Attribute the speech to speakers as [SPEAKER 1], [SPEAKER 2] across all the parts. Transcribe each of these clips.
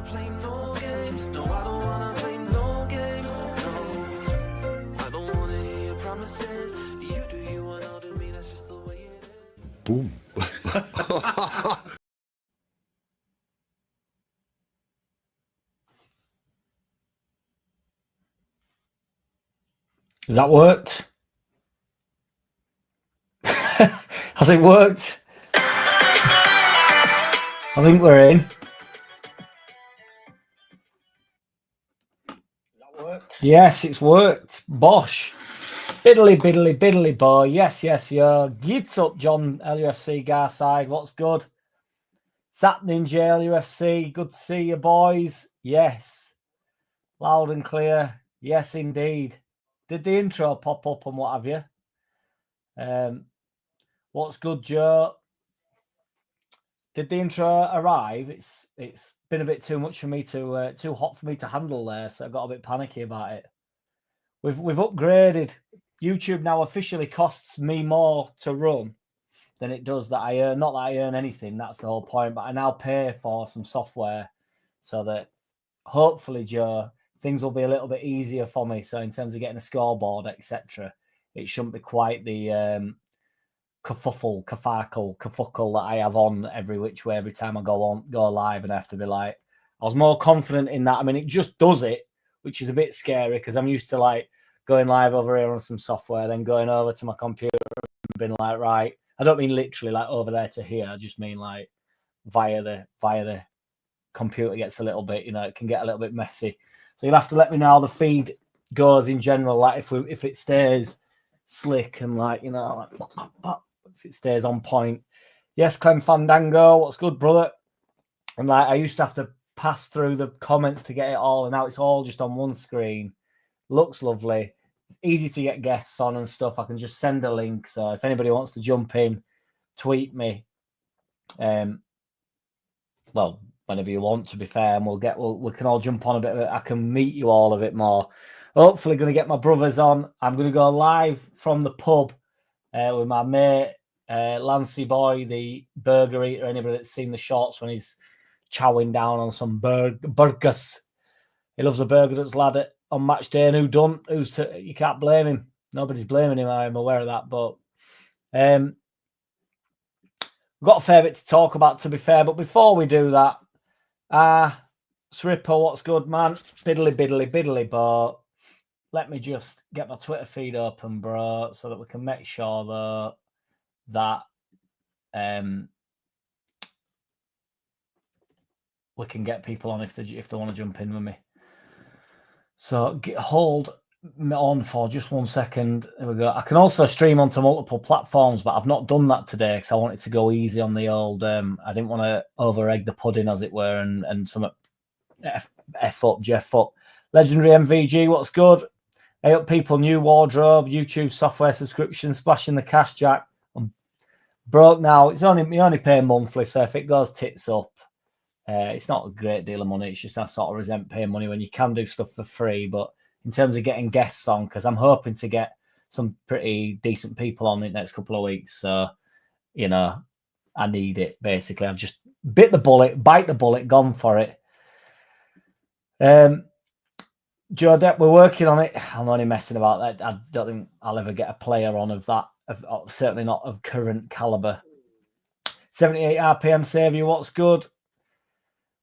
[SPEAKER 1] play no games. No, I don't wanna play no games. No, I don't wanna hear your promises. You do you and I'll do me. That's just the way it is.
[SPEAKER 2] Boom.
[SPEAKER 3] Has that worked? Has it worked? I think we're in. Has that worked? Yes, it's worked. Bosh. Biddly, biddly, biddly, boy. Yes, yes, yeah. Gits up, John LUFC Garside. What's good? Sat Ninja LUFC. Good to see you, boys. Yes. Loud and clear. Yes, indeed. Did the intro pop up and what have you? What's good, Joe? Did the intro arrive? It's been a bit too much for me to too hot for me to handle there, so I got a bit panicky about it. We've upgraded. YouTube now officially costs me more to run than it does that I earn. Not that I earn anything, that's the whole point, but I now pay for some software so that hopefully, Joe, things will be a little bit easier for me. So in terms of getting a scoreboard, etc., it shouldn't be quite the kerfuffle that I have on every which way every time I go live, and I have to be like, I was more confident in that. I mean, it just does it, which is a bit scary because I'm used to like going live over here on some software, then going over to my computer and being like, right, I don't mean literally like over there to here, I just mean like via the computer gets a little bit, it can get a little bit messy. So you'll have to let me know how the feed goes in general, like if it stays slick and like, if it stays on point. Yes, Clem Fandango, what's good, brother? And like I used to have to pass through the comments to get it all, and now it's all just on one screen. Looks lovely. It's easy to get guests on and stuff. I can just send a link. So if anybody wants to jump in, tweet me. Well, whenever you want, to be fair, and we can all jump on a bit. I can meet you all a bit more. Hopefully going to get my brothers on. I'm going to go live from the pub with my mate, Lancey Boy, the burger eater. Anybody that's seen the shorts when he's chowing down on some burgers. He loves a burger, that's lad on match day, and you can't blame him. Nobody's blaming him. I'm aware of that, but we've got a fair bit to talk about, to be fair. But before we do that, Srippo, what's good, man? Biddly, biddly, biddly, but let me just get my Twitter feed open, bro, so that we can make sure that we can get people on if they want to jump in with me. So hold on for just 1 second. There we go. I can also stream onto multiple platforms, but I've not done that today because I wanted to go easy on the old. I didn't want to over egg the pudding, as it were, and some F up, Jeff up. Legendary MVG, what's good? Hey up, people, new wardrobe, YouTube software subscription, splashing the cash, Jack. I'm broke now. You only pay monthly, so if it goes tits up, it's not a great deal of money. It's just I sort of resent paying money when you can do stuff for free. But in terms of getting guests on, because I'm hoping to get some pretty decent people on in the next couple of weeks. So, I need it, basically. I've just bite the bullet, gone for it. Joe Depp, we're working on it. I'm only messing about that. I don't think I'll ever get a player on of that. Certainly not of current caliber. 78 RPM Saviour, what's good?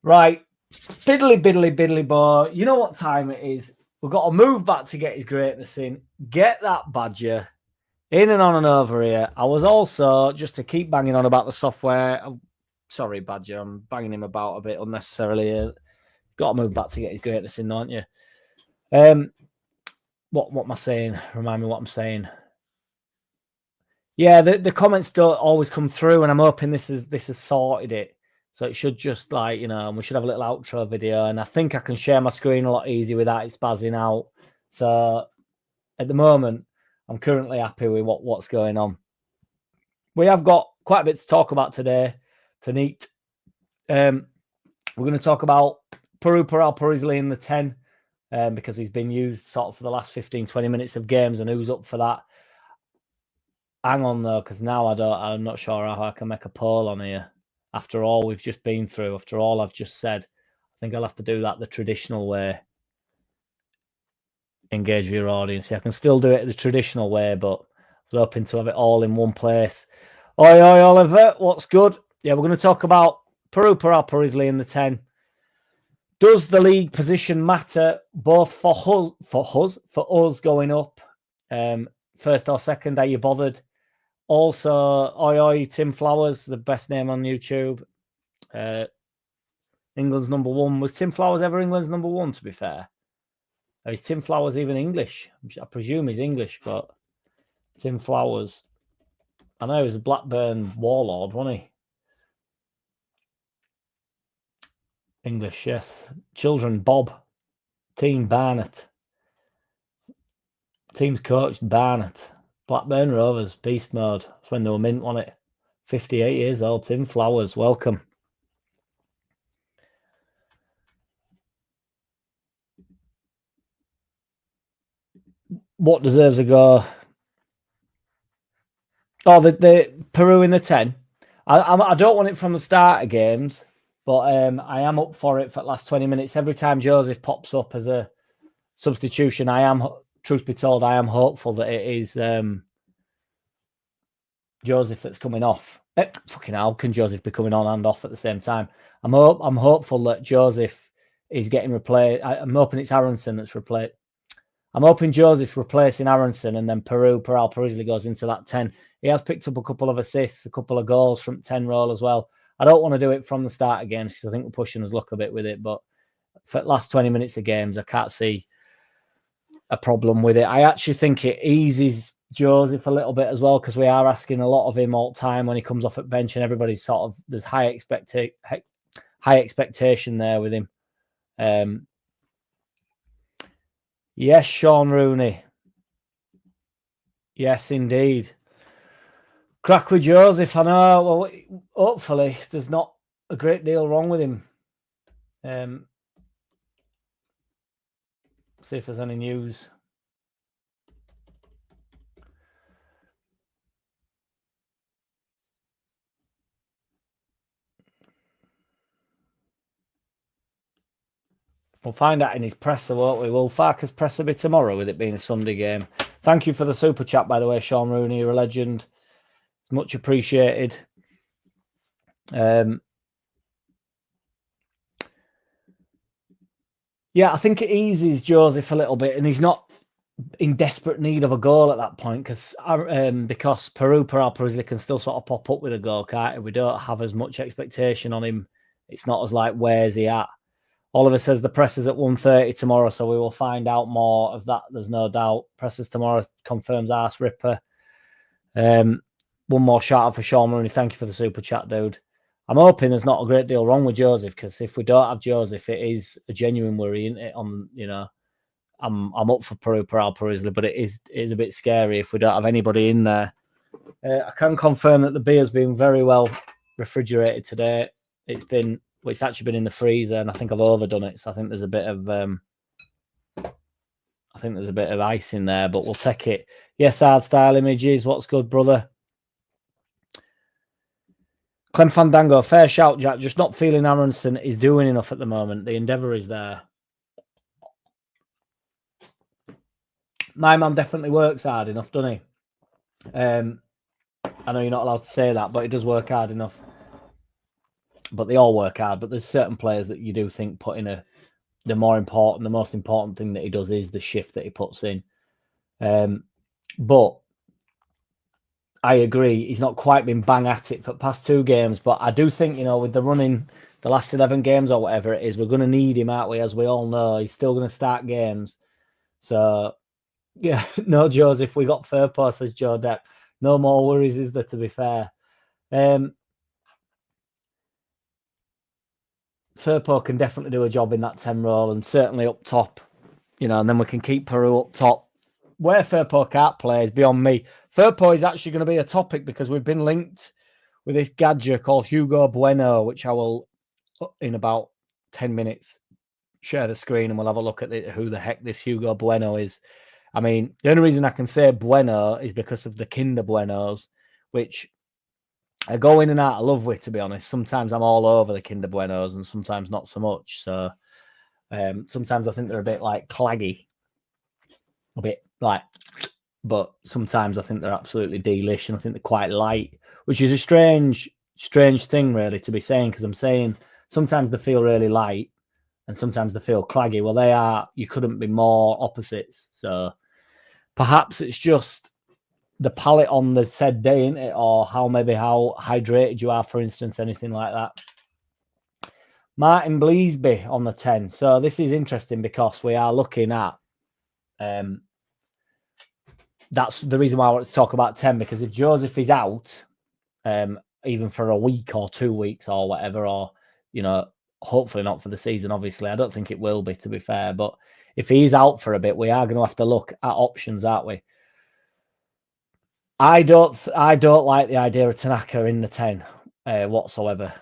[SPEAKER 3] Right. Biddly, biddly, biddly, boy. You know what time it is. We've got to move back to get his greatness in. Get that badger in and on and over here. I was also, just to keep banging on about the software. Sorry, Badger. I'm banging him about a bit unnecessarily. Got to move back to get his greatness in, don't you? What am I saying? Remind me what I'm saying. Yeah, the comments don't always come through, and I'm hoping this has sorted it. So it should just and we should have a little outro video, and I think I can share my screen a lot easier without it spazzing out. So at the moment, I'm currently happy with what's going on. We have got quite a bit to talk about today, tonight. We're going to talk about Peru Parisley in the 10, because he's been used sort of for the last 15-20 minutes of games, and who's up for that. Hang on though, because now I'm not sure how I can make a poll on here. After all we've just been through, after all I've just said, I think I'll have to do that the traditional way. Engage with your audience. I can still do it the traditional way, but I was hoping to have it all in one place. Oi, Oliver, what's good? Yeah, we're going to talk about Peru Parisley in the 10. Does the league position matter both for us going up, first or second? Are you bothered? Also, oi, Tim Flowers, the best name on YouTube. England's number 1. Was Tim Flowers ever England's number 1, to be fair? Is Tim Flowers even English? I presume he's English, but Tim Flowers. I know he was a Blackburn warlord, wasn't he? English, yes. Children, Bob. Team Barnett. Team's coached Barnett. Blackburn Rovers, beast mode. That's when they were mint, wasn't it? 58 years old. Tim Flowers, welcome. What deserves a go? Oh, the Peru in the 10. I don't want it from the start of games, but I am up for it for the last 20 minutes. Every time Joseph pops up as a substitution, truth be told, I am hopeful that it is Joseph that's coming off. Fucking hell, can Joseph be coming on and off at the same time? I'm hopeful that Joseph is getting replaced. I'm hoping it's Aronson that's replaced. I'm hoping Joseph's replacing Aronson, and then Parisley goes into that 10. He has picked up a couple of assists, a couple of goals from 10 roll as well. I don't want to do it from the start of games because I think we're pushing his luck a bit with it. But for the last 20 minutes of games, I can't see a problem with it. I actually think it eases Joseph a little bit as well because we are asking a lot of him all the time when he comes off at bench, and everybody's sort of there's high expectation there with him. Yes, Sean Rooney. Yes, indeed. Crack with Joseph. I know. Well, hopefully, there's not a great deal wrong with him. See if there's any news. We'll find out in his presser, won't we? Will Farke's presser be tomorrow with it being a Sunday game? Thank you for the super chat, by the way, Sean Rooney. You're a legend. It's much appreciated. Yeah, I think it eases Joseph a little bit, and he's not in desperate need of a goal at that point because Peru Parisley can still sort of pop up with a goal, can't he? We don't have as much expectation on him. It's not as like, where's he at? Oliver says the press is at 1:30 tomorrow, so we will find out more of that. There's no doubt. Presses tomorrow, confirms Arse Ripper. One more shout out for Sean Rooney. Thank you for the super chat, dude. I'm hoping there's not a great deal wrong with Joseph because if we don't have Joseph, it is a genuine worry, isn't it? I'm up for Peru Parisley, but it is a bit scary if we don't have anybody in there. I can confirm that the beer's been very well refrigerated today. It's actually been in the freezer, and I think I've overdone it. So I think there's a bit of ice in there, but we'll take it. Yes, hard style images. What's good, brother? Clem Fandango, fair shout, Jack. Just not feeling Aronson is doing enough at the moment. The endeavour is there. My man definitely works hard enough, doesn't he? I know you're not allowed to say that, but he does work hard enough. But they all work hard. But there's certain players that you do think put in the most important thing that he does is the shift that he puts in. But I agree, he's not quite been bang at it for the past 2 games. But I do think, with the running, the last 11 games or whatever it is, we're going to need him, aren't we? As we all know, he's still going to start games. So, yeah, no, Joseph, we got Firpo, says Joe Depp. No more worries, is there, to be fair? Firpo can definitely do a job in that 10 role and certainly up top, and then we can keep Peru up top. Where Firpo can't play is beyond me. Firpo is actually going to be a topic because we've been linked with this gadget called Hugo Bueno, which I will, in about 10 minutes, share the screen and we'll have a look at who the heck this Hugo Bueno is. I mean, the only reason I can say Bueno is because of the Kinder Buenos, which I go in and out of love with, to be honest. Sometimes I'm all over the Kinder Buenos and sometimes not so much. So sometimes I think they're a bit like claggy, a bit like, but sometimes I think they're absolutely delish and I think they're quite light, which is a strange thing really to be saying, because I'm saying sometimes they feel really light and sometimes they feel claggy. Well, they are, you couldn't be more opposites. So perhaps it's just the palate on the said day, isn't it? Or how hydrated you are, for instance, anything like that. Martin Bleasby on the 10. So this is interesting because we are looking at, that's the reason why I want to talk about 10, because if Joseph is out, even for a week or 2 weeks or whatever, or, you know, hopefully not for the season, obviously. I don't think it will be, to be fair. But if he's out for a bit, we are going to have to look at options, aren't we? I don't like the idea of Tanaka in the 10 whatsoever,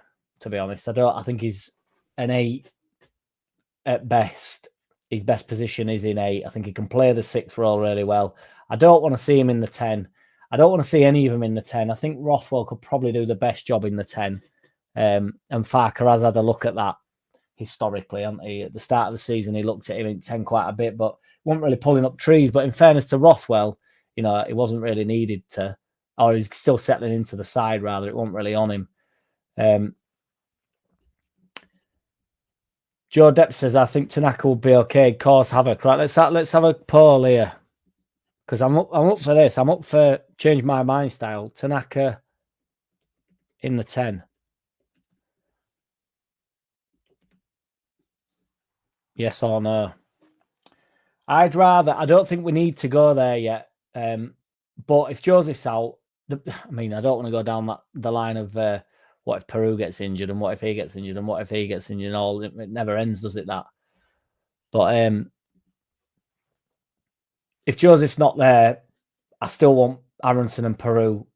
[SPEAKER 3] to be honest. I think he's an 8 at best. His best position is in 8. I think he can play the 6 role really well. I don't want to see him in the 10. I don't want to see any of them in the 10. I think Rothwell could probably do the best job in the 10. And Farke has had a look at that historically, hasn't he? At the start of the season, he looked at him in 10 quite a bit, but wasn't really pulling up trees. But in fairness to Rothwell, you know, it wasn't really needed to, or he's still settling into the side, rather. It wasn't really on him. Joe Depp says, I think Tanaka will be okay. Cause havoc. Right, let's have a poll here. Because I'm up for this. I'm up for change my mind style. Tanaka in the 10. Yes or no? I don't think we need to go there yet. But if Joseph's out, I mean, I don't want to go down the line of what if Peru gets injured and what if he gets injured and what if he gets injured and all. It never ends, does it, that? But if Joseph's not there, I still want Aronson and Peru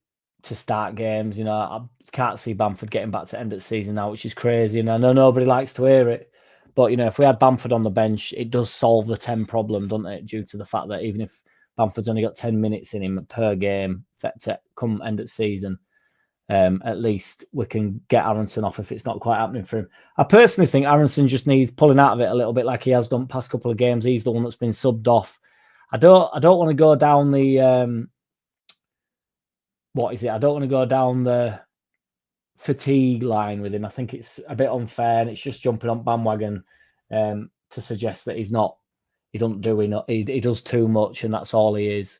[SPEAKER 3] to start games. You know, I can't see Bamford getting back to end of the season now, which is crazy. And I know nobody likes to hear it. But, you know, if we had Bamford on the bench, it does solve the 10 problem, doesn't it? Due to the fact that even if Bamford's only got 10 minutes in him per game to come end of the season, at least we can get Aronson off if it's not quite happening for him. I personally think Aronson just needs pulling out of it a little bit like he has done past couple of games. He's the one that's been subbed off. I don't want to go down the what is it? I don't want to go down the fatigue line with him. I think it's a bit unfair, and it's just jumping on bandwagon to suggest that he doesn't do enough. He does too much, and that's all he is.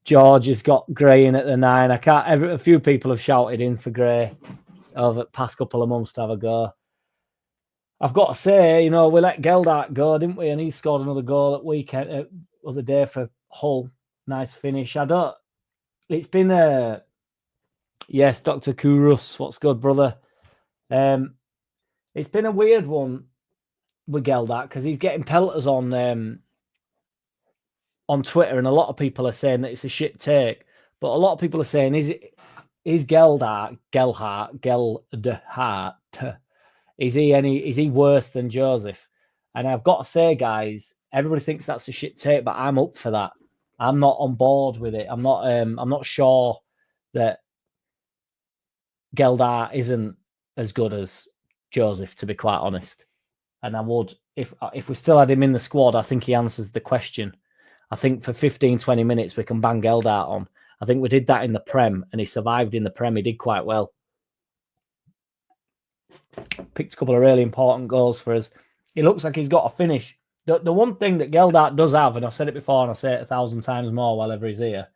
[SPEAKER 3] George has got Gray in at the 9. A few people have shouted in for Gray over the past couple of months to have a go. I've got to say, you know, we let Geldart go, didn't we? And he scored another goal at weekend, other day for Hull. Nice finish. It's been yes, Dr. Kouros. What's good, brother? It's been a weird one with Geldart because he's getting pelters on Twitter, and a lot of people are saying that it's a shit take. But a lot of people are saying, is Geldart, is he worse than Joseph? And I've got to say, guys, everybody thinks that's a shit take, but I'm up for that. I'm not on board with it. I'm not sure that Geldart isn't as good as Joseph, to be quite honest. And I would, if we still had him in the squad, I think he answers the question. I think for 15, 20 minutes, we can bang Geldart on. I think we did that in the Prem, and he survived in the Prem. He did quite well. Picked a couple of really important goals for us. He looks like he's got a finish. The one thing that Geldart does have, and I've said it before and I'll say it 1,000 times more while ever he's here,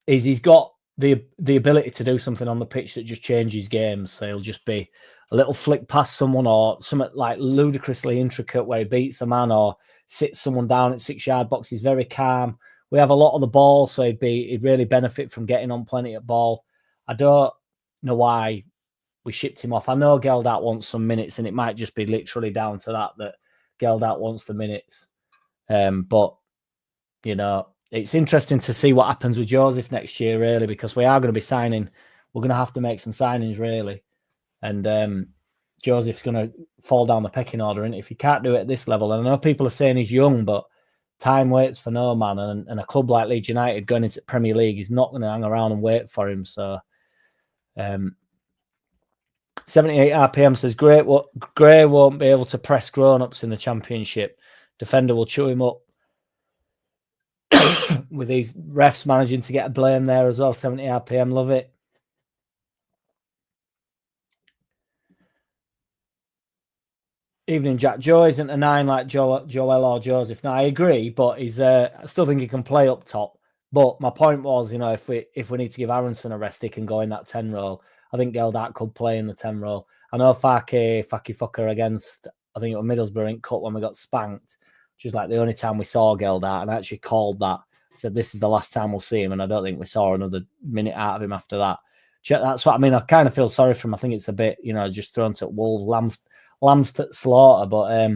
[SPEAKER 3] is he's got the ability to do something on the pitch that just changes games. So he'll just be a little flick past someone or something like ludicrously intricate where he beats a man or sits someone down at 6-yard box. He's very calm. We have a lot of the ball, so he'd really benefit from getting on plenty of ball. I don't know why we shipped him off. I know Geldart wants some minutes, and it might just be literally down to that Geldart wants the minutes. But, you know, it's interesting to see what happens with Joseph next year, really, because we are going to be signing. We're going to have to make some signings, really. And Joseph's going to fall down the pecking order. And if he can't do it at this level, and I know people are saying he's young, but time waits for no man. And a club like Leeds United going into the Premier League is not going to hang around and wait for him. So 78 RPM says, Gray won't be able to press grown-ups in the Championship. Defender will chew him up. With these refs managing to get a blame there as well. 70 RPM, love it. Evening, Jack. Joe isn't a 9 like Joel or Joseph. Now, I agree, but he's. I still think he can play up top. But my point was, if we need to give Aronson a rest, he can go in that 10 role. I think Geldat could play in the 10 role. I know Farke fucker against, I think it was Middlesbrough in Cup when we got spanked, which was like the only time we saw Geldat, and I actually called that. Said this is the last time we'll see him, and I don't think we saw another minute out of him after that. That's what I mean. I kind of feel sorry for him. I think it's a bit, just thrown to Wolves, lambs to slaughter, but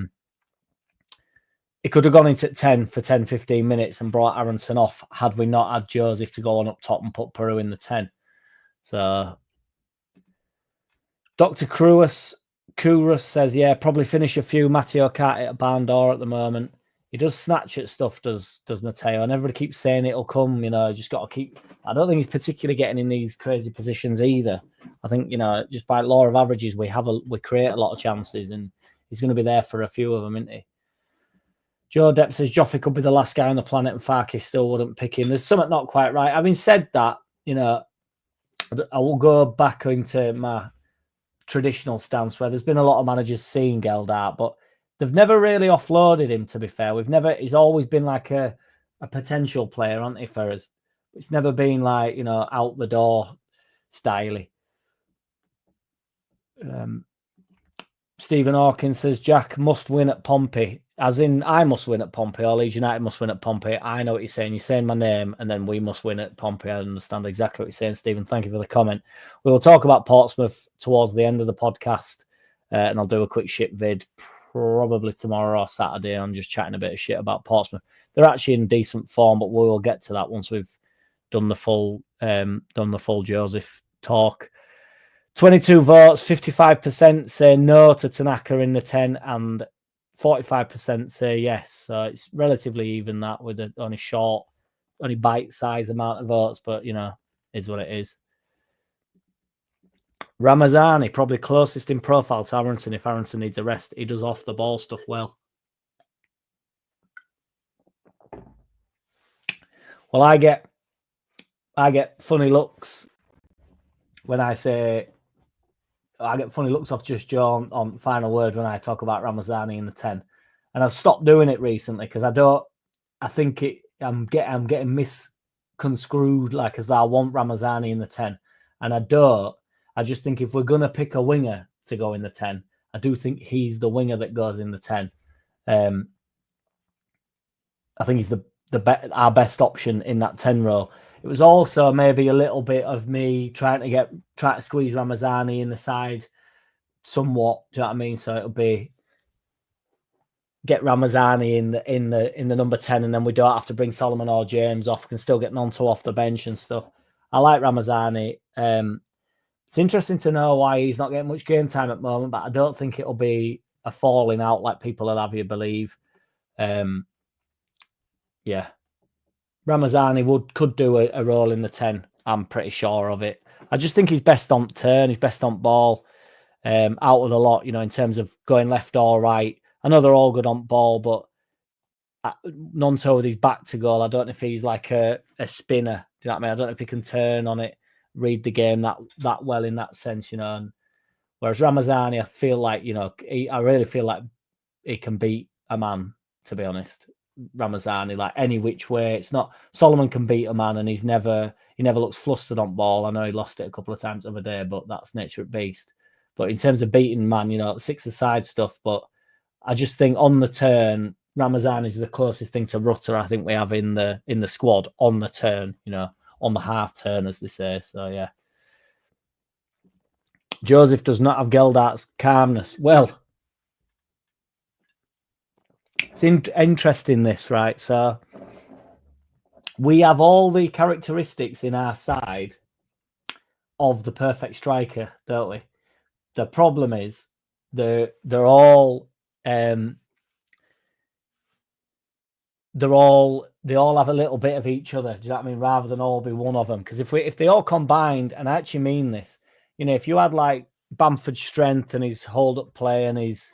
[SPEAKER 3] it could have gone into 10 for 10, 15 minutes and brought Aronson off had we not had Joseph to go on up top and put Peru in the 10. So Dr. Kouros says, yeah, probably finish a few. Matteo can't hit a barn door at the moment. He does snatch at stuff, does Matteo, and everybody keeps saying it'll come, just got to keep. I don't think he's particularly getting in these crazy positions either. I think, just by law of averages, we create a lot of chances, and he's going to be there for a few of them, isn't he? Joe Depp says Joffrey could be the last guy on the planet and Farke still wouldn't pick him. There's something not quite right. Having said that, I will go back into my traditional stance where there's been a lot of managers seeing Geldat, but they've never really offloaded him, to be fair. He's always been like a potential player, hasn't he, for us? It's never been like, out the door styly. Stephen Hawkins says Jack must win at Pompey, as in I must win at Pompey, or Leeds United must win at Pompey. I know what you're saying. You're saying my name, and then we must win at Pompey. I understand exactly what you're saying, Stephen. Thank you for the comment. We will talk about Portsmouth towards the end of the podcast, and I'll do a quick shit vid probably tomorrow or Saturday. I'm just chatting a bit of shit about Portsmouth. They're actually in decent form, but we will get to that once we've done the full Joseph talk. 22 votes, 55% say no to Tanaka in the 10, and 45% say yes. So it's relatively even that with only bite-sized amount of votes, but, is what it is. Ramazani, probably closest in profile to Aronson if Aronson needs a rest. He does off-the-ball stuff well. Well, I get funny looks when I say... I get funny looks off Just Joe on Final Word when I talk about Ramazani in the 10. And I've stopped doing it recently because I'm getting misconstrued like as though I want Ramazani in the 10. And I don't. I just think if we're going to pick a winger to go in the 10, I do think he's the winger that goes in the 10. I think he's our best option in that 10 role. It was also maybe a little bit of me trying to squeeze Ramazani in the side somewhat. Do you know what I mean? So it'll be get Ramazani in the number 10, and then we don't have to bring Solomon or James off. We can still get Nonto off the bench and stuff. I like Ramazani. It's interesting to know why he's not getting much game time at the moment, but I don't think it'll be a falling out like people will have you believe. Yeah. Ramazani could do a role in the 10. I'm pretty sure of it. I just think he's best on turn. He's best on ball. Out of the lot, in terms of going left or right. I know they're all good on ball, but Nonto with his back to goal, I don't know if he's like a spinner. Do you know what I mean? I don't know if he can turn on it, read the game that well in that sense, And whereas Ramazani, I feel like, I really feel like he can beat a man, to be honest. Ramazani, like any which way. It's not Solomon can beat a man, and he never looks flustered on ball. I know he lost it a couple of times the other day, but that's nature at beast. But in terms of beating man, the six-a-side stuff. But I just think on the turn, Ramazani is the closest thing to Rutter I think we have in the squad on the turn, on the half turn, as they say. So yeah. Joseph does not have Geldart's calmness. Well, it's interesting this, right? So we have all the characteristics in our side of the perfect striker, don't we? The problem is they all have a little bit of each other. Do you know what I mean? Rather than all be one of them. Because if they all combined, and I actually mean this, You know, if you had like Bamford's strength and his hold-up play and his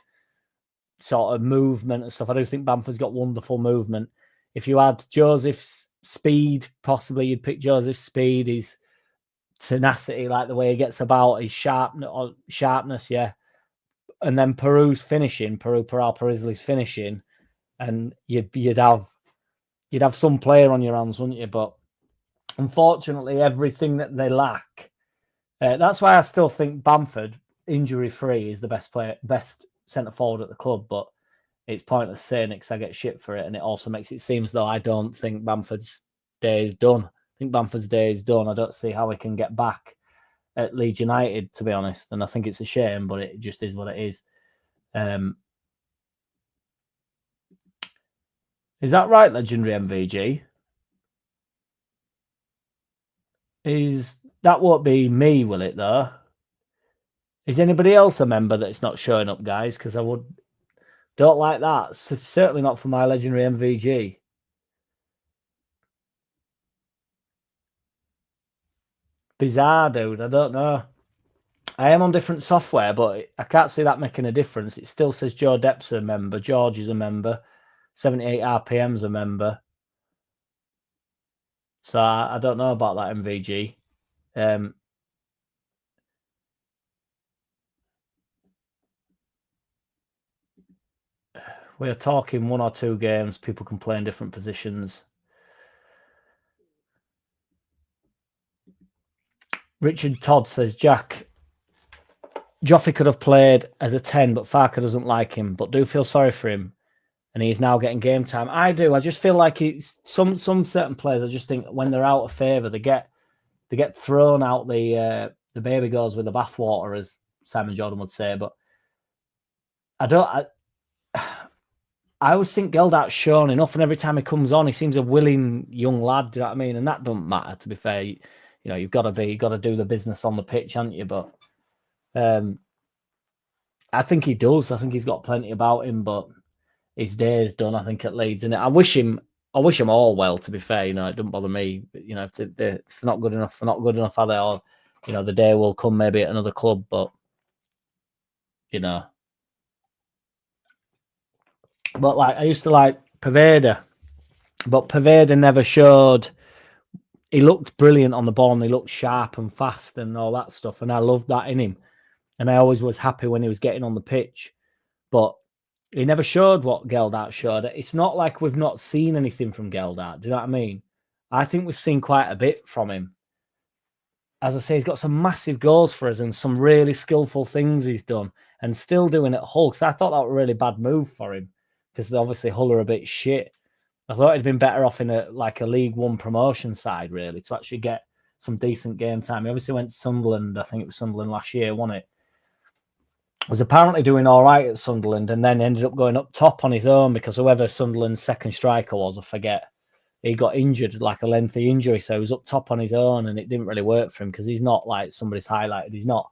[SPEAKER 3] sort of movement and stuff, I do think Bamford's got wonderful movement. If you had Joseph's speed, possibly you'd pick Joseph's speed, his tenacity, like the way he gets about, his sharpness, yeah. And then Peru's finishing, Perizli's finishing, and you'd have some player on your hands, wouldn't you? But unfortunately, everything that they lack. That's why I still think Bamford, injury-free, is the best centre forward at the club. But it's pointless saying it because I get shit for it, and it also makes it seem as though I don't think Bamford's day is done. I think Bamford's day is done. I don't see how he can get back at Leeds United, to be honest, and I think it's a shame, but it just is what it is. Is that right, legendary MVG? That won't be me, will it, though? Is anybody else a member that's not showing up, guys? Because don't like that. It's certainly not for my legendary MVG. Bizarre, dude. I don't know. I am on different software, but I can't see that making a difference. It still says Joe Depp's a member, George is a member, 78 RPM's a member. So I don't know about that MVG. We're talking 1 or 2 games. People can play in different positions. Richard Todd says, Jack, Joffrey could have played as a 10, but Farke doesn't like him, but do feel sorry for him. And he's now getting game time. I do. I just feel like it's some certain players, I just think when they're out of favour, they get thrown out the baby goes with the bathwater, as Simon Jordan would say. But I always think Geldart's shown enough, and every time he comes on, he seems a willing young lad. Do you know what I mean? And that doesn't matter, to be fair. You know, you've got to do the business on the pitch, haven't you? But I think he does. I think he's got plenty about him, but his day's done, I think, at Leeds. And I wish him all well, to be fair. You know, it doesn't bother me. You know, if they're not good enough, they're not good enough, are they? Or, you know, the day will come maybe at another club, but, you know. But, like, I used to like Poveda, but Poveda never showed. He looked brilliant on the ball, and he looked sharp and fast and all that stuff, and I loved that in him. And I always was happy when he was getting on the pitch. But he never showed what Geldart showed. It's not like we've not seen anything from Geldart. Do you know what I mean? I think we've seen quite a bit from him. As I say, he's got some massive goals for us and some really skillful things he's done, and still doing it at Hull. Because I thought that was a really bad move for him, because obviously Hull are a bit shit. I thought he'd been better off in a League One promotion side, really, to actually get some decent game time. He obviously went to Sunderland. I think it was Sunderland last year, wasn't it? Was apparently doing all right at Sunderland, and then ended up going up top on his own because whoever Sunderland's second striker was, I forget, he got injured, like a lengthy injury, so he was up top on his own, and it didn't really work for him because he's not like somebody's highlighted. He's not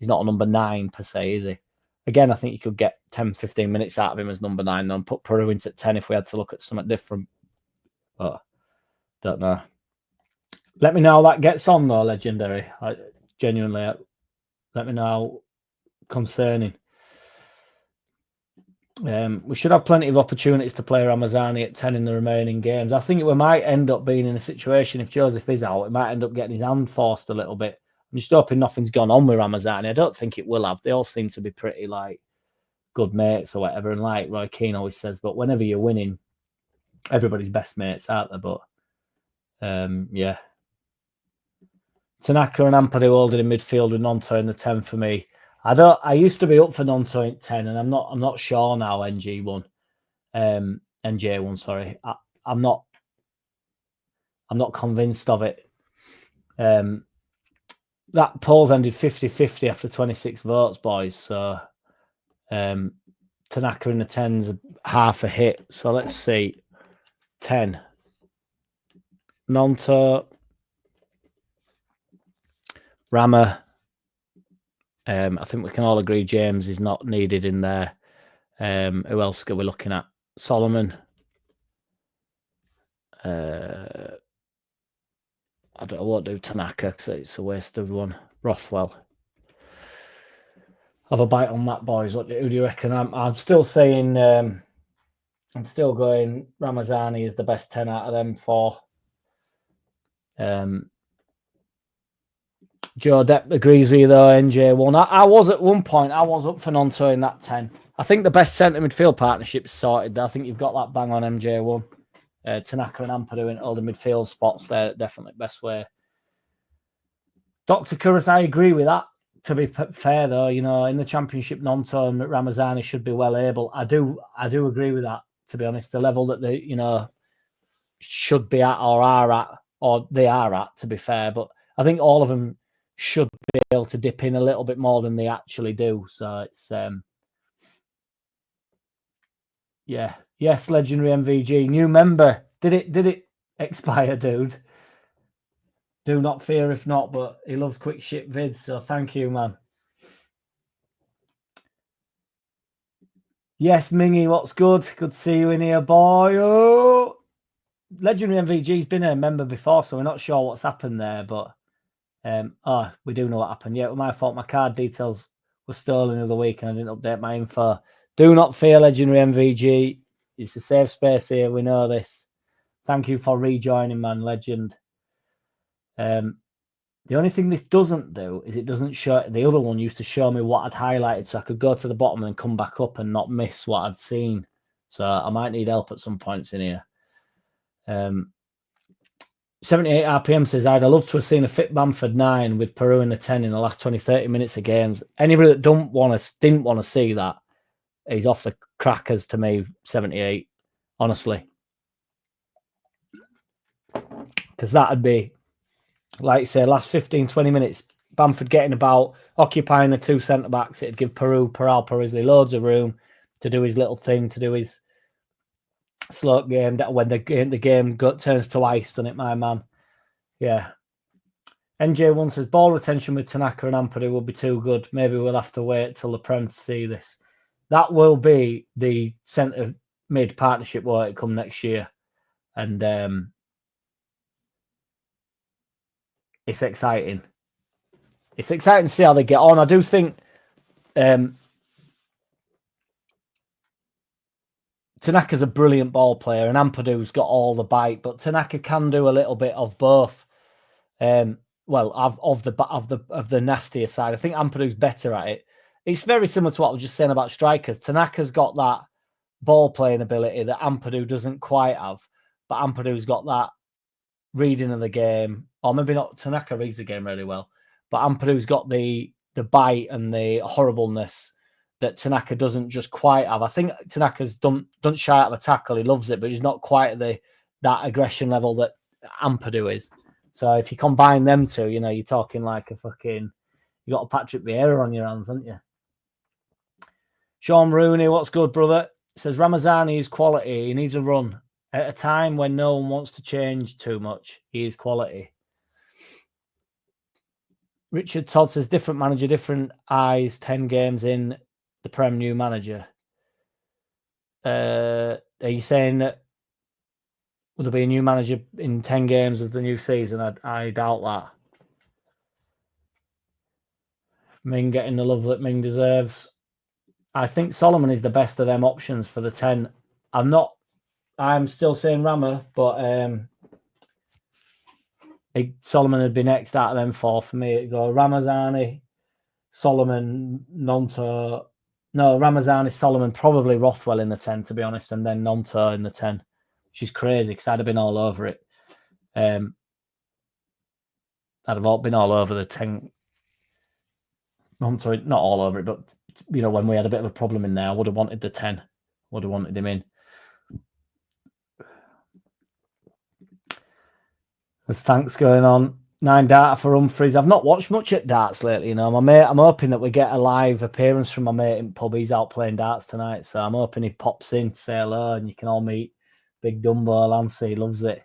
[SPEAKER 3] a number 9 per se, is he? Again, I think you could get 10, 15 minutes out of him as number 9, then put Peru into 10 if we had to look at something different. But don't know. Let me know how that gets on, though, legendary. Genuinely, let me know how concerning. We should have plenty of opportunities to play Ramazani at 10 in the remaining games. I think we might end up being in a situation, if Joseph is out, it might end up getting his hand forced a little bit. I'm just hoping nothing's gone on with Ramazani. I don't think it will have. They all seem to be pretty like good mates or whatever. And like Roy Keane always says, but whenever you're winning, everybody's best mates, aren't they? But yeah. Tanaka and Ampadu holding in midfield with Nonto in the 10 for me. I used to be up for Nonto at 10, and I'm not sure now, NJ1, sorry. I'm not convinced of it. That poll's ended 50-50 after 26 votes, boys. So Tanaka in the 10's half a hit. So let's see. 10. Nonto. Rama. I think we can all agree James is not needed in there. Who else are we looking at? Solomon. I won't do Tanaka because it's a waste of one. Rothwell. have a bite on that, boys. Who do you reckon? I'm still saying, I'm still going Ramazani is the best 10 out of them 4. Joe Depp agrees with you though, NJ1. I was at one point, I was up for Nonto in that 10. I think the best centre midfield partnership is sorted. I think you've got that bang on MJ1. Tanaka and Ampadu in all the midfield spots, they're definitely best way. Dr. Kuras, I agree with that. To be fair though, you know, in the championship, Nonto and Ramazani should be well able. I do agree with that, to be honest. The level that they, you know, should be at or are at, or they are at, to be fair. But I think all of them should be able to dip in a little bit more than they actually do. So it's yeah. Yes, legendary MVG. New member. Did it expire, dude? Do not fear if not, but he loves quick shit vids, so thank you, man. Yes, Mingy, what's good? Good to see you in here, boy. Oh! Legendary MVG's been a member before, so we're not sure what's happened there, but we do know what happened. Yeah, it was my fault. My card details were stolen the other week and I didn't update my info. Do not fear, legendary MVG. It's a safe space here. We know this. Thank you for rejoining, man, legend. The only thing this doesn't do is it doesn't show. The other one used to show me what I'd highlighted, so I could go to the bottom and come back up and not miss what I'd seen. So I might need help at some points in here. 78 RPM says, I'd love to have seen a fit Bamford 9 with Peru in the 10 in the last 20-30 minutes of games. Anybody that didn't want to see that, he's off the crackers to me, 78, honestly. Because that'd be, like you say, last 15-20 minutes, Bamford getting about, occupying the 2 centre-backs. It'd give Paral Parisi loads of room to do his little thing, to do his slow game. When the game turns to ice, doesn't it, my man? Yeah. NJ1 says, ball retention with Tanaka and Ampadu will be too good. Maybe we'll have to wait till the Prem to see this. That will be the centre mid partnership, will it come next year? And it's exciting. It's exciting to see how they get on. I do think Tanaka's a brilliant ball player and Ampadu's got all the bite, but Tanaka can do a little bit of both. Well, of the nastier side. I think Ampadu's better at it. It's very similar to what I was just saying about strikers. Tanaka's got that ball playing ability that Ampadu doesn't quite have, but Ampadu's got that reading of the game, or maybe not. Tanaka reads the game really well, but Ampadu's got the bite and the horribleness that Tanaka doesn't just quite have. I think Tanaka's don't shy out of a tackle. He loves it, but he's not quite at that aggression level that Ampadu is. So if you combine them two, you know, you're talking like you got a Patrick Vieira on your hands, haven't you? Sean Rooney, what's good, brother? Says Ramazani is quality. He needs a run. At a time when no one wants to change too much, he is quality. Richard Todd says different manager, different eyes, 10 games in the Prem, new manager. Are you saying that will there be a new manager in 10 games of the new season? I doubt that. Ming getting the love that Ming deserves. I think Solomon is the best of them options for the 10. I'm still saying Rama, but Solomon would be next out of them 4 for me. It'd go Ramazani, Solomon, Nonto. No, Ramazani, Solomon, probably Rothwell in the 10, to be honest, and then Nonto in the 10, which is crazy because I'd have been all over it. I'd have been all over the 10. Nonto, not all over it, but you know, when we had a bit of a problem in there, I would have wanted the 10. Would have wanted him in. There's thanks going on. 9 data for Humphreys. I've not watched much at darts lately, you know. My mate, I'm hoping that we get a live appearance from my mate in pub. He's out playing darts tonight, so I'm hoping he pops in to say hello and you can all meet Big Dumbo Lancey. He loves it.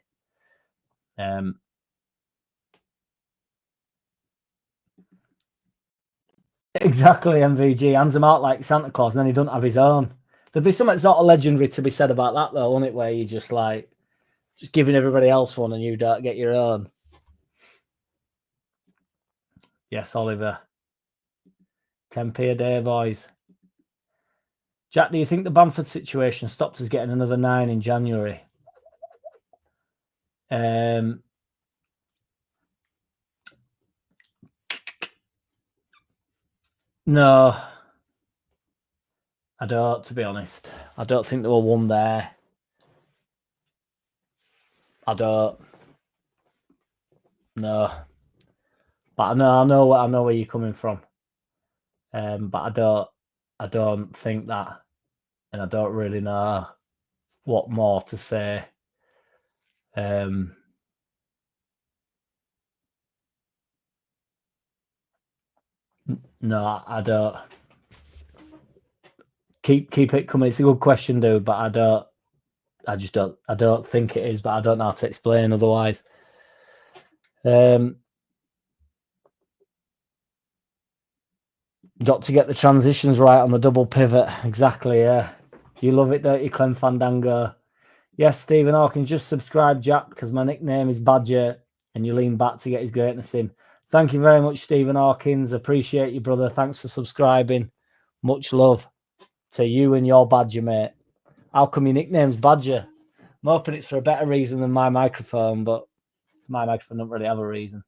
[SPEAKER 3] Exactly, MVG. Hands him out like Santa Claus, and then he doesn't have his own. There'd be something sort of legendary to be said about that, though, wouldn't it? Where you just giving everybody else one and you don't get your own. Yes, Oliver. 10p a day, boys. Jack, do you think the Bamford situation stopped us getting another 9 in January? No, I don't, to be honest. I don't think there were one there. I don't. No. But I know where you're coming from. But I don't think that, and I don't really know what more to say. No, I don't. Keep it coming. It's a good question, dude, but I don't think it is, but I don't know how to explain otherwise. Got to get the transitions right on the double pivot. Exactly, yeah. You love it, don't you, Clem Fandango? Yes, Stephen Hawkins, just subscribe, Jack, because my nickname is Badger, and you lean back to get his greatness in. Thank you very much, Stephen Hawkins. Appreciate you, brother. Thanks for subscribing. Much love to you and your Badger, mate. How come your nickname's Badger? I'm hoping it's for a better reason than my microphone, but my microphone doesn't really have a reason.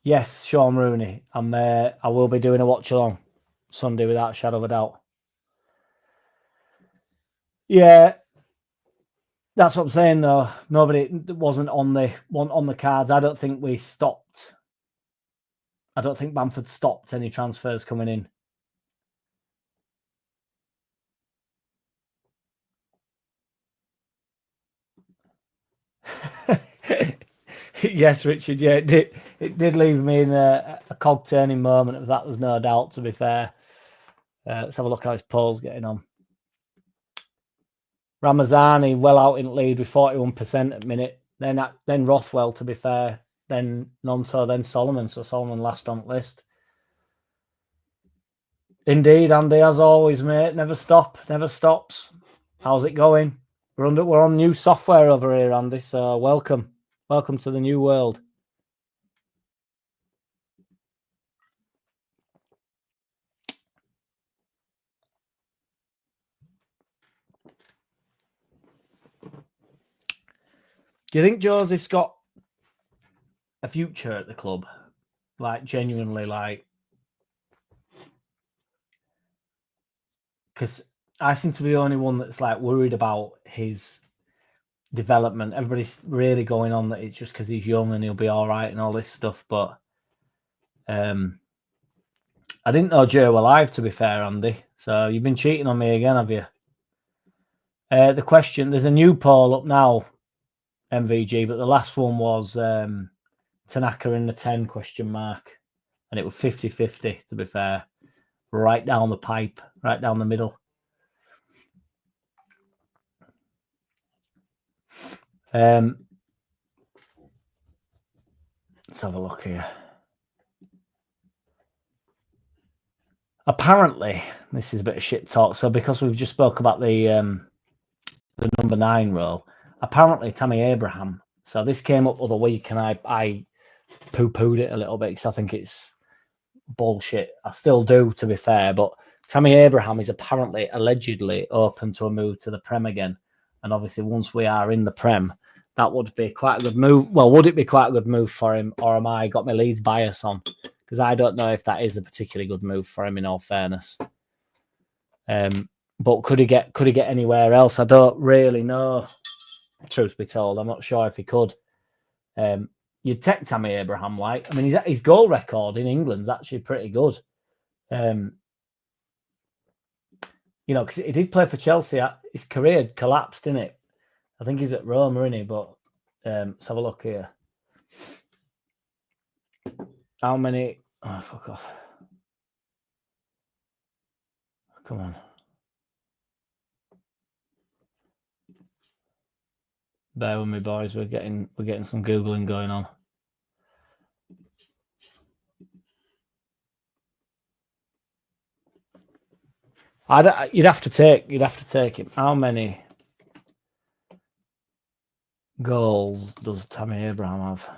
[SPEAKER 3] Yes, Sean Rooney. I will be doing a watch along Sunday without a shadow of a doubt. Yeah, that's what I'm saying though. Nobody wasn't on the cards. I don't think we stopped. I don't think Bamford stopped any transfers coming in. Yes, Richard. Yeah, it did leave me in a cog turning moment of that. There's no doubt. To be fair, let's have a look how his poll's getting on. Ramazani well out in lead with 41% at minute. Then Rothwell, to be fair. Then Nonto, then Solomon. So Solomon last on the list. Indeed, Andy, as always, mate. Never stops. How's it going? We're on new software over here, Andy. So welcome to the new world. Do you think Joseph's got a future at the club? Like, genuinely, like, because I seem to be the only one that's like worried about his development. Everybody's really going on that it's just because he's young and he'll be all right and all this stuff. But I didn't know Joe were live, to be fair, Andy. So you've been cheating on me again, have you? The question, there's a new poll up now, MVG, but the last one was Tanaka in the 10 ? And it was 50-50, to be fair. Right down the pipe, right down the middle. Let's have a look here. Apparently, this is a bit of shit talk. So because we've just spoke about the number 9 role, apparently Tammy Abraham. So this came up other week, and I poo-pooed it a little bit because I think it's bullshit. I still do, to be fair, but Tammy Abraham is apparently allegedly open to a move to the Prem again. And obviously, once we are in the Prem, that would be quite a good move. Well, would it be quite a good move for him, or am I got my Leeds bias on? Because I don't know if that is a particularly good move for him, in all fairness. But could he get anywhere else? I don't really know. Truth be told, I'm not sure if he could. You'd take Tammy Abraham, like, I mean, his goal record in England's actually pretty good. You know, because he did play for Chelsea. His career had collapsed, didn't it? I think he's at Roma, isn't he? But let's have a look here. How many? Oh, fuck off! Come on. Bear with me, boys. We're getting some Googling going on. You'd have to take him. How many goals does Tammy Abraham have?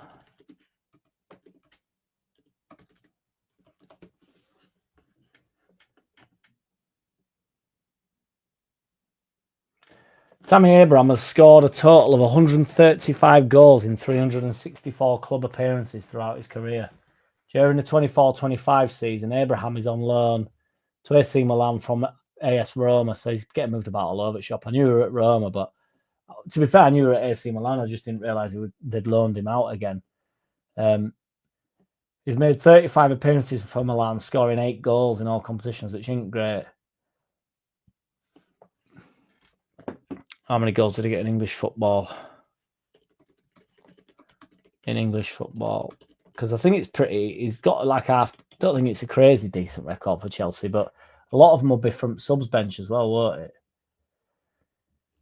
[SPEAKER 3] Tammy Abraham has scored a total of 135 goals in 364 club appearances throughout his career. During the 24-25 season, Abraham is on loan to AC Milan from AS Roma, so he's getting moved about all over the shop. I knew he were at Roma, but to be fair, I knew he were at AC Milan. I just didn't realise they'd loaned him out again. He's made 35 appearances for Milan, scoring 8 goals in all competitions, which ain't great. How many goals did he get in English football? Because I think it's pretty. He's got like half. Don't think it's a crazy decent record for Chelsea, but a lot of them will be from subs bench as well, won't it?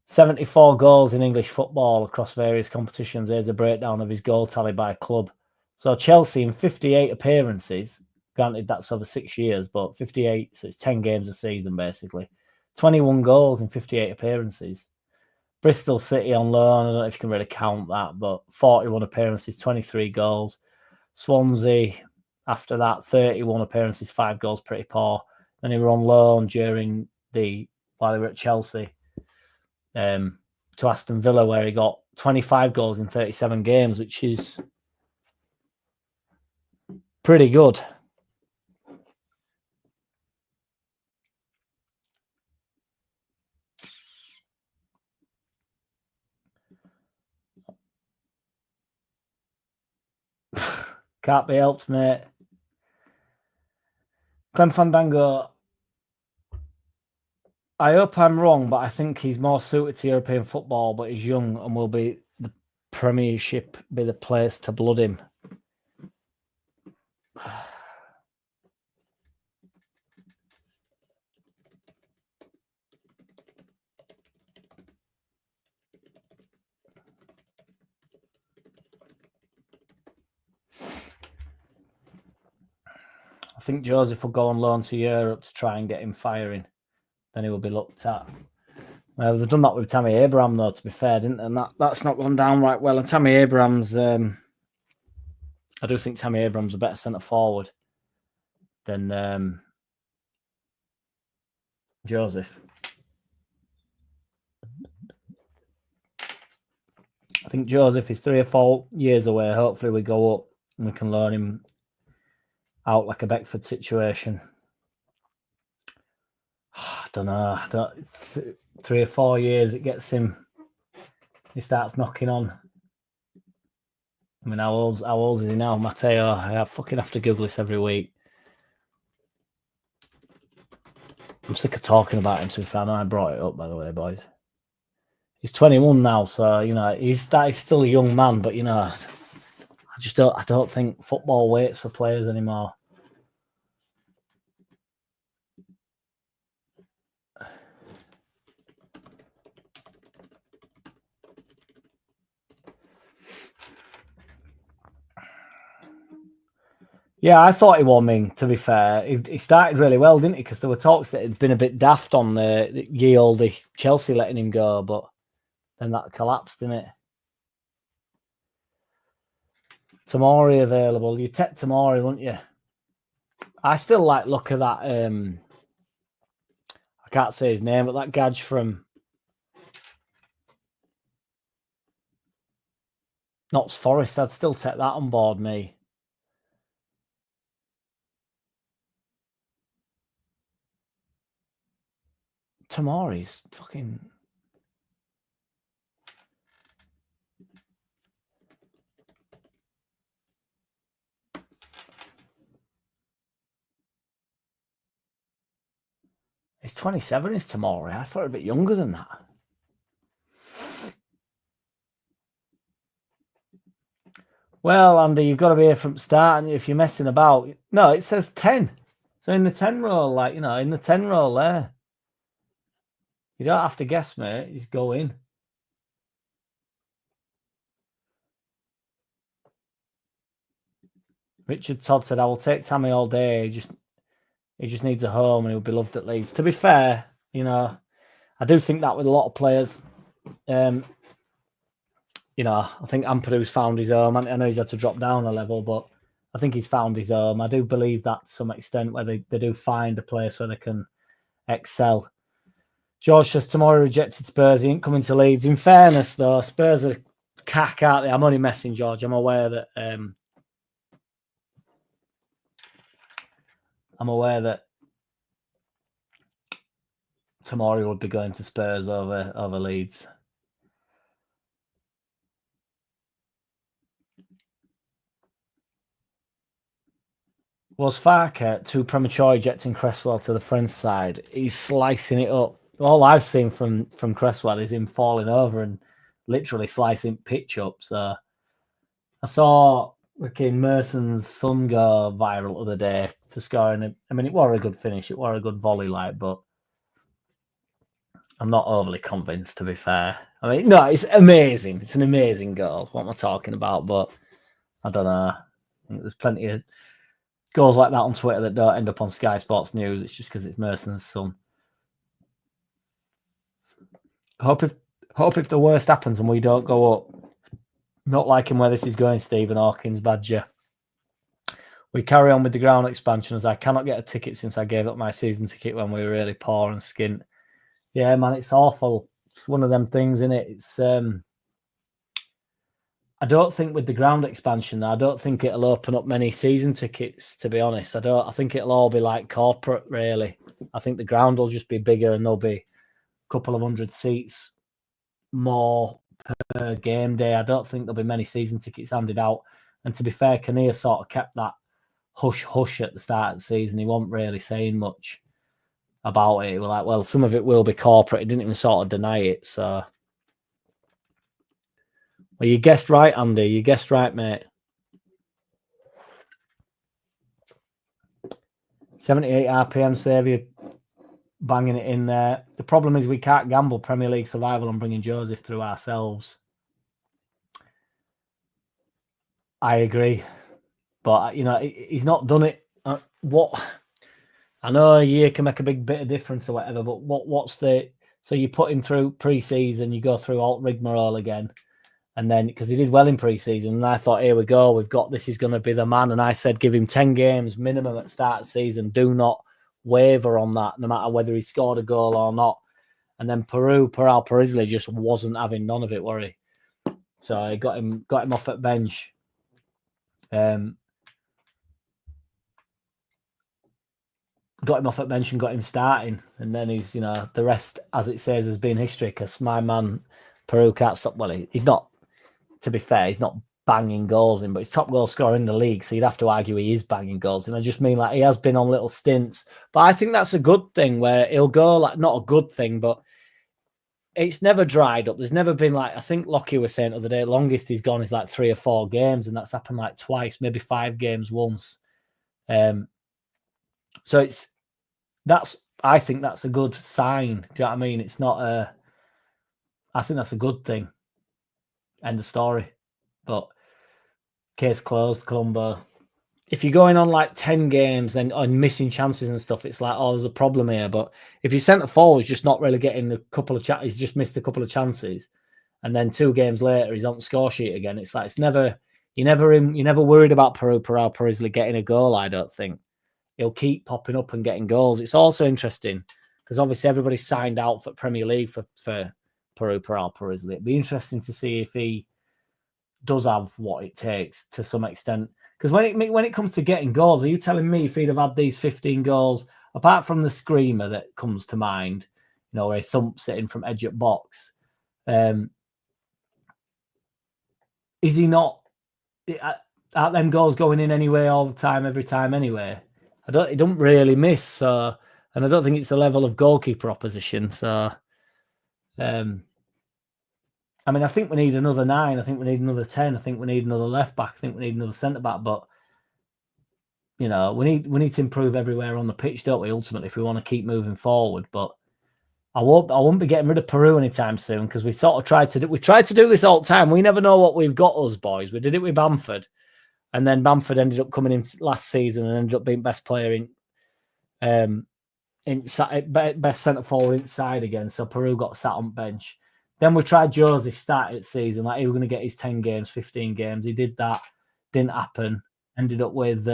[SPEAKER 3] 74 goals in English football across various competitions. Here's a breakdown of his goal tally by club. So Chelsea in 58 appearances. Granted, that's over 6 years, but 58, so it's 10 games a season basically. 21 goals in 58 appearances. Bristol City on loan, I don't know if you can really count that, but 41 appearances, 23 goals. Swansea, after that, 31 appearances, 5 goals, pretty poor. Then he were on loan while they were at Chelsea to Aston Villa, where he got 25 goals in 37 games, which is pretty good. Can't be helped, mate. Clem Fandango, I hope I'm wrong, but I think he's more suited to European football, but he's young and will be the Premiership be the place to blood him. I think Joseph will go on loan to Europe to try and get him firing. Then he will be looked at. They've done that with Tammy Abraham, though, to be fair, didn't they? And that's not gone down right well. And Tammy Abraham's, I do think Tammy Abraham's a better centre forward than Joseph. I think Joseph is 3 or 4 years away. Hopefully we go up and we can loan him out like a Beckford situation. I don't know. 3 or 4 years, it gets him. He starts knocking on. I mean, how old is he now? Matteo, I fucking have to Google this every week. I'm sick of talking about him, to be fair. I know I brought it up, by the way, boys. He's 21 now, so, he's still a young man, but, I don't think football waits for players anymore. Yeah, I thought he won Ming, to be fair. He started really well, didn't he? Because there were talks that he'd been a bit daft on the ye olde Chelsea letting him go, but then that collapsed, didn't it? Tamori available. You take Tamori, wouldn't you? I still like look at that. I can't say his name, but that gadge from Notts Forest. I'd still take that on board, me. Tamori's fucking. He's 27, is Tamori. I thought he was a bit younger than that. Well, Andy, you've got to be here from the start, and if you're messing about, no, it says 10. So in the 10 roll, in the 10 roll there. You don't have to guess, mate. Just go in. Richard Todd said, I will take Tammy all day. He just needs a home and he'll be loved at Leeds. To be fair, I do think that with a lot of players. I think Ampadu's found his home. I know he's had to drop down a level, but I think he's found his home. I do believe that to some extent, where they do find a place where they can excel. George says tomorrow rejected Spurs. He ain't coming to Leeds. In fairness, though, Spurs are cack, aren't they? I'm only messing, George. I'm aware that Tomori would be going to Spurs over Leeds. Was Farke too premature ejecting Cresswell to the French side? He's slicing it up. All I've seen from Cresswell is him falling over and literally slicing pitch up. So I saw Merson's son go viral the other day for scoring. I mean, it was a good finish. It was a good volley, but I'm not overly convinced, to be fair. I mean, no, it's amazing. It's an amazing goal. What am I talking about? But I don't know. I think there's plenty of goals like that on Twitter that don't end up on Sky Sports News. It's just because it's Merson's son. Hope if the worst happens and we don't go up. Not liking where this is going, Stephen Hawkins Badger. We carry on with the ground expansion as I cannot get a ticket since I gave up my season ticket when we were really poor and skint. Yeah, man, it's awful. It's one of them things, isn't it? It's I don't think with the ground expansion, I don't think it'll open up many season tickets, to be honest. I think it'll all be like corporate, really. I think the ground will just be bigger and there'll be a couple of hundred seats more per game day. I don't think there'll be many season tickets handed out. And to be fair, Kinnear sort of kept that hush at the start of the season. He wasn't really saying much about it. He was like, well, some of it will be corporate. He didn't even sort of deny it. So, well, you guessed right, Andy. You guessed right, mate. 78 RPM Saviour banging it in there. The problem is we can't gamble Premier League survival on bringing Joseph through ourselves. I agree. But, he's not done it. I know a year can make a big bit of difference or whatever, but what's so you put him through pre-season, you go through alt rigmarole again. And then, because he did well in pre-season, and I thought, here we go, this is going to be the man. And I said, give him 10 games minimum at start of season. Do not waver on that, no matter whether he scored a goal or not. And then Peral Parisley just wasn't having none of it, were he? So I got him off at bench. Got him off at bench and got him starting. And then he's, the rest, as it says, has been history, because my man, Peru can't stop. Well, he's not, to be fair, he's not banging goals in, but he's top goal scorer in the league. So you'd have to argue he is banging goals. And I just mean, like, he has been on little stints. But I think that's a good thing, where he'll go, like, not a good thing, but it's never dried up. There's never been, like, I think Lockie was saying the other day, longest he's gone is like 3 or 4 games. And that's happened like twice, maybe 5 games once. So I think that's a good sign. Do you know what I mean? It's not I think that's a good thing. End of story. But case closed, Colombo. If you're going on like 10 games and missing chances and stuff, it's like, oh, there's a problem here. But if your centre forward's just not really getting a couple of chances, he's just missed a couple of chances, and then 2 games later he's on the score sheet again. It's like you're never worried about Peral Parisley getting a goal. I don't think. He'll keep popping up and getting goals. It's also interesting because obviously everybody's signed out for Premier League for Peral Parisley. It'd be interesting to see if he does have what it takes to some extent. Because when it comes to getting goals, are you telling me if he'd have had these 15 goals, apart from the screamer that comes to mind, where he thumps it in from edge at box, is he not? Aren't them goals going in anyway all the time, every time anyway? He don't really miss, so, and I don't think it's the level of goalkeeper opposition. So, I mean, I think we need another 9. I think we need another 10. I think we need another left back. I think we need another centre back. But we need to improve everywhere on the pitch, don't we? Ultimately, if we want to keep moving forward. But I won't be getting rid of Peru anytime soon, because we sort of tried to do this all the time. We never know what we've got, us boys. We did it with Bamford. And then Bamford ended up coming in last season and ended up being best player inside, best centre forward inside again. So Peru got sat on bench. Then we tried Joseph started the season, like he was going to get his 10 games, 15 games. He did that, didn't happen. Ended up with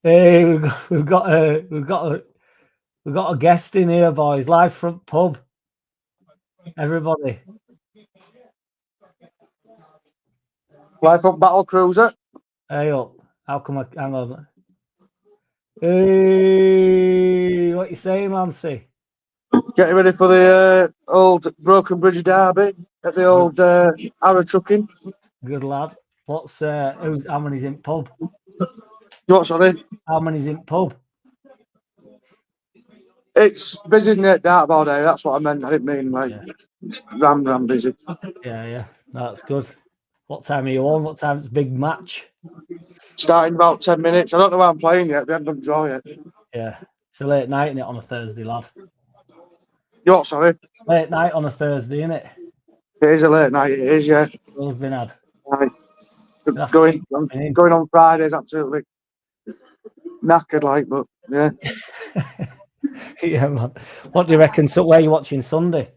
[SPEAKER 3] hey, we've got a guest in here, boys. Live front pub. Everybody.
[SPEAKER 2] Life up Battle Cruiser.
[SPEAKER 3] Hey up. How come I hang on? Hey, what you saying, Lancy?
[SPEAKER 2] Getting ready for the old Broken Bridge derby at the old Arrow Trucking.
[SPEAKER 3] Good lad. What's how many's in pub?
[SPEAKER 2] You what, sorry?
[SPEAKER 3] How many's in pub?
[SPEAKER 2] It's busy in the dartboard area, that's what I meant. I didn't mean like ram busy.
[SPEAKER 3] Yeah. No, that's good. What time are you on? What time's big match?
[SPEAKER 2] Starting about 10 minutes. I don't know where I'm playing yet. They haven't done draw yet.
[SPEAKER 3] Yeah. It's a late night, innit, on a Thursday, lad?
[SPEAKER 2] You what, sorry?
[SPEAKER 3] Late night on a Thursday, innit?
[SPEAKER 2] It is a late night, it is, yeah.
[SPEAKER 3] All's been had.
[SPEAKER 2] Right.
[SPEAKER 3] Have to
[SPEAKER 2] Going
[SPEAKER 3] keep jumping in.
[SPEAKER 2] on Fridays, absolutely knackered, like, but yeah.
[SPEAKER 3] Yeah, man. What do you reckon? So, where are you watching Sunday?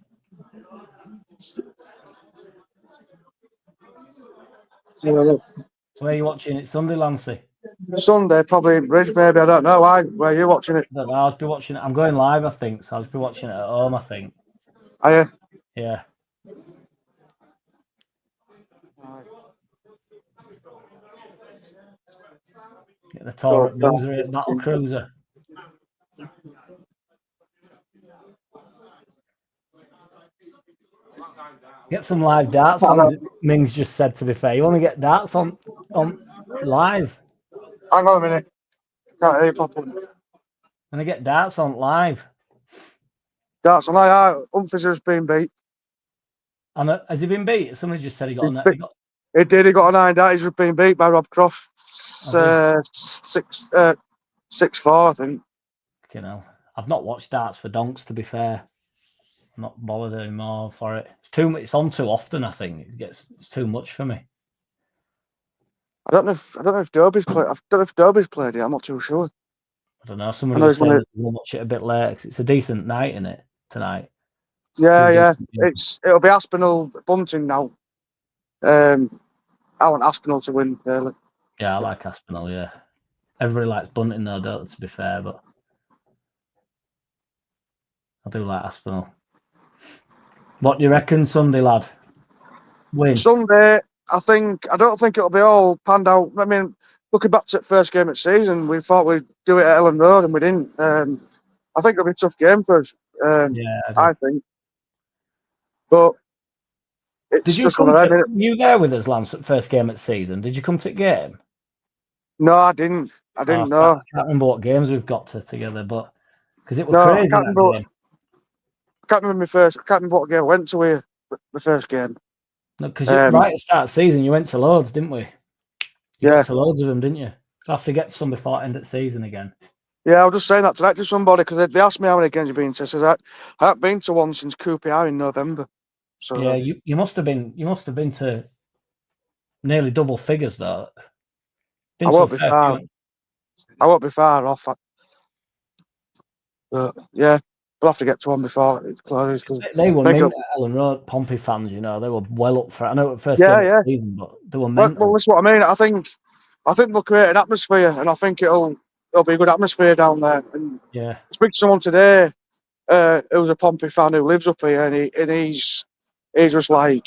[SPEAKER 2] Yeah, look.
[SPEAKER 3] Where are you watching it Sunday, Lancy?
[SPEAKER 2] Sunday, probably in Bridge, maybe. I don't know. Why? Where are you watching it?
[SPEAKER 3] I don't know. I'll be watching it. I'm going live, I think. So I'll be watching it at home, I think.
[SPEAKER 2] Are you?
[SPEAKER 3] Yeah. Get the Torah Cruiser, Battle Cruiser. Get some live darts on. Ming's just said, to be fair. You want to get darts on live?
[SPEAKER 2] Hang on a minute. Can't hear you properly.
[SPEAKER 3] Want to get darts on live?
[SPEAKER 2] Darts on my Humphries has been beat.
[SPEAKER 3] And has he been beat? Somebody just said he got.
[SPEAKER 2] He did. He got a 9 dart. He's just been beat by Rob Cross. 6-4, I think.
[SPEAKER 3] You know, I've not watched darts for donks, to be fair. I'm not bothered anymore for it. It's too much. It's on too often. I think it's too much for me.
[SPEAKER 2] I don't know if Dobie's played. I don't know if Dobie's played it. I'm not too sure.
[SPEAKER 3] I don't know. Somebody was saying that we'll watch it a bit later because it's a decent night, isn't it, tonight?
[SPEAKER 2] Yeah. It'll be Aspinall Bunting now. I want Aspinall to win, really.
[SPEAKER 3] Yeah, I like Aspinall. Yeah, everybody likes Bunting though, don't they, to be fair, but I do like Aspinall. What do you reckon, Sunday, lad? Win
[SPEAKER 2] Sunday. I don't think it'll be all panned out. I mean, looking back to the first game of the season, we thought we'd do it at Ellen Road and we didn't. I think it'll be a tough game for us. I think. But it's just one of them.
[SPEAKER 3] Were you there with us, Lance, at first game of the season? Did you come to the game?
[SPEAKER 2] No, I didn't. I didn't know.
[SPEAKER 3] I can't remember what games we've got together, but because it was crazy.
[SPEAKER 2] I can't remember what game I went to here, the first game.
[SPEAKER 3] No, because right at the start of the season, you went to loads, didn't we? You got to loads of them, didn't you? You'll have to get some before end of the season again. Yeah,
[SPEAKER 2] I was just saying that tonight to somebody because they asked me how many games you've been to. I says I haven't been to one since QPR in November. So
[SPEAKER 3] yeah, you must have been to nearly double figures though.
[SPEAKER 2] I won't be far. I won't be far off. But yeah, we'll have to get to one before it closes.
[SPEAKER 3] They were mint at Ellen Road, Pompey fans. You know, they were well up for it. I know at first game of the season, but they were mint.
[SPEAKER 2] Well, that's what I mean. I think they'll create an atmosphere, and I think it'll be a good atmosphere down there. And
[SPEAKER 3] yeah,
[SPEAKER 2] I spoke to someone today who's a Pompey fan who lives up here, and he's just like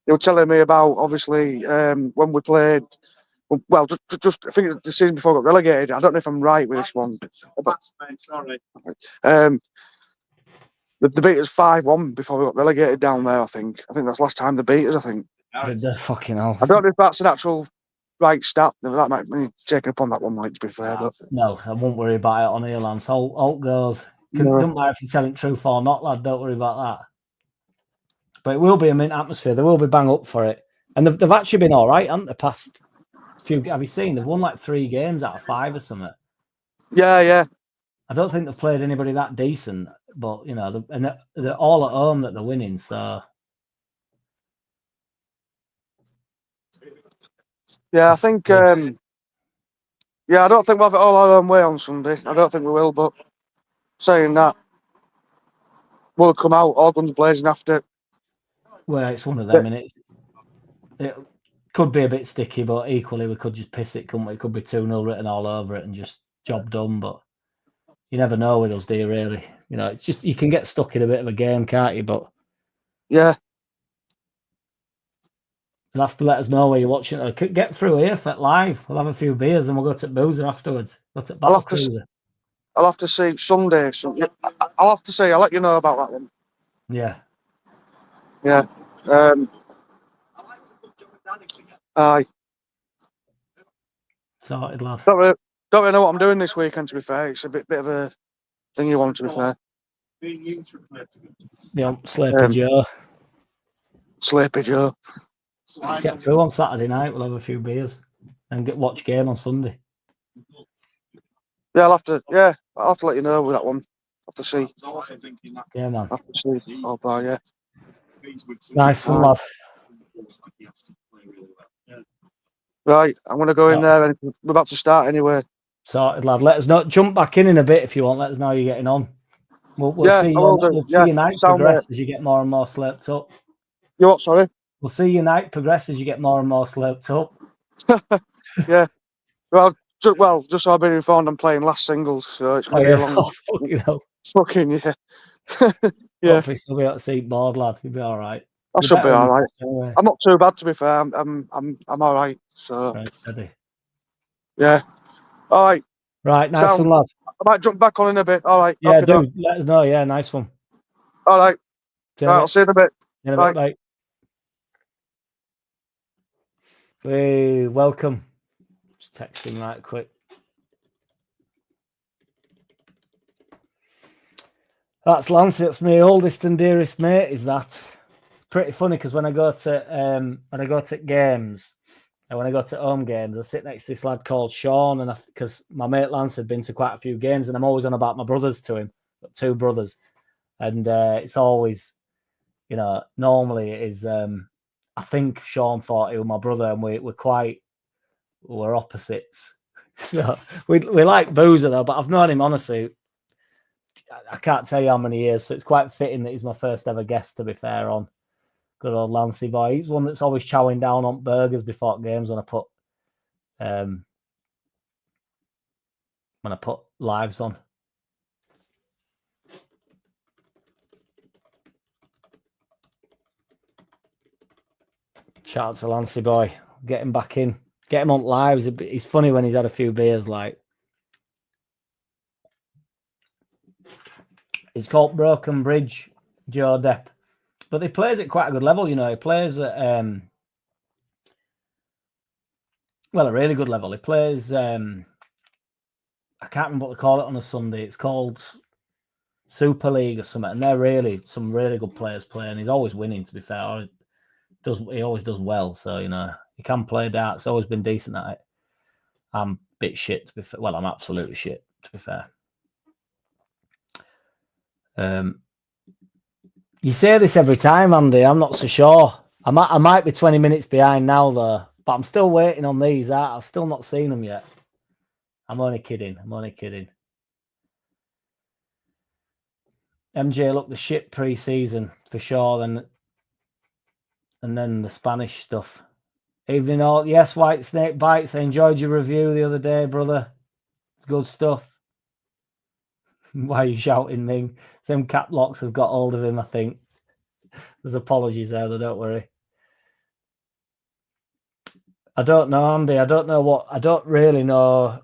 [SPEAKER 2] they were telling me about obviously when we played. Well, just I think the season before we got relegated. I don't know if I'm right with this one. Sorry. They beat us 5-1 before we got relegated down there. I think that's the last time they beat us. I think.
[SPEAKER 3] They're fucking hell.
[SPEAKER 2] I don't know if that's an actual right stat. That might be taken up on that one, like to be fair. But
[SPEAKER 3] no, I won't worry about it on here, Lance. Alt goes. Don't matter if you're telling truth or not, lad. Don't worry about that. But it will be a mint atmosphere. They will be bang up for it, and they've actually been all right, haven't they? Past few, have you seen? They've won like 3 games out of 5 or something.
[SPEAKER 2] Yeah.
[SPEAKER 3] I don't think they've played anybody that decent, but you know, they're all at home that they're winning. So
[SPEAKER 2] yeah, I think. I don't think we'll have it all our own way on Sunday. I don't think we will. But saying that, will come out all guns blazing after.
[SPEAKER 3] Well, it's one of them, and it could be a bit sticky, but equally we could just piss it, couldn't we? It could be 2-0 written all over it and just job done, but you never know with us, do you, really? You know, it's just, you can get stuck in a bit of a game, can't you? But
[SPEAKER 2] yeah,
[SPEAKER 3] you'll have to let us know where you're watching it. Get through here for live. We'll have a few beers and we'll go to Boozer afterwards. Go to Battle Cruiser.
[SPEAKER 2] I'll have to see Sunday. I'll have to see. I'll let you know about that one.
[SPEAKER 3] Yeah.
[SPEAKER 2] Yeah. Aye.
[SPEAKER 3] Sorted, lad.
[SPEAKER 2] Don't really know what I'm doing this weekend, to be fair. It's a bit of a thing you want, to be fair.
[SPEAKER 3] Yeah, Sleepy Joe.
[SPEAKER 2] Sleepy Joe.
[SPEAKER 3] Get through on Saturday night. We'll have a few beers and watch game on Sunday.
[SPEAKER 2] Yeah, I'll have to let you know with that one. I'll have to see.
[SPEAKER 3] Yeah, man.
[SPEAKER 2] I'll have to see. Oh, boy, yeah.
[SPEAKER 3] Nice one, lad.
[SPEAKER 2] Right, I'm going to go in there and we're about to start anyway.
[SPEAKER 3] Sorted, lad. Let us know. Jump back in a bit if you want. Let us know how you're getting on. We'll see. We'll see your night progress as you get more and more slurped up.
[SPEAKER 2] You what? Sorry.
[SPEAKER 3] We'll see your night progress as you get more and more slurped up.
[SPEAKER 2] Yeah. Well, just so I've been informed, I'm playing last singles, so it's going to be a long.
[SPEAKER 3] Oh, fucking hell.
[SPEAKER 2] Fucking yeah.
[SPEAKER 3] Yeah. Hopefully, you'll be able to see board, lad. You'll be all right.
[SPEAKER 2] I should be all right. Anyway. I'm not too bad, to be fair. I'm all right. So.
[SPEAKER 3] Right, steady.
[SPEAKER 2] Yeah. All right.
[SPEAKER 3] Right, nice one, lad.
[SPEAKER 2] I might jump back on in a bit. All right.
[SPEAKER 3] Yeah, do. Let us know. Yeah, nice one.
[SPEAKER 2] All right. I'll see you in a bit.
[SPEAKER 3] Bye. Hey, welcome. Just texting right quick. That's Lance. It's my oldest and dearest mate. Is that pretty funny? Because when I go to games. And when I go to home games, I sit next to this lad called Sean, and because my mate Lance had been to quite a few games, and I'm always on about my brothers to him, got 2 brothers, and it's always, you know, normally it is. I think Sean thought he was my brother, and we're opposites. So we like Boozer though, but I've known him honestly. I can't tell you how many years, so it's quite fitting that he's my first ever guest. To be fair, on. Good old Lancey boy. He's one that's always chowing down on burgers before games when I put lives on. Shout out to Lancey boy. Get him back in. Get him on lives. He's funny when he's had a few beers. Like, it's called Broken Bridge, Joe Depp. But he plays at quite a good level, you know. He plays at a really good level. He plays I can't remember what they call it on a Sunday. It's called Super League or something, and they're some really good players playing. He's always winning, to be fair. He always does well, so you know, he can play darts. Always been decent at it. I'm a bit shit, to be fair. Well, I'm absolutely shit, to be fair. You say this every time, Andy. I'm not so sure. I might be 20 minutes behind now, though. But I'm still waiting on these. I've still not seen them yet. I'm only kidding. MJ looked the shit pre-season for sure. And then the Spanish stuff. Evening all. Yes, White Snake Bites. I enjoyed your review the other day, brother. It's good stuff. Why are you shouting, Ming? Them cap locks have got hold of him, I think. There's apologies there, though, don't worry. I don't know, Andy. I don't really know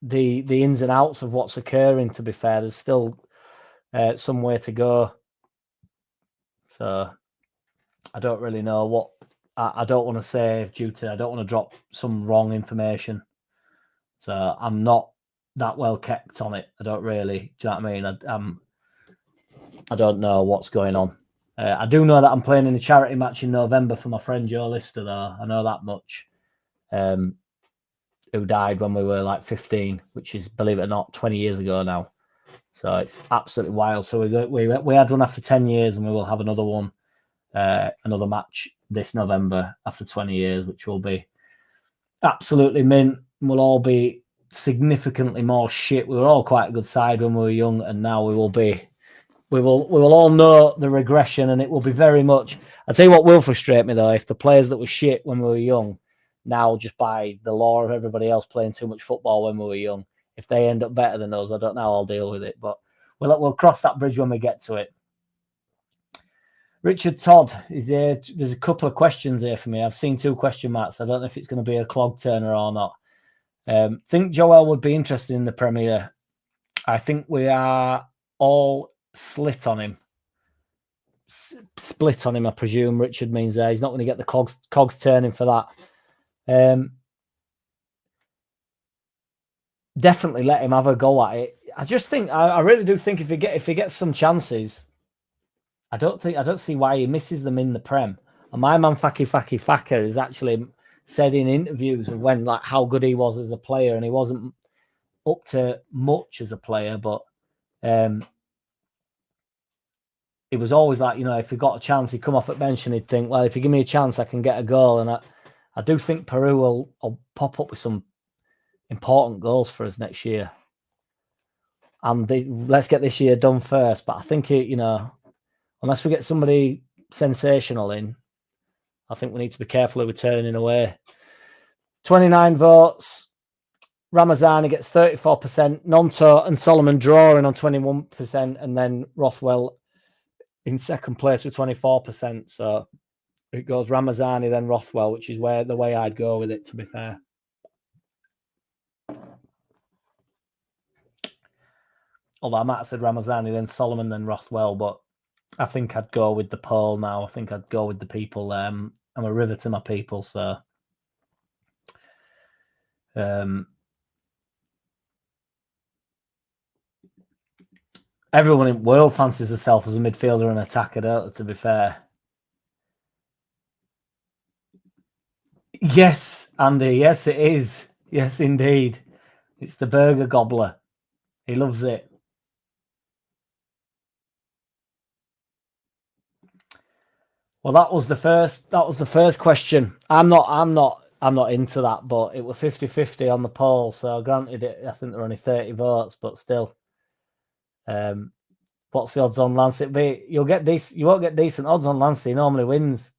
[SPEAKER 3] the ins and outs of what's occurring, to be fair. There's still some way to go. So I don't really know what I don't want to say I don't want to drop some wrong information. So I'm not that well kept on it. I don't really. Do you know what I mean? I don't know what's going on. I do know that I'm playing in a charity match in November for my friend Joe Lister, though. I know that much. Who died when we were like 15, which is, believe it or not, 20 years ago now. So it's absolutely wild. So we had one after 10 years, and we will have another one, another match this November after 20 years, which will be absolutely mint. We'll all be significantly more shit. We were all quite a good side when we were young, and now we will be we will all know the regression, and it will be very much. I tell you what will frustrate me though, if the players that were shit when we were young, now just by the law of everybody else playing too much football when we were young, if they end up better than us, I don't know how I'll deal with it. But we'll cross that bridge when we get to it. Richard Todd is here. There's a couple of questions here for me. I've seen 2 question marks. I don't know if it's going to be a clog turner or not. Think Joel would be interested in the Premier. I think we are all split on him. Split on him, I presume Richard means he's not going to get the cogs turning for that. Definitely let him have a go at it. I just think, I really do think if he gets some chances, I don't see why he misses them in the Prem. And my man Farke has actually said in interviews of when, like, how good he was as a player, and he wasn't up to much as a player, but it was always like, if he got a chance, he'd come off at bench and he'd think, well, if you give me a chance, I can get a goal. And I do think Peru will pop up with some important goals for us next year. And let's get this year done first. But I think unless we get somebody sensational in, I think we need to be careful of turning away. 29 votes. Ramazani gets 34%. Nonto and Solomon drawing on 21%. And then Rothwell in second place with 24%. So it goes Ramazani, then Rothwell, which is the way I'd go with it, to be fair. Although I might have said Ramazani, then Solomon, then Rothwell, but I think I'd go with the poll now. I think I'd go with the people. I'm a river to my people, so everyone in the world fancies herself as a midfielder and attacker, don't they, to be fair? Yes, Andy. Yes, it is. Yes, indeed. It's the burger gobbler. He loves it. Well, that was the first question. I'm not into that, but it was 50-50 on the poll. So granted, I think there were only 30 votes, but still. What's the odds on Lance? You won't get decent odds on Lance. He normally wins.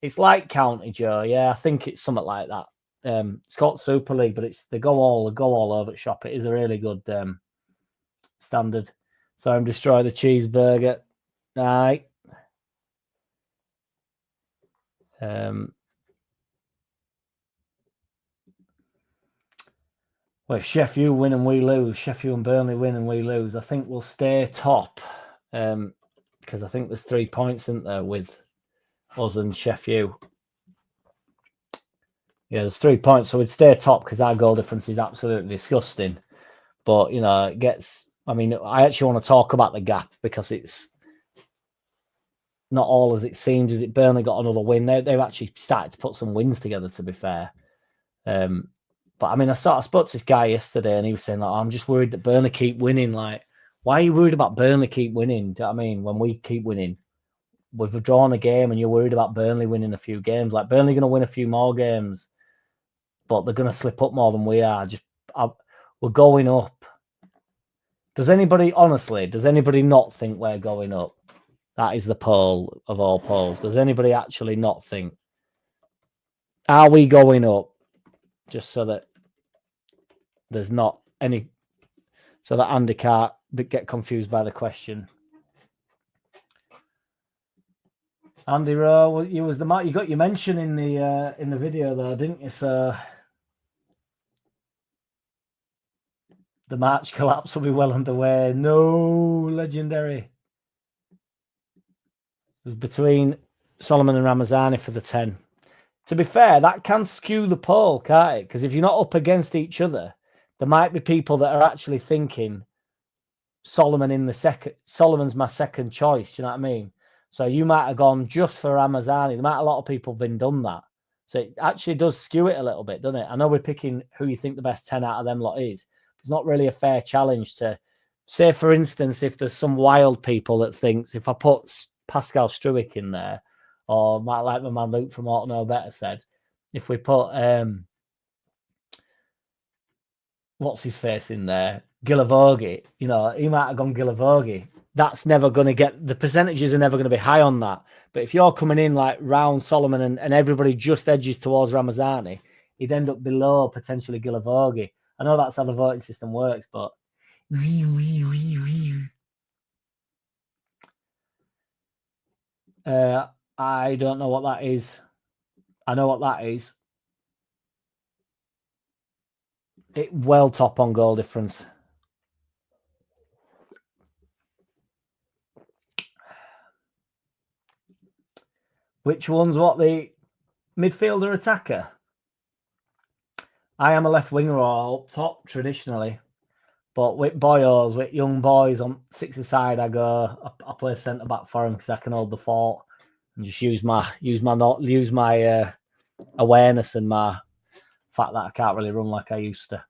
[SPEAKER 3] It's like County, Joe. Yeah, I think it's something like that. It's called Super League, but they go all over the shop. It is a really good standard. So I'm destroy the cheeseburger. All right. Well, if Sheffield win and we lose, Sheffield and Burnley win and we lose, I think we'll stay top. Because I think there's 3 points, isn't there, with us and Sheffield. Yeah, there's 3 points, so we'd stay top because our goal difference is absolutely disgusting. But, it gets... I mean, I actually want to talk about the gap because it's not all as it seems. Is it Burnley got another win? They've actually started to put some wins together, to be fair. But, I mean, I spoke to this guy yesterday and he was saying, like, I'm just worried that Burnley keep winning. Like, why are you worried about Burnley keep winning? Do you know what I mean? When we keep winning, we've drawn a game and you're worried about Burnley winning a few games. Like, Burnley going to win a few more games, but they're going to slip up more than we are. We're going up. Does anybody not think we're going up? That is the poll of all polls. Does anybody actually not think? Are we going up? Just so that there's not any, so that Andy can't get confused by the question. Andy Rowe, you got your mention in the video though, didn't you? So the March collapse will be well underway. No, legendary. It was between Solomon and Ramazani for the 10. To be fair, that can skew the poll, can't it? Because if you're not up against each other, there might be people that are actually thinking Solomon's my second choice. You know what I mean? So you might have gone just for Ramazani. There might a lot of people have been done that. So it actually does skew it a little bit, doesn't it? I know we're picking who you think the best 10 out of them lot is. It's not really a fair challenge to say, for instance, if there's some wild people that thinks if I put Pascal Struijk in there, or might like my man Luke from Ought to Know Better said, if we put what's his face in there, Gilavogi, he might have gone Gilavogi. that's never going to get, the percentages are never going to be high on that. But if you're coming in like round Solomon and everybody just edges towards Ramazani, he'd end up below potentially Gilavogi. I know that's how the voting system works, but I don't know what that is. I know what that is. It well top on goal difference. Which one's what, the midfielder attacker? I am a left winger or up top traditionally, but with boyos, with young boys on 6-a-side, I play centre back for them because I can hold the fort and just use my awareness and my fact that I can't really run like I used to.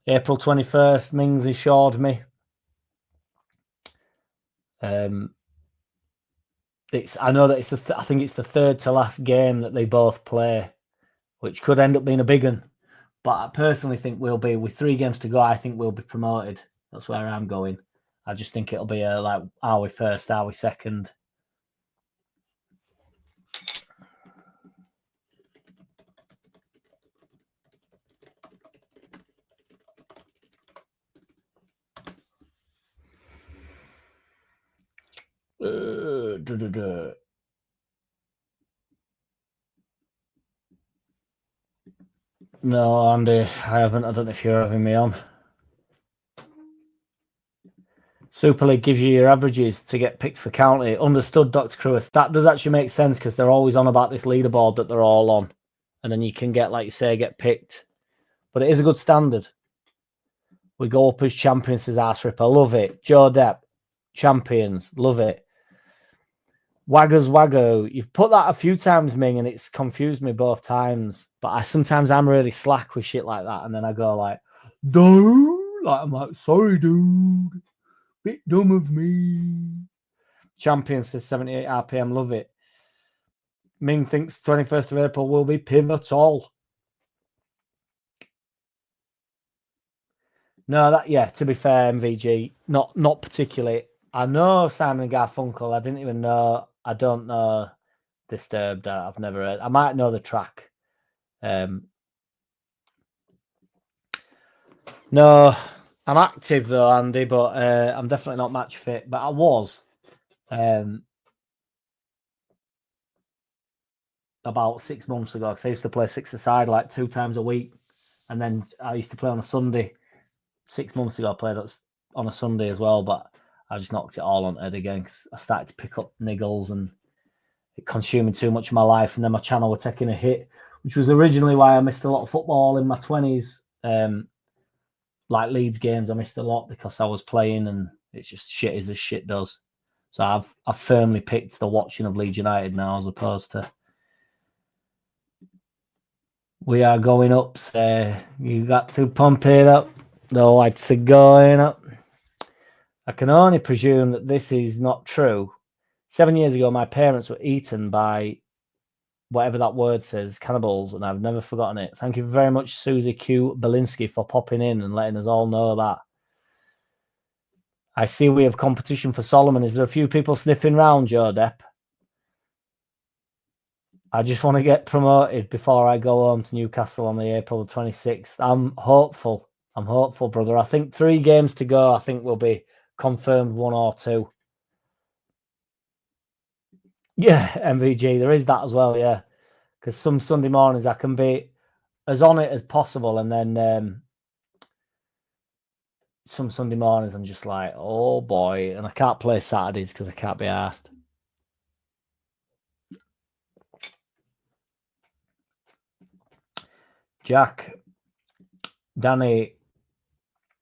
[SPEAKER 3] April 21st, Mings assured me. I know that I think it's the third to last game that they both play, which could end up being a big one. But I personally think we'll be, with 3 games to go, I think we'll be promoted. That's where I'm going. I just think it'll be like, are we first, are we second? No, Andy, I haven't. I don't know if you're having me on. Super League gives you your averages to get picked for county. Understood, Dr. Crewis. That does actually make sense because they're always on about this leaderboard that they're all on. And then you can get, like you say, get picked. But it is a good standard. We go up as champions, says Arse Ripper. Love it. Joe Depp, champions. Love it. Waggers Waggo. You've put that a few times, Ming, and it's confused me both times. But sometimes I'm really slack with shit like that. And then I go like, dude. Like, I'm like, sorry, dude. Bit dumb of me. Champion says 78 RPM. Love it. Ming thinks 21st of April will be pivotal. No, to be fair, MVG, not particularly. I know Simon Garfunkel. I didn't even know. I don't know Disturbed. I've never heard. I might know the track. No, I'm active though, Andy, but I'm definitely not match fit. But I was about 6 months ago because I used to play 6-a-side like 2 times a week, and then I used to play on a Sunday. 6 months ago, I played on a Sunday as well, but I just knocked it all on head again because I started to pick up niggles and it consuming too much of my life, and then my channel were taking a hit, which was originally why I missed a lot of football in my 20s. Like Leeds games, I missed a lot because I was playing, and it's just shit as shit does. So I've firmly picked the watching of Leeds United now as opposed to we are going up. So you got to pump it up. The lights are going up. I can only presume that this is not true. 7 years ago, my parents were eaten by whatever that word says, cannibals, and I've never forgotten it. Thank you very much, Susie Q. Belinsky, for popping in and letting us all know that. I see we have competition for Solomon. Is there a few people sniffing round, Joe Depp? I just want to get promoted before I go home to Newcastle on the April 26th. I'm hopeful. I'm hopeful, brother. I think 3 games to go. I think we'll be confirmed 1 or 2. Yeah, MVG. There is that as well, yeah. Because some Sunday mornings I can be as on it as possible, and then some Sunday mornings I'm just like, oh boy, and I can't play Saturdays because I can't be asked. Jack, Danny,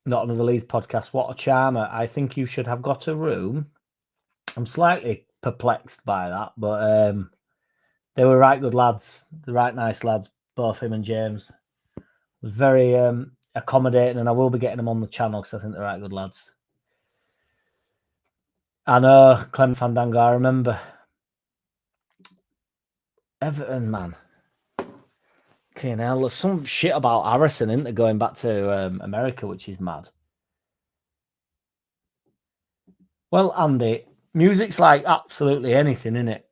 [SPEAKER 3] not another Leeds podcast. What a charmer. I think you should have got a room. I'm slightly perplexed by that, but they were right good lads. The right nice lads, both him and James. It was very accommodating, and I will be getting them on the channel because I think they're right good lads. I know, Clem Fandango, I remember. Everton, man. Okay, now there's some shit about Harrison, isn't there, going back to America, which is mad. Well, Andy, music's like absolutely anything, innit?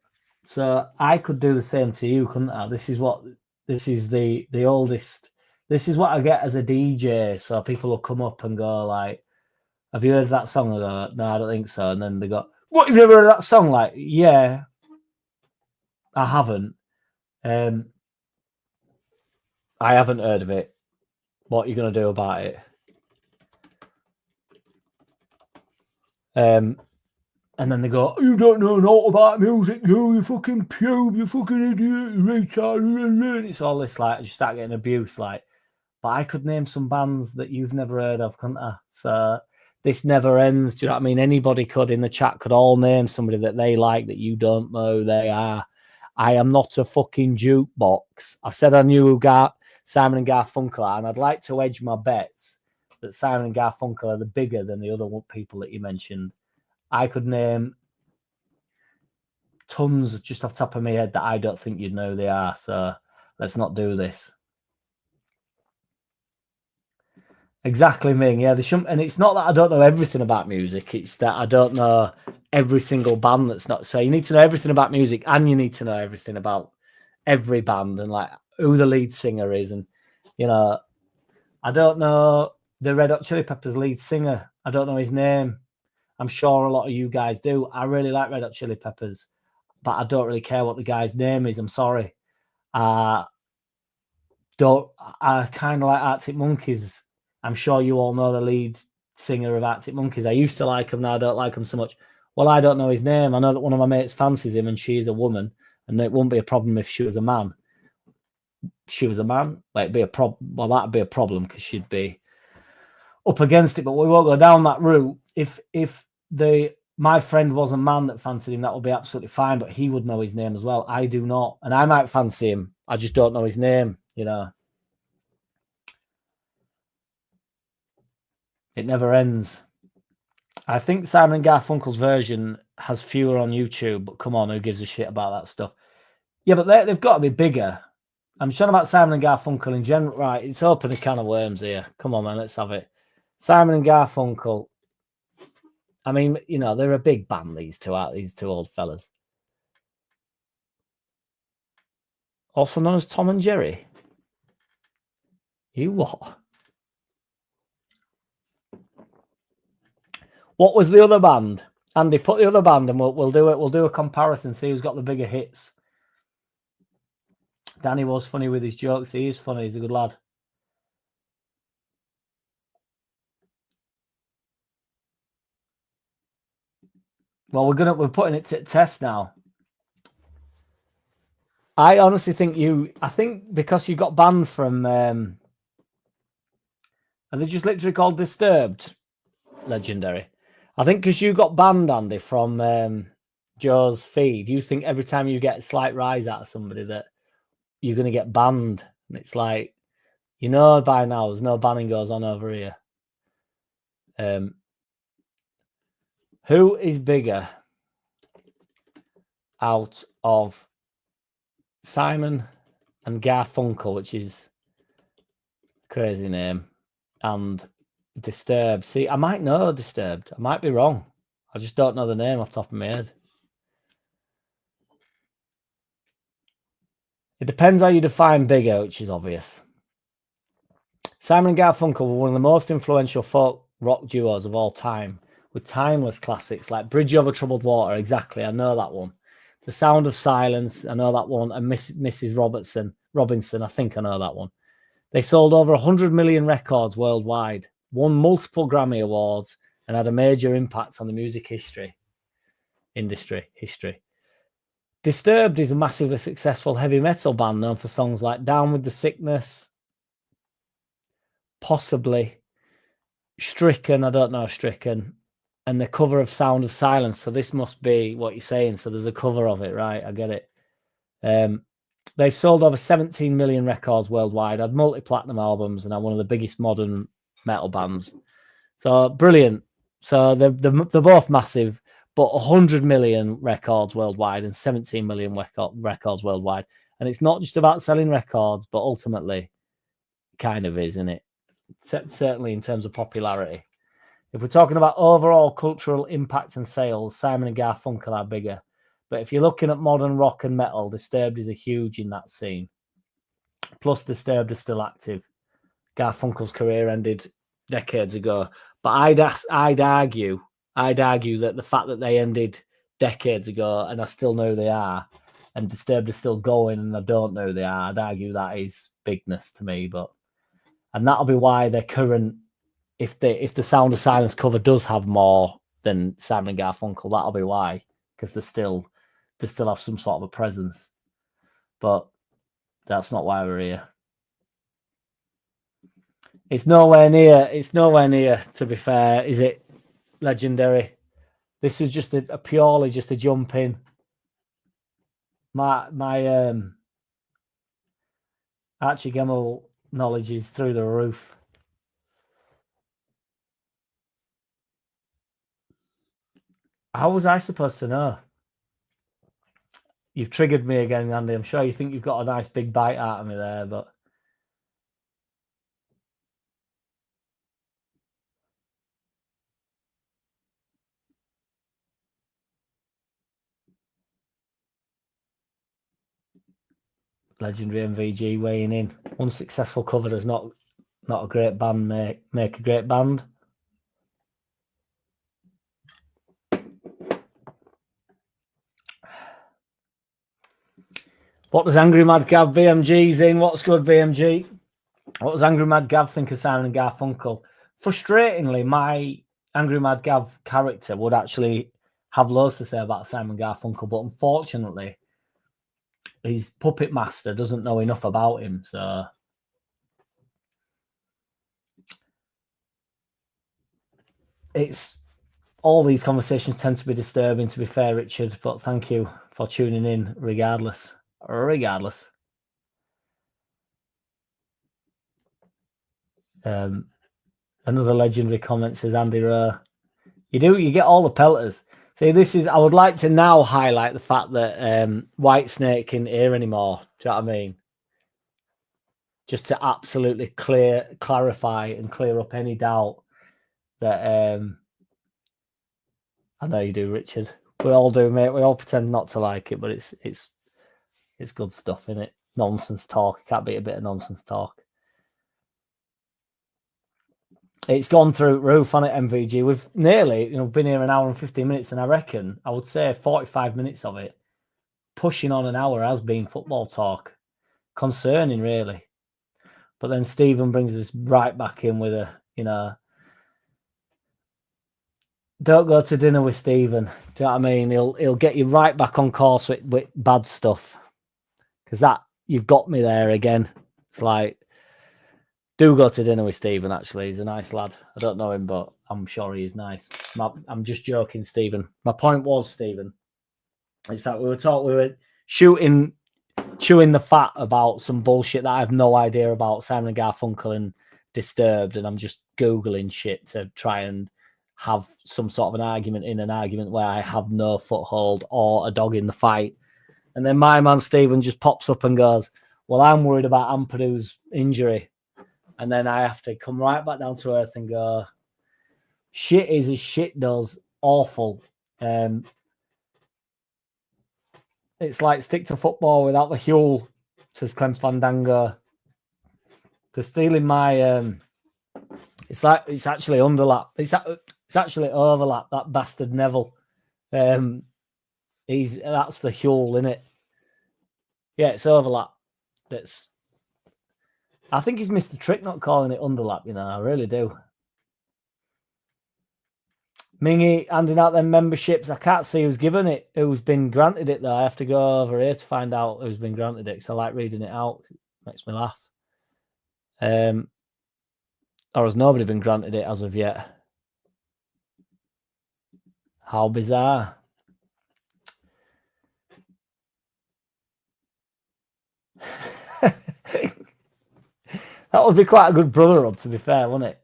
[SPEAKER 3] So I could do the same to you, couldn't I? This is the oldest. This is what I get as a DJ. So people will come up and go like, "Have you heard that song?" I go, "No, I don't think so." And then they go, "What? You've never heard that song?" Like, yeah, I haven't. I haven't heard of it. What are you gonna do about it? And then they go, "You don't know naught about music, you fucking pube, you fucking idiot, you retard." It's all this, like, I just start getting abuse, like. But I could name some bands that you've never heard of, couldn't I? So this never ends. Do you know what I mean? Anybody could in the chat could all name somebody that they like that you don't know who they are. I am not a fucking jukebox. I've said I knew who Simon and Garfunkel are, and I'd like to edge my bets that Simon and Garfunkel are the bigger than the other people that you mentioned. I could name tons just off the top of my head that I don't think you'd know who they are. So let's not do this. Exactly, Ming. Yeah, they shouldn't. And it's not that I don't know everything about music. It's that I don't know every single band that's not. So you need to know everything about music, and you need to know everything about every band and like who the lead singer is. And you know, I don't know the Red Hot Chili Peppers lead singer. I don't know his name. I'm sure a lot of you guys do. I really like Red Hot Chili Peppers, but I don't really care what the guy's name is. I'm sorry. I kind of like Arctic Monkeys. I'm sure you all know the lead singer of Arctic Monkeys. I used to like him, now I don't like him so much. Well, I don't know his name. I know that one of my mates fancies him and she's a woman, and it wouldn't be a problem if she was a man. She was a man, like, it'd be a problem. Well, that'd be a problem because she'd be up against it, but we won't go down that route. If my friend was a man that fancied him, that would be absolutely fine, but he would know his name as well. I do not, and I might fancy him. I just don't know his name, you know. It never ends. I think Simon and Garfunkel's version has fewer on YouTube, but come on, who gives a shit about that stuff? Yeah, but they've got to be bigger. I'm talking about Simon and Garfunkel in general. Right, it's open a can of worms here. Come on, man, let's have it. Simon and Garfunkel. I mean, you know, they're a big band, these two old fellas. Also known as Tom and Jerry. You what? What was the other band? Andy, put the other band and we'll do it. We'll do a comparison, see who's got the bigger hits. Danny was funny with his jokes. He is funny. He's a good lad. Well, we're putting it to test now. I honestly think I think because you got banned from are they just literally called Disturbed? Legendary. I think because you got banned, Andy, from Joe's feed, you think every time you get a slight rise out of somebody that you're going to get banned. And it's like, you know, by now, there's no banning goes on over here. Who is bigger out of Simon and Garfunkel, which is a crazy name, and Disturbed? See, I might know Disturbed. I might be wrong. I just don't know the name off the top of my head. It depends how you define bigger, which is obvious. Simon and Garfunkel were one of the most influential folk rock duos of all time, with timeless classics like Bridge Over Troubled Water. Exactly, I know that one. The Sound of Silence, I know that one. And Mrs. Robinson, I think I know that one. They sold over 100 million records worldwide, won multiple Grammy Awards, and had a major impact on the music industry. Disturbed is a massively successful heavy metal band known for songs like Down with the Sickness, possibly Stricken, I don't know Stricken, and the cover of Sound of Silence. So this must be what you're saying. So there's a cover of it, right? I get it. They've sold over 17 million records worldwide, had multi-platinum albums, and are one of the biggest modern metal bands. So brilliant. So they're both massive, but 100 million records worldwide and 17 million records worldwide. And it's not just about selling records, but ultimately kind of is, isn't it? Certainly in terms of popularity. If we're talking about overall cultural impact and sales, Simon and Garfunkel are bigger. But if you're looking at modern rock and metal, Disturbed is a huge in that scene. Plus, Disturbed are still active. Garfunkel's career ended decades ago. But I'd argue that the fact that they ended decades ago and I still know they are, and Disturbed are still going and I don't know they are, I'd argue that is bigness to me. And that'll be why their current, if the Sound of Silence cover does have more than Simon and Garfunkel, that'll be why, because they still have some sort of a presence. But that's not why we're here. It's nowhere near, to be fair, is it? Legendary. This was just a purely just a jump in. My Archie Gemmell knowledge is through the roof. How was I supposed to know? You've triggered me again, Andy. I'm sure you think you've got a nice big bite out of me there, but legendary MVG weighing in. Unsuccessful cover does not a great band make a great band. What does Angry Mad Gav BMG's in? What's good, BMG? What does Angry Mad Gav think of Simon and Garfunkel? Frustratingly, my Angry Mad Gav character would actually have loads to say about Simon Garfunkel, but unfortunately, his puppet master doesn't know enough about him. So it's all these conversations tend to be disturbing, to be fair, Richard. But thank you for tuning in, regardless. Another legendary comment says Andy Rowe. You get all the pelters. See, I would like to now highlight the fact that Whitesnake isn't here anymore. Do you know what I mean? Just to absolutely clarify and clear up any doubt that I know you do, Richard. We all do, mate. We all pretend not to like it, but it's good stuff, isn't it? Nonsense talk. It can't beat a bit of nonsense talk. It's gone through roof on it, MVG. We've nearly, been here an hour and 15 minutes, and I reckon I would say 45 minutes of it, pushing on an hour, has been football talk. Concerning, really. But then Stephen brings us right back in with don't go to dinner with Stephen. Do you know what I mean? He'll get you right back on course with bad stuff. Because you've got me there again. It's like, do go to dinner with Stephen, actually. He's a nice lad. I don't know him, but I'm sure he is nice. I'm just joking, Stephen. My point was, Stephen, it's that we were chewing the fat about some bullshit that I have no idea about, Simon Garfunkel and Disturbed, and I'm just Googling shit to try and have some sort of an argument where I have no foothold or a dog in the fight. And then my man Stephen just pops up and goes, well, I'm worried about Ampadu's injury. And then I have to come right back down to earth and go, shit is as shit does. Awful. It's like stick to football without the Huel, says Clem Fandango. They're stealing my... it's actually Underlap. It's actually Overlap, that bastard Neville. That's the Huel, innit? Yeah, it's Overlap. I think he's missed the trick not calling it Underlap, I really do. Mingy handing out them memberships. I can't see who's been granted it, though. I have to go over here to find out who's been granted it, because I like reading it out. It makes me laugh. Or has nobody been granted it as of yet? How bizarre. That would be quite a good brotherhood, to be fair, wouldn't it?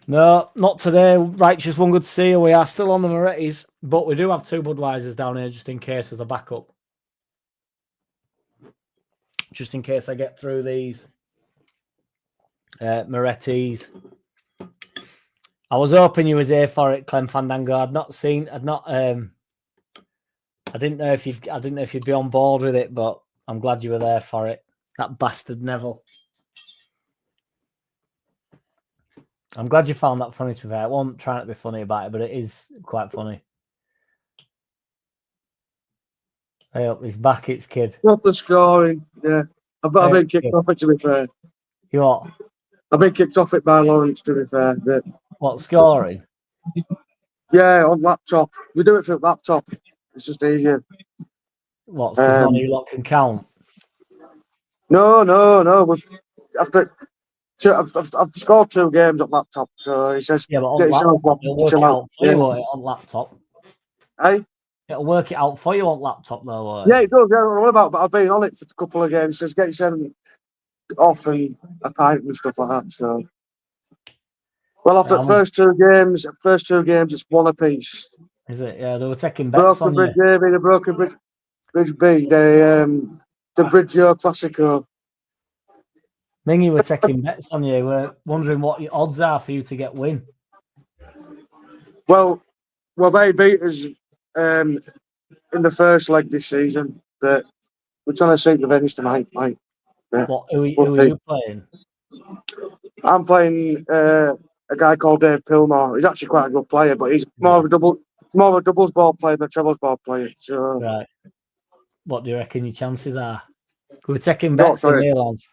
[SPEAKER 3] No, not today. Righteous one, good to see you. We are still on the Moretti's, but we do have 2 Budweisers down here just in case as a backup. just in case I get through these. Moretti's. I was hoping you was here for it, Clem Fandango. I didn't know if you'd be on board with it, but I'm glad you were there for it. That bastard Neville. I'm glad you found that funny, to be fair. I wasn't trying to be funny about it, but it is quite funny. Hey up, he's back, it's kid.
[SPEAKER 2] Not the scoring, yeah. I've been kicked off it, to be fair.
[SPEAKER 3] You what?
[SPEAKER 2] I've been kicked off it by Lawrence, to be fair.
[SPEAKER 3] What, scoring?
[SPEAKER 2] Yeah, on laptop. We do it through laptop. It's just easier.
[SPEAKER 3] What's because none of you lot can count?
[SPEAKER 2] No. I've scored 2 games on laptop, so he says.
[SPEAKER 3] Yeah, but on laptop, it'll work it out for you, won't it, on laptop?
[SPEAKER 2] Hey?
[SPEAKER 3] It'll work it out for you on laptop, though, won't
[SPEAKER 2] Yeah,
[SPEAKER 3] it?
[SPEAKER 2] it does. Yeah, what about? But I've been on it for a couple of games. It says get yourself off and a pint and stuff like that. So, well, after the first two games, it's 1 apiece.
[SPEAKER 3] Is it? Yeah, they were taking bets on you.
[SPEAKER 2] The Broken Bridge B, the Bridgeo Classico.
[SPEAKER 3] Mingy were taking bets on you. We're wondering what your odds are for you to get win.
[SPEAKER 2] Well, they beat us in the first leg this season. But we're trying to seek revenge tonight, mate. Yeah.
[SPEAKER 3] Who are you playing?
[SPEAKER 2] I'm playing a guy called Dave Pilmore. He's actually quite a good player, but he's more of a doubles ball player than a trebles ball player. So,
[SPEAKER 3] right. What do you reckon your chances are? We're taking bets in here, lads.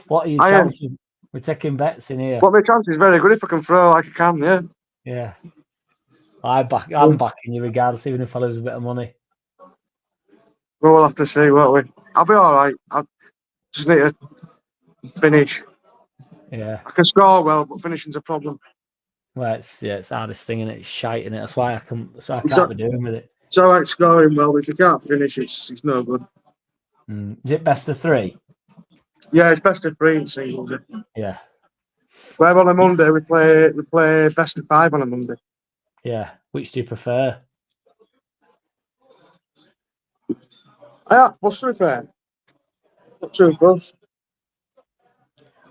[SPEAKER 3] What are your chances? We're taking bets in here.
[SPEAKER 2] Well, my chances very good if I can throw like I can, yeah.
[SPEAKER 3] Yeah. I'm backing you regardless, even if I lose a bit of money.
[SPEAKER 2] We'll have to see, won't we? I'll be all right. I just need to finish.
[SPEAKER 3] Yeah.
[SPEAKER 2] I can score well, but finishing's a problem.
[SPEAKER 3] Well, it's the hardest thing, and it's shite, and that's why I can't be doing with it.
[SPEAKER 2] It's all right scoring well, but if you can't finish, it's no good.
[SPEAKER 3] Is it best of 3?
[SPEAKER 2] Yeah, it's best of 3 in singles.
[SPEAKER 3] Yeah.
[SPEAKER 2] Well, on a Monday we play best of 5 on a Monday.
[SPEAKER 3] Yeah. Which do you prefer?
[SPEAKER 2] What's to be fair? Not too close.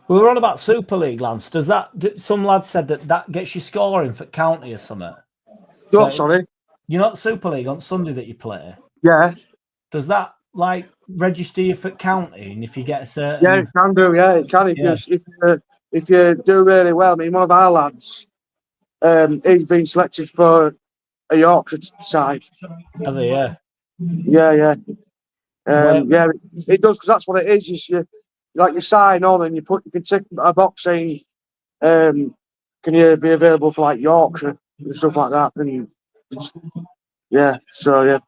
[SPEAKER 3] We were on about Super League, Lance. Does that? Some lad said that gets you scoring for county or something.
[SPEAKER 2] What? Sorry.
[SPEAKER 3] You're not Super League on Sunday that you play.
[SPEAKER 2] Yeah.
[SPEAKER 3] Does that register you for county? And if you get a certain,
[SPEAKER 2] yeah, it can do. Yeah, it can. If you do really well. I mean, one of our lads, he's been selected for a Yorkshire side.
[SPEAKER 3] Has he? Yeah.
[SPEAKER 2] Yeah. Yeah, it does, because that's what it is. You sign on and you can tick a box saying, can you be available for Yorkshire and stuff like that? And yeah. Right.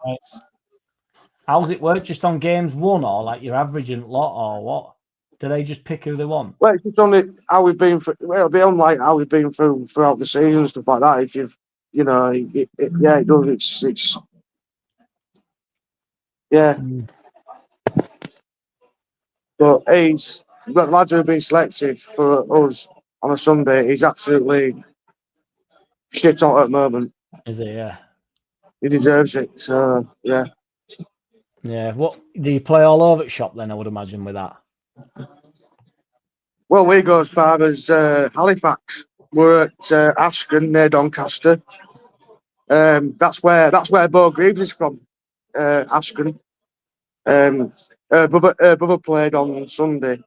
[SPEAKER 3] How's it work? Just on games won, or you're averaging lot, or what? Do they just pick who they want?
[SPEAKER 2] Well, it's just only how we've been. It'll be on how we've been throughout the season and stuff like that. If you've, it does. It's yeah. But the lads who have been selected for us on a Sunday, he's absolutely shit hot at the moment.
[SPEAKER 3] Is he? Yeah.
[SPEAKER 2] He deserves it. So yeah.
[SPEAKER 3] Yeah. What do you play all over at shop then? I would imagine with that.
[SPEAKER 2] Well, we go as far as Halifax. We're at Aston near Doncaster. That's where Bo Greaves is from. Aston. Brother played on Sunday,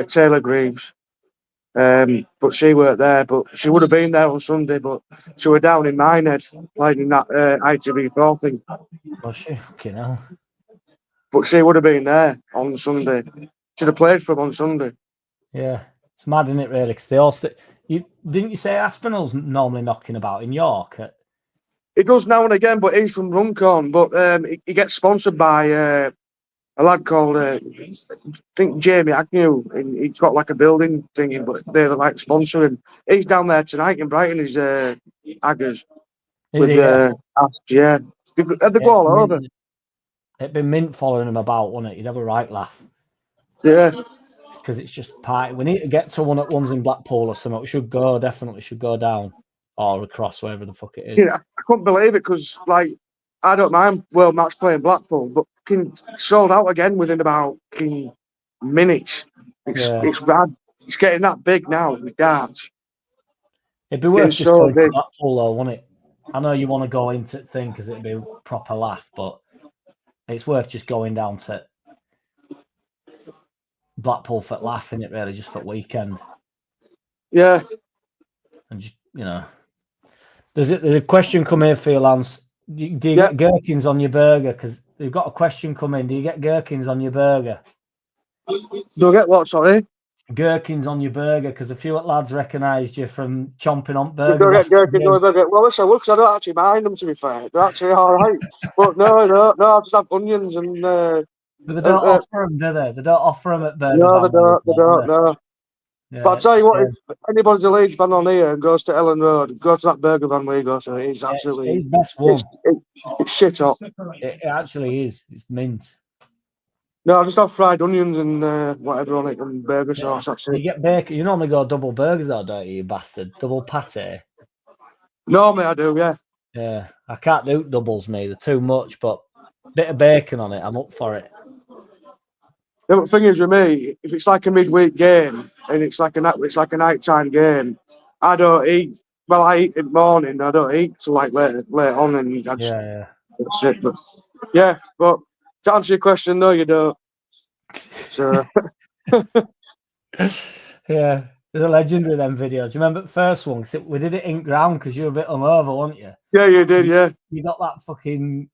[SPEAKER 2] Taylor Greaves, but she weren't there. But she would have been there on Sunday, but she were down in Minehead playing in that ITV4 thing.
[SPEAKER 3] Was she? Fucking hell.
[SPEAKER 2] But she would have been there on Sunday. She'd have played for them on Sunday.
[SPEAKER 3] Yeah, it's mad, isn't it? Really, because they all didn't you say Aspinall's normally knocking about in York?
[SPEAKER 2] He does now and again, but he's from Runcorn. But he gets sponsored by a lad called I think Jamie Agnew. He's got a building thing, but they're sponsoring. He's down there tonight in Brighton. He's Aggers. Yeah. They go all over.
[SPEAKER 3] It'd been mint following him about, wouldn't it? You'd have a right laugh.
[SPEAKER 2] Yeah.
[SPEAKER 3] Because it's just party. We need to get to one-at-ones in Blackpool or something. It definitely should go down or across, wherever the fuck it is.
[SPEAKER 2] Yeah, I couldn't believe it, because I don't mind World Match playing Blackpool, but sold out again within about minutes. It's rad. It's getting that big now with darts.
[SPEAKER 3] It'd be
[SPEAKER 2] It's
[SPEAKER 3] worth
[SPEAKER 2] getting
[SPEAKER 3] just
[SPEAKER 2] so
[SPEAKER 3] going to
[SPEAKER 2] big.
[SPEAKER 3] Blackpool, though, wouldn't it? I know you want to go into the thing because it'd be a proper laugh, but it's worth just going down to Blackpool for laughing it, really, just for weekend.
[SPEAKER 2] Yeah.
[SPEAKER 3] And just, there's a question come here for you, Lance. Do you get gherkins on your burger? Because they've got a question come in. Do you get gherkins on your burger?
[SPEAKER 2] Do I get what, sorry?
[SPEAKER 3] Gherkins on your burger, because a few lads recognised you from chomping on
[SPEAKER 2] Do
[SPEAKER 3] burgers.
[SPEAKER 2] I get gherkins on my burger? Well, listen, because I don't actually mind them, to be fair. They're actually all right. But no, I just have onions and...
[SPEAKER 3] But they don't offer them, do they? They don't offer them at burger.
[SPEAKER 2] No, they don't, no.
[SPEAKER 3] Yeah,
[SPEAKER 2] but I'll tell you what, if anybody's a Leeds fan on here and goes to Ellen Road, go to that burger van where you go to, it's absolutely...
[SPEAKER 3] It's best one.
[SPEAKER 2] It's shit up.
[SPEAKER 3] It actually is. It's mint.
[SPEAKER 2] No, I just have fried onions and whatever on it and burger sauce, that's it.
[SPEAKER 3] You get bacon. You normally go double burgers though, don't you bastard? Double patty.
[SPEAKER 2] Normally I do, yeah.
[SPEAKER 3] Yeah, I can't do doubles, me. They're too much, but a bit of bacon on it, I'm up for it.
[SPEAKER 2] Yeah, but the thing is with me, if it's like a midweek game and it's like a nighttime game, I don't eat. Well, I eat in the morning. I don't eat till like late on, and I just, that's it. But yeah, but to answer your question, no, you don't. So
[SPEAKER 3] yeah, there's a legend with them videos. You remember the first one? Cause we did it in ground because you were a bit hungover, weren't you?
[SPEAKER 2] Yeah, you did. Yeah,
[SPEAKER 3] you got that fucking.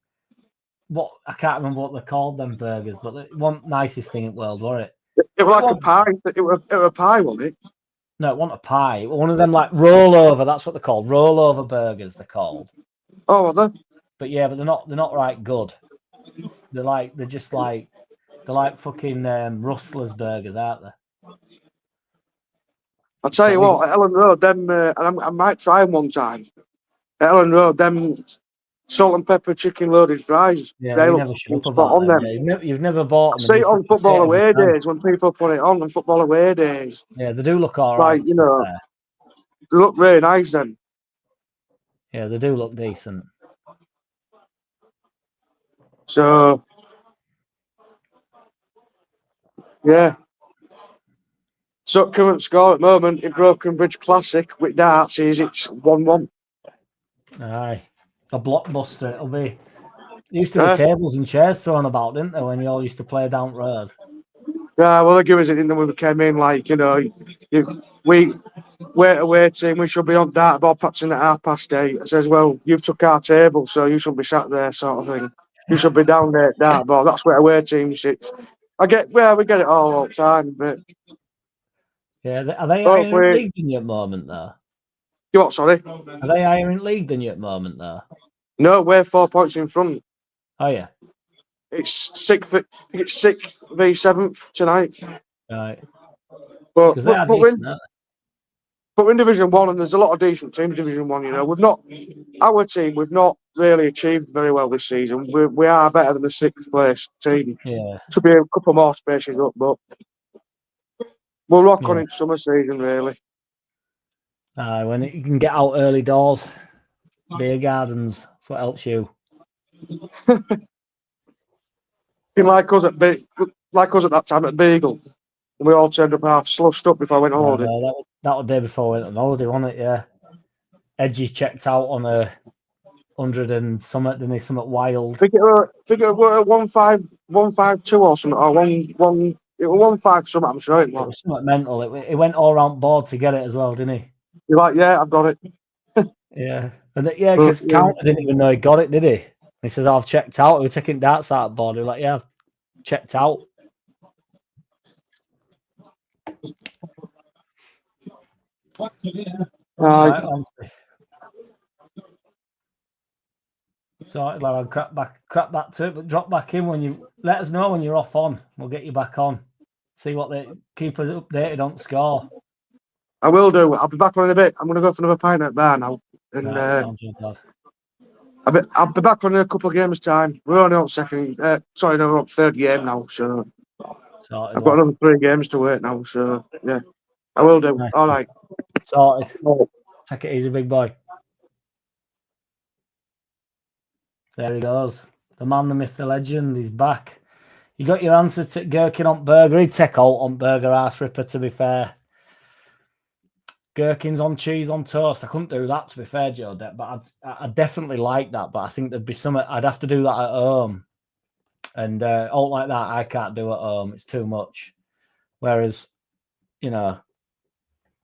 [SPEAKER 3] What I can't remember what they called them burgers, but the one nicest thing in the world, wasn't it?
[SPEAKER 2] It was like a pie. It was a pie, wasn't it?
[SPEAKER 3] No, it wasn't a pie. One of them like rollover. That's what they're called. Rollover burgers. They're called.
[SPEAKER 2] Oh, are they?
[SPEAKER 3] But yeah, but they're not right good. They're like fucking Rustler's burgers, aren't they?
[SPEAKER 2] I'll tell you what, at Ellen Road, them, and I might try them one time. At Ellen Road, them salt and pepper chicken loaded fries.
[SPEAKER 3] Yeah,
[SPEAKER 2] they
[SPEAKER 3] we
[SPEAKER 2] look
[SPEAKER 3] never shut up
[SPEAKER 2] spot
[SPEAKER 3] about
[SPEAKER 2] on them.
[SPEAKER 3] Yeah, you've never bought them.
[SPEAKER 2] See it on football away days when people put it on football away days.
[SPEAKER 3] Yeah, they do look all right.
[SPEAKER 2] Like, they look really nice then.
[SPEAKER 3] Yeah, they do look decent.
[SPEAKER 2] So, yeah. So, current score at the moment in Broken Bridge Classic with darts is it's 1-1.
[SPEAKER 3] Aye. A blockbuster. It'll be. There used to be tables and chairs thrown about, didn't there, when you all used to play down the road?
[SPEAKER 2] Yeah, well, they give us it in when we came in, like, we're away team, we should be on dartboard practicing at 8:30. It says, well, you've took our table, so you should be sat there, sort of thing. You should be down there at dartboard. That's where away team sits. We get it all the time, but...
[SPEAKER 3] Yeah, are they higher in league than you at the moment, though?
[SPEAKER 2] You what, sorry?
[SPEAKER 3] Are they higher in league than you at the moment, though?
[SPEAKER 2] No, we're 4 points in front.
[SPEAKER 3] Oh, yeah.
[SPEAKER 2] It's 6th, I think it's 6th v 7th tonight.
[SPEAKER 3] Right.
[SPEAKER 2] But
[SPEAKER 3] we're
[SPEAKER 2] in Division 1, and there's a lot of decent teams in Division 1, we've not really achieved very well this season. We are better than the 6th place team.
[SPEAKER 3] Yeah.
[SPEAKER 2] Should be a couple more spaces up, but we'll rock on into summer season, really.
[SPEAKER 3] When you can get out early doors, beer gardens, that's what helps you.
[SPEAKER 2] like us at that time at Beagle, and we all turned up half slushed up before I went on holiday.
[SPEAKER 3] That was the day before I went on holiday, wasn't it? Yeah. Edgy checked out on a 100 and something, didn't he? Something wild.
[SPEAKER 2] I think it were 152 or something, or it was 15 something, I'm sure it was.
[SPEAKER 3] It was something mental. It went all around board to get it as well, didn't he?
[SPEAKER 2] You're like, yeah, I've got it.
[SPEAKER 3] Yeah. And because Counter didn't even know he got it, did he? He says, I've checked out. We were taking darts out of board. We were like, yeah, I've checked out. Right, so I'll crap back to it, but drop back in when you let us know when you're off on. We'll get you back on. See what they keep us updated on score.
[SPEAKER 2] I will do. I'll be back on in a bit. I'm going to go for another pint at bar now. And I'll be back on in a couple of games' time. We're only on third game now. So I've got another 3 games to wait now. So yeah, I will do. Nice. All right.
[SPEAKER 3] Sorted. Take it easy, big boy. There he goes. The man, the myth, the legend. He's back. You got your answer to Gherkin on burger. He'd take out on burger, arse ripper, to be fair. Gherkins on cheese on toast. I couldn't do that, to be fair, Joe. But I'd definitely like that. But I think there'd be something. I'd have to do that at home. And all like that, I can't do at home. It's too much. Whereas, you know,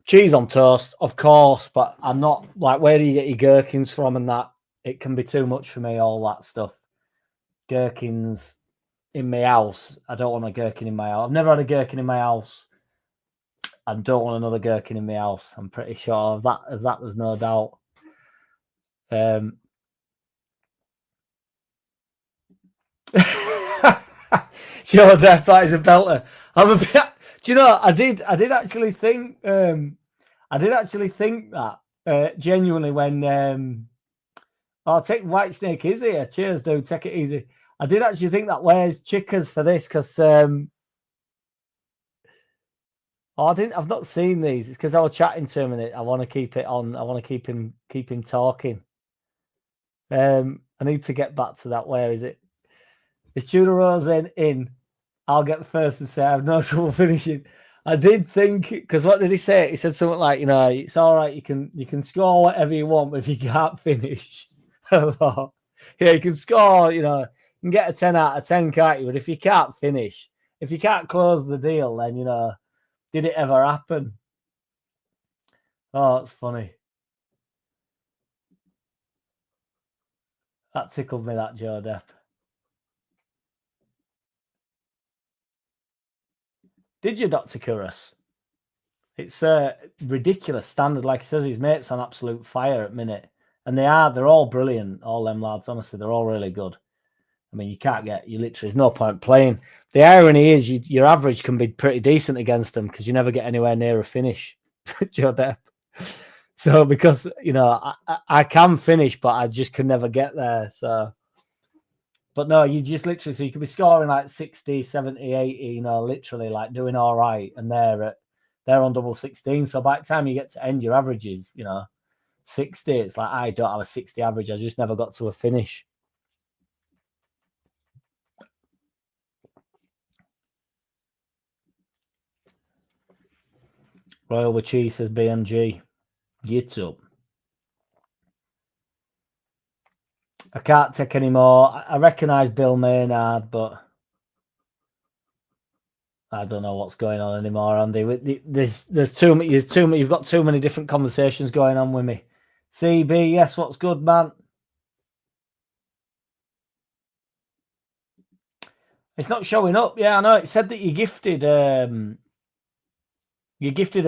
[SPEAKER 3] cheese on toast, of course. But I'm not like, where do you get your gherkins from and that? It can be too much for me, all that stuff. Gherkins in my house. I don't want a gherkin in my house. I've never had a gherkin in my house. I don't want another gherkin in my house. I'm pretty sure of that. There's no doubt. Joe Death, that is a belter. I'm a bit. Do you know? I did actually think. I did actually think that genuinely when. I'll take White Snake is here. Cheers, dude. Take it easy. I did actually think that where's Chickers for this because. I've not seen these. It's because I was chatting to him and I want to keep it on. I want to keep him talking. I need to get back to that. Where is it? Is Tudor Rose in? I'll get first and say I have no trouble finishing. I did think because what did he say? He said something like, it's all right. You can score whatever you want, but if you can't finish, yeah, you can score. You can get a 10 out of 10, can't you? But if you can't finish, if you can't close the deal, then did it ever happen? Oh, it's funny. That tickled me, that Joe Depp. Did you, Dr. Curris? It's a ridiculous standard. Like he says, his mates on absolute fire at minute. And they're all brilliant, all them lads. Honestly, they're all really good. I mean, there's no point playing. The irony is your average can be pretty decent against them because you never get anywhere near a finish, Joe Depp. So because, I can finish, but I just can never get there. So, but no, you just literally, so you could be scoring like 60, 70, 80, literally like doing all right. And they're on double 16. So by the time you get to end, your average is, 60. It's like, I don't have a 60 average. I just never got to a finish. Royal with cheese says BMG. YouTube. I can't take any more. I recognise Bill Maynard, but I don't know what's going on anymore, Andy. There's too many. You've got too many different conversations going on with me. CB, yes, what's good, man? It's not showing up. Yeah, I know. It said that you gifted a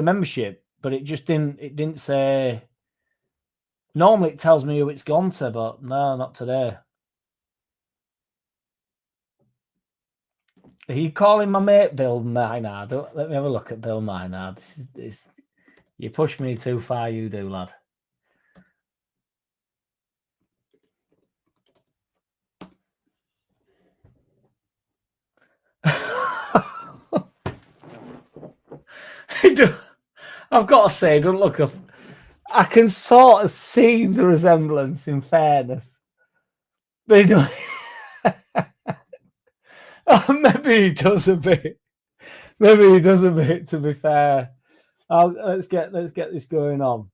[SPEAKER 3] membership, but it just didn't. It didn't say. Normally, it tells me who it's gone to, but no, not today. Are you calling my mate Bill Maynard? Let me have a look at Bill Maynard. This you push me too far, you do, lad. I've got to say, don't look up. I can sort of see the resemblance, in fairness. But he don't. Maybe he does a bit. Maybe he does a bit, to be fair. Let's get this going on.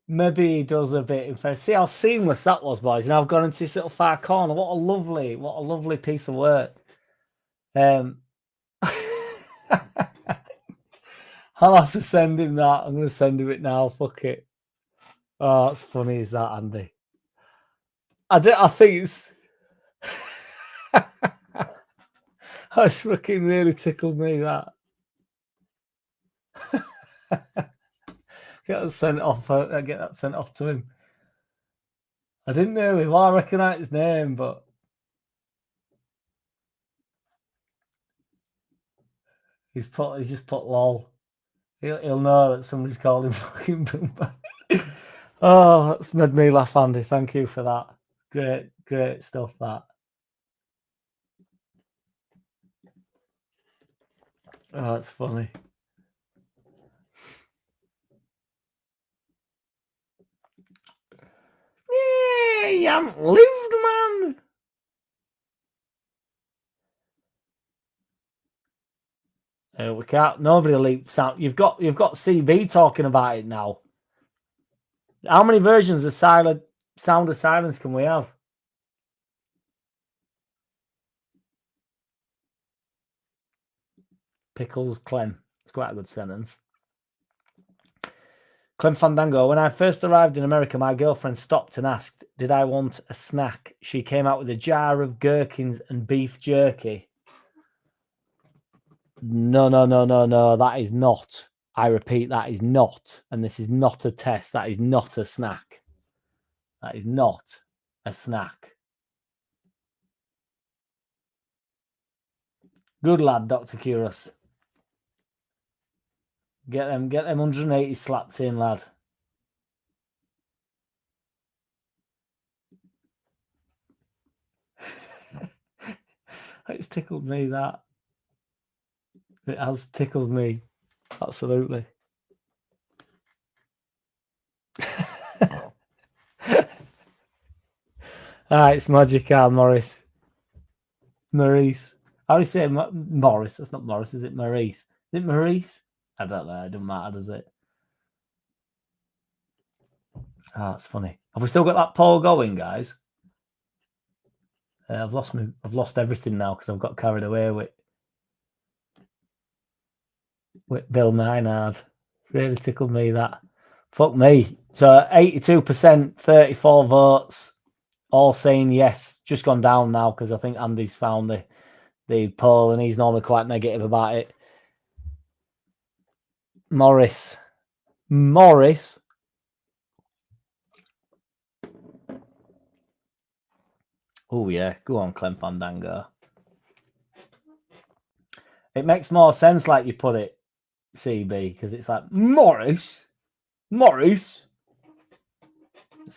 [SPEAKER 3] Maybe he does a bit. In fact, see how seamless that was, boys. Now I've gone into this little far corner. What a lovely piece of work. I'll have to send him that. I'm going to send him it now. Fuck it. Oh, it's funny as that, Andy. I think it's. That's fucking really tickled me, that. Get that sent off. Get that sent off to him. I didn't know him. Well, I recognise his name, but he's just put lol. He'll know that somebody's called him fucking Boomba. Oh, that's made me laugh, Andy. Thank you for that. Great stuff, that. Oh, that's funny. Hey, you haven't lived, man. We can't. Nobody leaps out. You've got CB talking about it now. How many versions of Sound of Silence can we have? Pickles Clem. It's quite a good sentence. Clem Fandango. When I first arrived in America, my girlfriend stopped and asked, did I want a snack? She came out with a jar of gherkins and beef jerky. No. That is not. I repeat, that is not. And this is not a test. That is not a snack. That is not a snack. Good lad, Dr. Kuros. Get them 180 slapped in, lad. It's tickled me, that. It has tickled me. Absolutely. It's Magic Arm, Morris. Maurice. How do you say Morris? That's not Morris, is it Maurice? Is it Maurice? I don't know. It doesn't matter, does it? Oh, it's funny. Have we still got that poll going, guys? I've lost everything now because I've got carried away with Bill Maynard. Really tickled me, that. Fuck me. So 82%, 34 votes, all saying yes. Just gone down now because I think Andy's found the poll and he's normally quite negative about it. Morris. Oh, yeah. Go on, Clem Fandango. It makes more sense like you put it, CB, because it's like, Morris. It's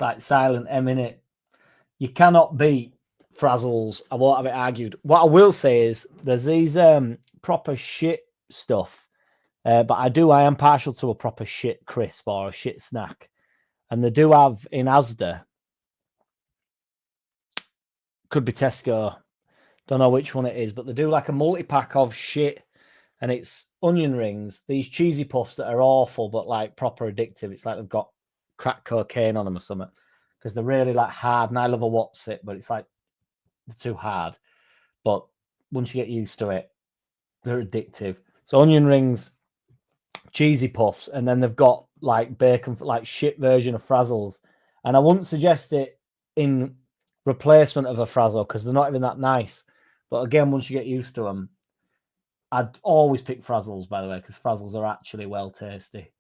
[SPEAKER 3] like silent M in it. You cannot beat Frazzles. I won't have it argued. What I will say is there's these proper shit stuff. But I am partial to a proper shit crisp or a shit snack. And they do have in Asda, could be Tesco, don't know which one it is, but they do like a multi-pack of shit. And it's onion rings, these cheesy puffs that are awful, but like proper addictive. It's like they've got crack cocaine on them or something. Because they're really like hard. And I love a what's it, but it's like they're too hard. But once you get used to it, they're addictive. So onion rings, cheesy puffs, and then they've got like bacon, like shit version of Frazzles. And I wouldn't suggest it in replacement of a Frazzle because they're not even that nice. But again, once you get used to them, I'd always pick Frazzles, by the way, because Frazzles are actually well tasty.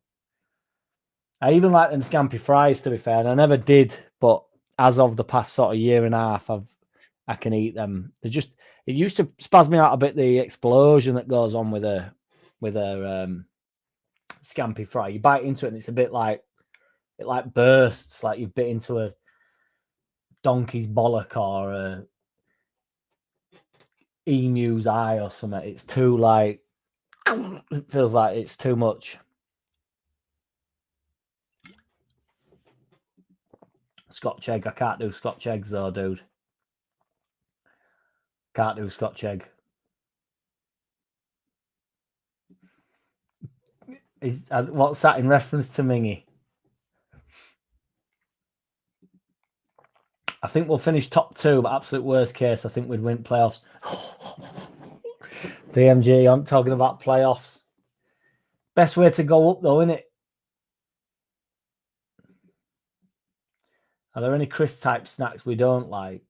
[SPEAKER 3] I even like them scampi fries, to be fair, and I never did, but as of the past sort of year and a half, I can eat them. It used to spaz me out a bit, the explosion that goes on with a scampi fry. You bite into it and it's a bit like it like bursts, like you've bit into a donkey's bollock or a emu's eye or something. It's too like, it feels like it's too much. Scotch egg. I can't do Scotch eggs though, dude. Can't do Scotch egg. What's that in reference to Mingy? I think we'll finish top 2, but absolute worst case, I think we'd win playoffs. DMG, I'm talking about playoffs. Best way to go up, though, isn't it? Are there any crisp type snacks we don't like?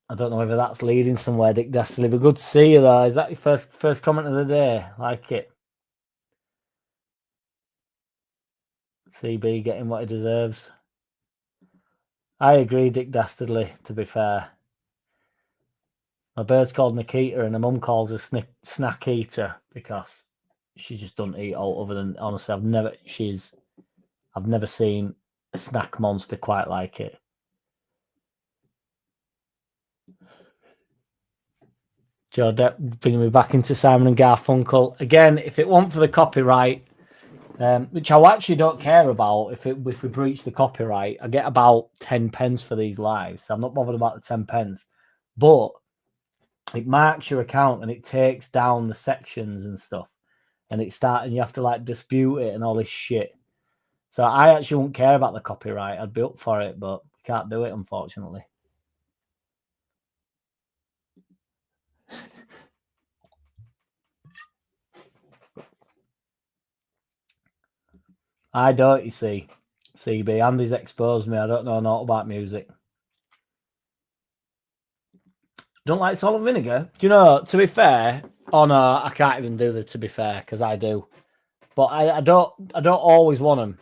[SPEAKER 3] I don't know whether that's leading somewhere, Dick Dastardly, but good to see you, though. Is that your first comment of the day? Like it. CB getting what he deserves. I agree, Dick Dastardly, to be fair. My bird's called Nikita and her mum calls her snack eater because she just doesn't eat all other than, honestly, I've never seen a snack monster quite like it. Joe Depp bringing me back into Simon and Garfunkel. Again, if it weren't for the copyright, which I actually don't care about. If we breach the copyright, I get about 10 pence for these lives, so I'm not bothered about the 10 pence. But it marks your account and it takes down the sections and stuff, and you have to like dispute it and all this shit. So I actually wouldn't care about the copyright. I'd be up for it, but we can't do it, unfortunately. I don't, you see. CB, Andy's exposed me. I don't know naught about music. Don't like salt and vinegar? Do you know, to be fair, oh no, I can't even do the to be fair, because I do. But I don't always want them.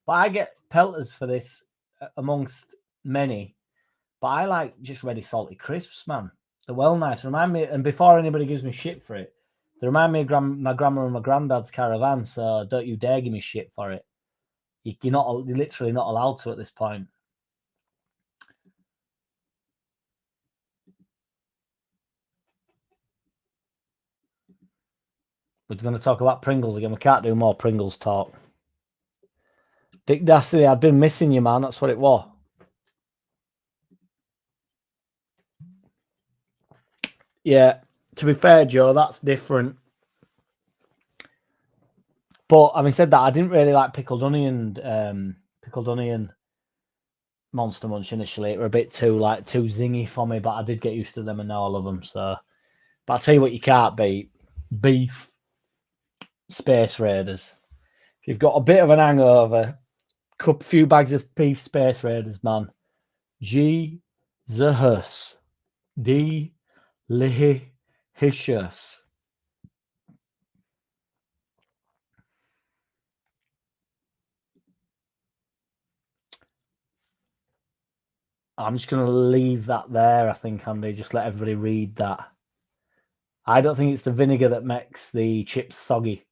[SPEAKER 3] But I get pelters for this amongst many. But I like just ready salty crisps, man. They're well nice. Remind me, and before anybody gives me shit for it, they remind me of my grandma and my granddad's caravan, so don't you dare give me shit for it. You're literally not allowed to at this point. We're going to talk about Pringles again. We can't do more Pringles talk. Dick Dastardly, I've been missing you, man. That's what it was. Yeah, to be fair, Joe, that's different. But having said that, I didn't really like pickled onion Monster Munch initially. It were a bit too zingy for me, but I did get used to them and now I love them. So, but I'll tell you what, you can't beat beef Space Raiders. If you've got a bit of an hangover, cup few bags of beef Space Raiders, man. Jesus. Delicious. I'm just going to leave that there, I think, Andy. Just let everybody read that. I don't think it's the vinegar that makes the chips soggy.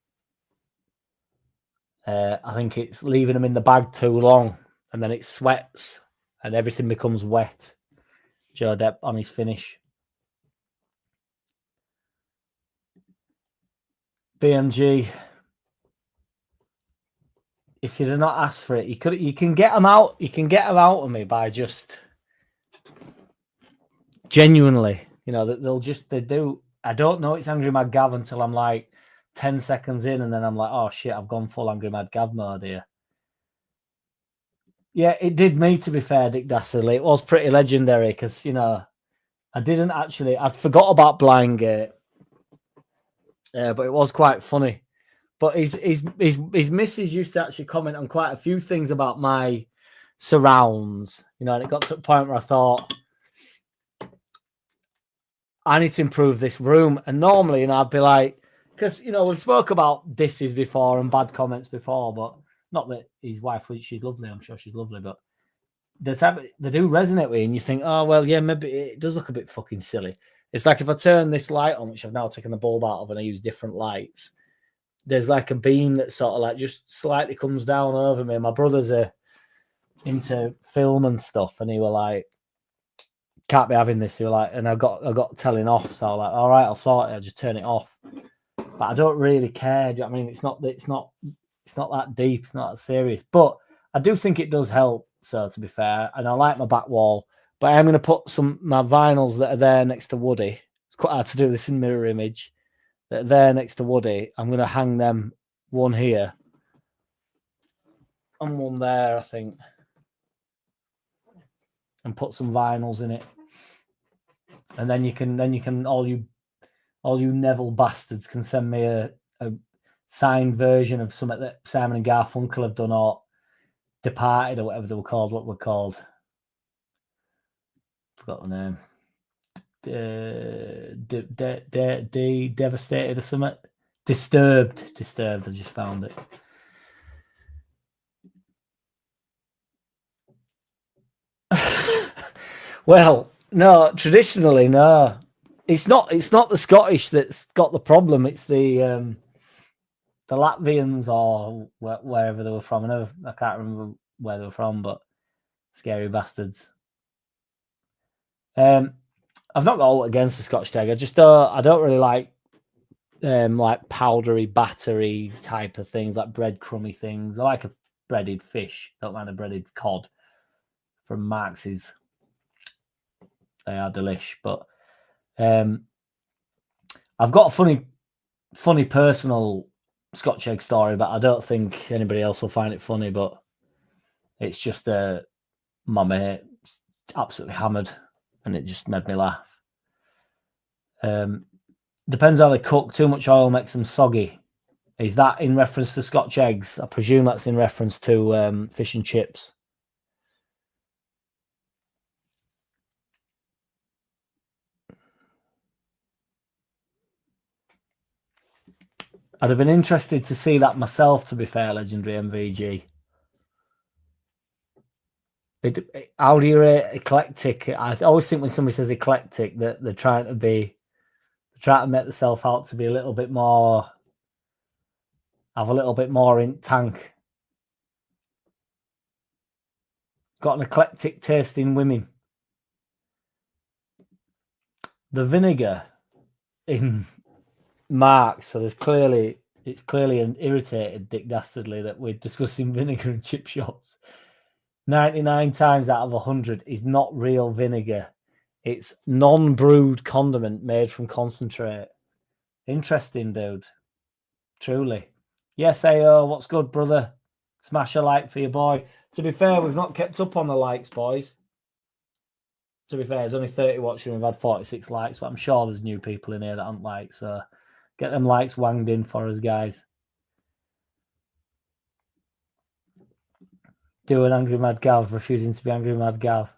[SPEAKER 3] I think it's leaving them in the bag too long, and then it sweats, and everything becomes wet. Joe Depp on his finish. BMG. If you'd have not asked for it, you can get them out. You can get them out of me by just genuinely, you know, that they do. I don't know it's Angry Mad Gav until I'm like 10 seconds in, and then I'm like, oh shit, I've gone full Angry Mad Gav mode here. Yeah, it did me, to be fair, Dick Dastardly. It was pretty legendary because, you know, I forgot about Blind Gate, but it was quite funny. But his missus used to actually comment on quite a few things about my surrounds, you know, and it got to a point where I thought, I need to improve this room. And normally, you know, I'd be like, because, you know, we spoke about disses before and bad comments before, but not that his wife, she's lovely. I'm sure she's lovely, but they do resonate with you, and you think, oh, well, yeah, maybe it does look a bit fucking silly. It's like if I turn this light on, which I've now taken the bulb out of and I use different lights, there's like a beam that sort of like just slightly comes down over me. My brothers are into film and stuff, and he were like, can't be having this. He were like, and I got telling off, so I was like, all right, I'll sort it. I'll just turn it off. But I don't really care. Do you know what I mean? It's not that deep. It's not that serious. But I do think it does help. So to be fair, and I like my back wall, but I'm going to put my vinyls that are there next to Woody. It's quite hard to do this in mirror image. That are there next to Woody. I'm going to hang them, one here and one there, I think, and put some vinyls in it. And then you can all you Neville bastards can send me a signed version of something that Simon and Garfunkel have done, or Departed, or whatever they were called. What were called? Forgot the name. Devastated or something. Disturbed. I just found it. Well, no. Traditionally, no. It's not the Scottish that's got the problem. It's the Latvians, or wherever they were from. I can't remember where they were from, but scary bastards. I've not got all against the Scotch Tag. I don't really like like powdery, battery type of things, like breadcrumby things. I like a breaded fish. Don't mind a breaded cod from Marx's. They are delish. But I've got a funny personal Scotch egg story, but I don't think anybody else will find it funny. But it's just my mate absolutely hammered, and it just made me laugh. Depends how they cook. Too much oil makes them soggy. Is that in reference to Scotch eggs? I presume that's in reference to fish and chips. I'd have been interested to see that myself, to be fair, Legendary MVG. How do you rate eclectic? I always think when somebody says eclectic that they're trying to make themselves out to be a little bit more, have a little bit more in tank. Got an eclectic taste in women. The vinegar in Marks, so it's clearly an irritated Dick Dastardly that we're discussing vinegar and chip shops. 99 times out of 100 is not real vinegar. It's non-brewed condiment made from concentrate. Interesting, dude. Truly. Yes, AO, what's good, brother? Smash a like for your boy. To be fair, we've not kept up on the likes, boys. To be fair, there's only 30 watching. We've had 46 likes, but I'm sure there's new people in here that aren't liked. So get them likes wanged in for us, guys. Do an Angry Mad Gav, refusing to be Angry Mad Gav.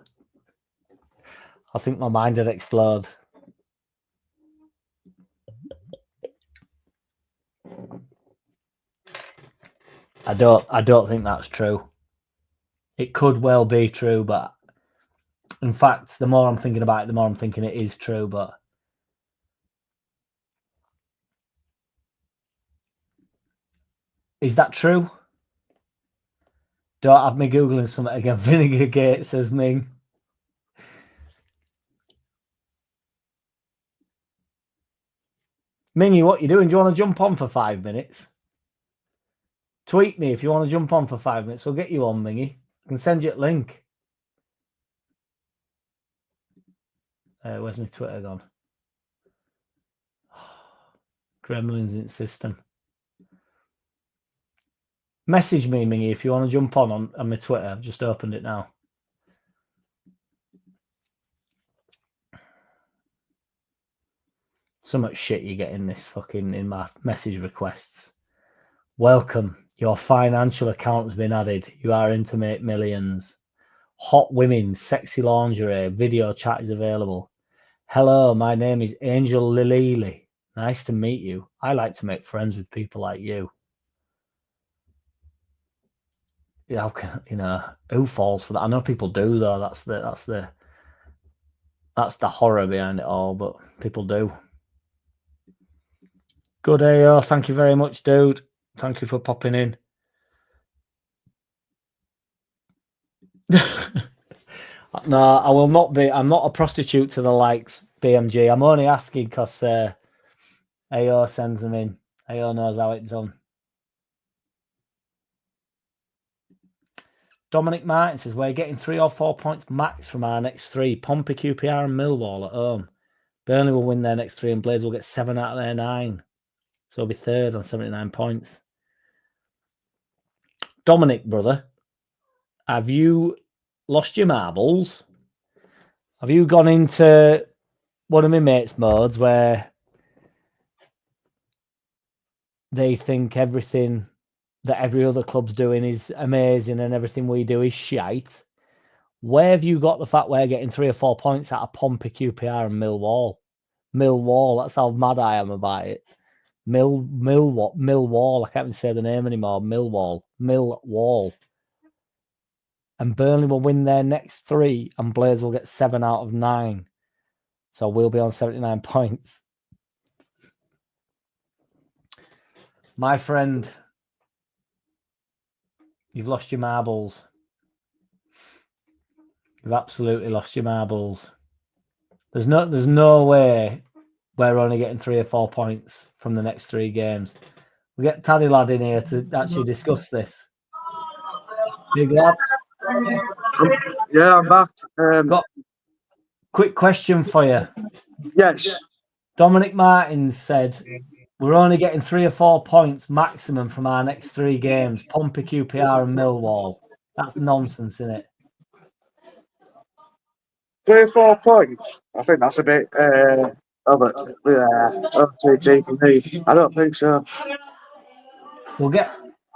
[SPEAKER 3] I think my mind would explode. I don't think that's true. It could well be true, but in fact, the more I'm thinking about it, the more I'm thinking it is true, but is that true? Don't have me Googling something again. Vinegar Gate, says Ming. Mingy, what you doing? Do you want to jump on for 5 minutes? Tweet me if you want to jump on for 5 minutes. We'll get you on, Mingy. I can send you a link. Where's my Twitter gone? Gremlins in system. Message me, Mingy, if you want to jump on my Twitter. I've just opened it now. So much shit you get in this fucking in my message requests. Welcome. Your financial account has been added. You are in to make millions. Hot women, sexy lingerie, video chat is available. Hello, my name is Angel Lilili. Nice to meet you. I like to make friends with people like you. Yeah, who falls for that? I know people do though. That's the horror behind it all, but people do. Good AO, thank you very much, dude. Thank you for popping in. No, I will not be. I'm not a prostitute to the likes, BMG. I'm only asking because AO sends them in. AO knows how it's done. Dominic Martin says, we're getting 3 or 4 points max from our next 3. Pompey, QPR and Millwall at home. Burnley will win their next 3 and Blades will get 7 out of their 9. So we'll be third on 79 points. Dominic, brother, have you lost your marbles? Have you gone into one of my mates' modes where they think everything that every other club's doing is amazing and everything we do is shite? Where have you got the fact we're getting 3 or 4 points out of Pompey, QPR and Millwall? Millwall, that's how mad I am about it. Millwall, I can't even say the name anymore. Millwall. And Burnley will win their next 3 and Blades will get 7 out of 9. So we'll be on 79 points. My friend, you've lost your marbles. You've absolutely lost your marbles. There's no way we're only getting 3 or 4 points from the next 3 games. We get Taddy Lad in here to actually discuss this. Big lad.
[SPEAKER 2] Yeah, I'm back.
[SPEAKER 3] Got quick question for you.
[SPEAKER 2] Yes.
[SPEAKER 3] Dominic Martins said we're only getting 3 or 4 points maximum from our next 3 games. Pompey, QPR, and Millwall. That's nonsense, isn't it?
[SPEAKER 2] 3 or 4 points. I think that's a bit over TT for me. I don't think so.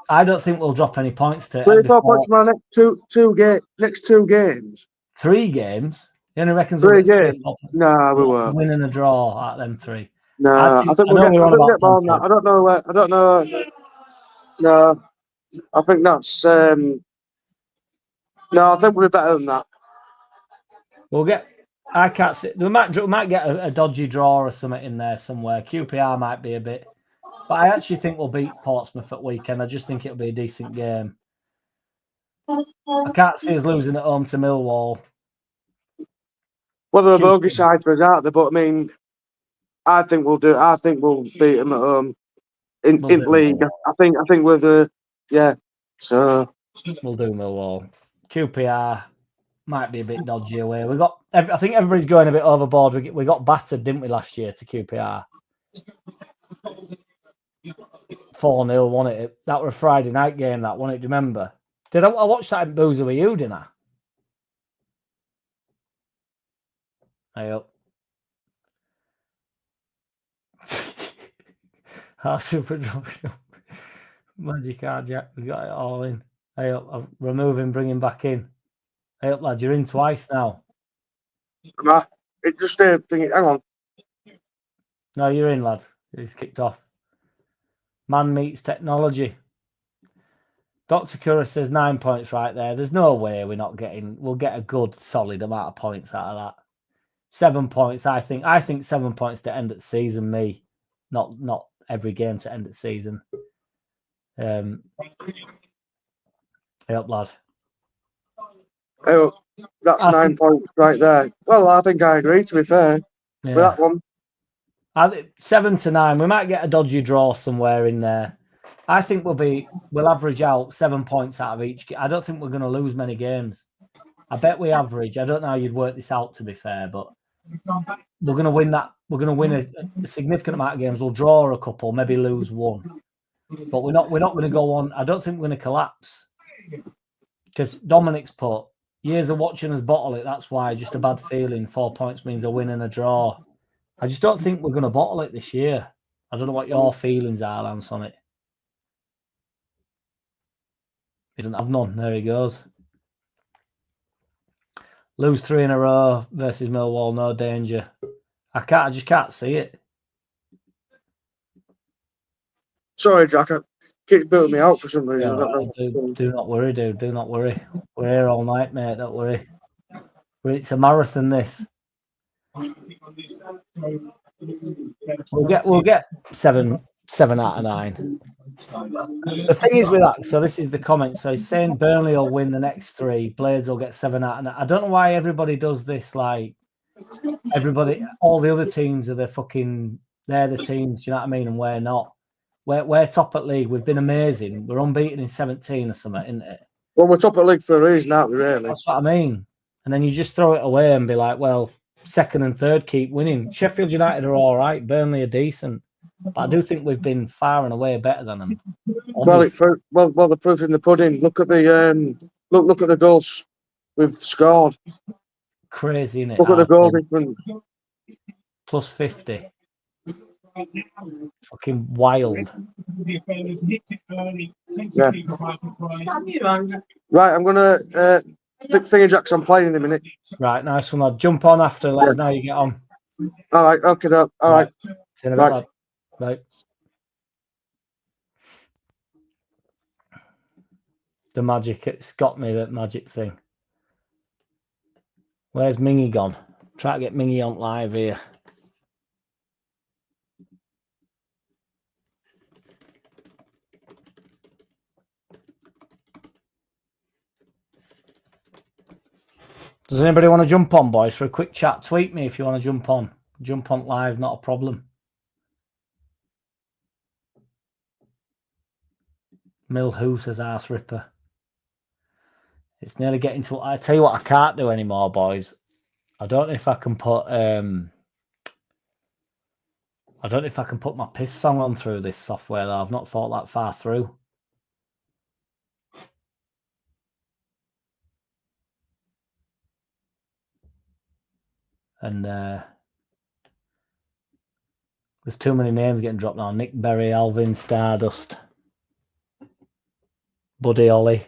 [SPEAKER 3] I don't think we'll drop any points to
[SPEAKER 2] 3 or 4 points from our next two games.
[SPEAKER 3] 3 games. He only reckons
[SPEAKER 2] 3
[SPEAKER 3] we'll get 3 or
[SPEAKER 2] games.
[SPEAKER 3] 4 points.
[SPEAKER 2] No, we won't.
[SPEAKER 3] Win and a draw at them 3.
[SPEAKER 2] No, I think we'll get more than that. I don't know. I don't know. No, I think that's. No, I think we'll be better than that.
[SPEAKER 3] We'll get. I can't see. We might get a dodgy draw or something in there somewhere. QPR might be a bit, but I actually think we'll beat Portsmouth at weekend. I just think it'll be a decent game. I can't see us losing at home to Millwall.
[SPEAKER 2] Well, they're a bogey side for us, aren't they? But I mean, I think we'll do. I think we'll beat them at home in league. I think we're the So
[SPEAKER 3] we'll do Millwall. QPR might be a bit dodgy away. I think everybody's going a bit overboard. We got battered, didn't we, last year to QPR? 4-0, won it? That was a Friday night game. That won it. Do you remember? I watched that in Boozer with you, didn't I? Hey up. Our super drop. Magic card, Jack. We got it all in. Hey up. I'll remove him, bring him back in. Hey up, lad. You're in twice now.
[SPEAKER 2] It just hang on.
[SPEAKER 3] No, you're in, lad. He's kicked off. Man meets technology. Dr. Kura says 9 points right there. There's no way we'll get a good solid amount of points out of that. 7 points, I think. I think 7 points to end at season, me. Not every game to end at season. Hey up, lad.
[SPEAKER 2] Oh, that's 9 points right there. Well, I think I agree, to be fair. With that one.
[SPEAKER 3] I think 7 to 9. We might get a dodgy draw somewhere in there. I think we'll average out 7 points out of each. I don't think we're going to lose many games. I bet we average. I don't know how you'd work this out, to be fair, but we're going to win that. We're going to win a significant amount of games. We'll draw a couple, maybe lose one, but we're not going to go on. I don't think we're going to collapse because Dominic's put years of watching us bottle it. That's why just a bad feeling. 4 points means a win and a draw. I just don't think we're going to bottle it this year. I don't know what your feelings are, Lance, on it. He doesn't have none. There he goes. Lose 3 in a row versus Millwall, no danger. I just can't see it. Sorry,
[SPEAKER 2] Jack. It keeps building me out for some reason.
[SPEAKER 3] Do not worry, dude. Do not worry. We're here all night, mate. Don't worry. It's a marathon, this. We'll get 7 out of 9. The thing is with that, so this is the comment. So he's saying Burnley will win the next 3. Blades will get 7 out of 9. I don't know why everybody does this. Like all the other teams are they're the teams. Do you know what I mean? And we're not. We're top at league. We've been amazing. We're unbeaten in 17 or something, isn't it?
[SPEAKER 2] Well, we're top at league for a reason, aren't we? Really?
[SPEAKER 3] That's what I mean. And then you just throw it away and be like, well, 2nd and 3rd keep winning. Sheffield United are all right. Burnley are decent. But I do think we've been far and away better than them.
[SPEAKER 2] Well, the proof in the pudding. Look at the look at the goals we've scored.
[SPEAKER 3] Crazy, isn't it?
[SPEAKER 2] Look at the goal difference.
[SPEAKER 3] Plus 50. Fucking wild.
[SPEAKER 2] Yeah. Right, I'm gonna thingy Jack's on playing in a minute.
[SPEAKER 3] Right, nice one. I'll jump on after. Let us know how you get on.
[SPEAKER 2] All right, okay, all right.
[SPEAKER 3] See you in a bit, right. The magic, it's got me, that magic thing. Where's Mingy gone? Try to get Mingy on live here. Does anybody want to jump on, boys, for a quick chat? Tweet me if you want to jump on. Jump on live, not a problem. Mill Who says Arse Ripper. It's nearly getting to... I tell you what I can't do anymore, boys. I don't know if I can put... I don't know if I can put my piss song on through this software, though. I've not thought that far through. And there's too many names getting dropped now. Nick Berry, Alvin Stardust, Buddy Ollie.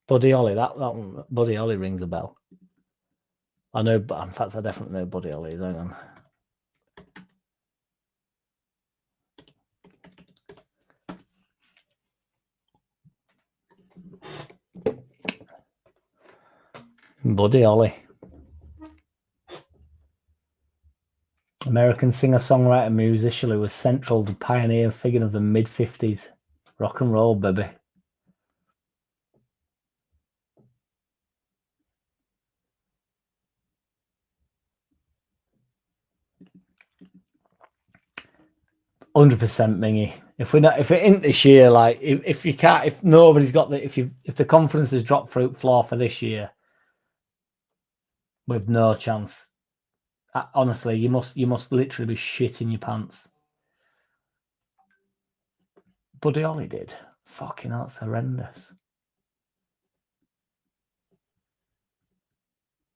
[SPEAKER 3] Buddy Ollie, that one, Buddy Ollie rings a bell. I know, but in fact, I definitely know Buddy Ollie. Hang on. Buddy Ollie. American singer-songwriter musician who was central to pioneer figure of the mid-50s. Rock and roll, baby. $100% Mingy. If it ain't this year, like if you can't, if nobody's got the, if the confidence has dropped through floor for this year, with no chance. Honestly, you must literally be shitting your pants. Buddy Ollie did. Fucking hell, that's horrendous.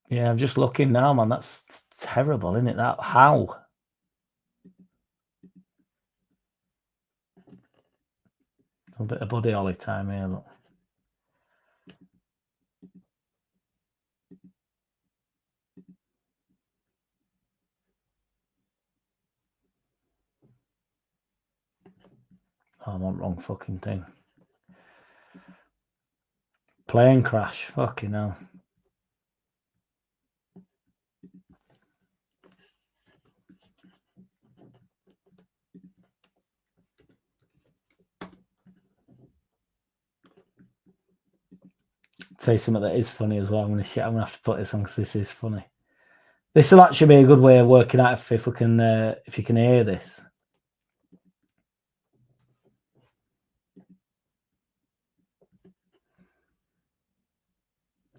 [SPEAKER 3] Yeah, I'm just looking now, man. That's terrible, isn't it? That how? A bit of Buddy Ollie time here, look. Oh, I want wrong fucking thing. Plane crash. Fucking hell. Tell you something that is funny as well. I'm gonna have to put this on because this is funny. This will actually be a good way of working out if we can if you can hear this.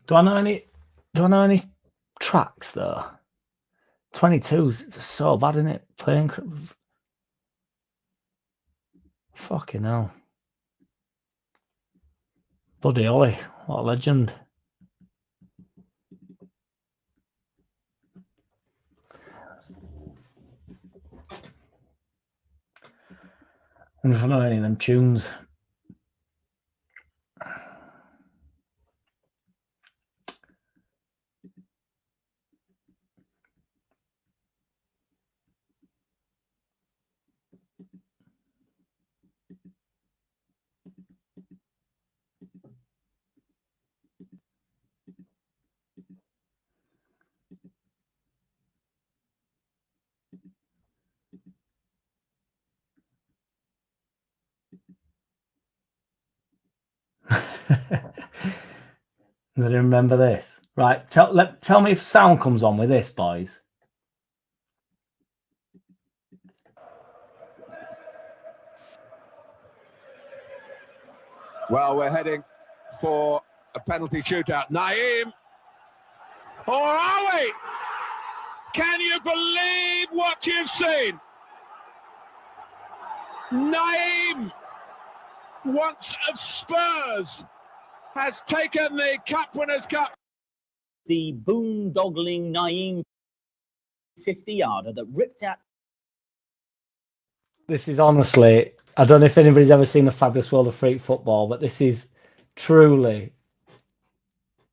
[SPEAKER 3] Do I know any tracks though? 22's it's so bad, isn't it? Playing fucking hell. Buddy Ollie, what a legend. I don't know any of them tunes. I didn't remember this. Right, tell me if sound comes on with this, boys.
[SPEAKER 4] Well, we're heading for a penalty shootout. Naeem, or are we? Can you believe what you've seen? Naeem, once of Spurs, has taken the Cup Winners' Cup.
[SPEAKER 5] The boondoggling Naeem 50-yarder that ripped out.
[SPEAKER 3] This is honestly, I don't know if anybody's ever seen The Fabulous World of Freak Football, but this is truly,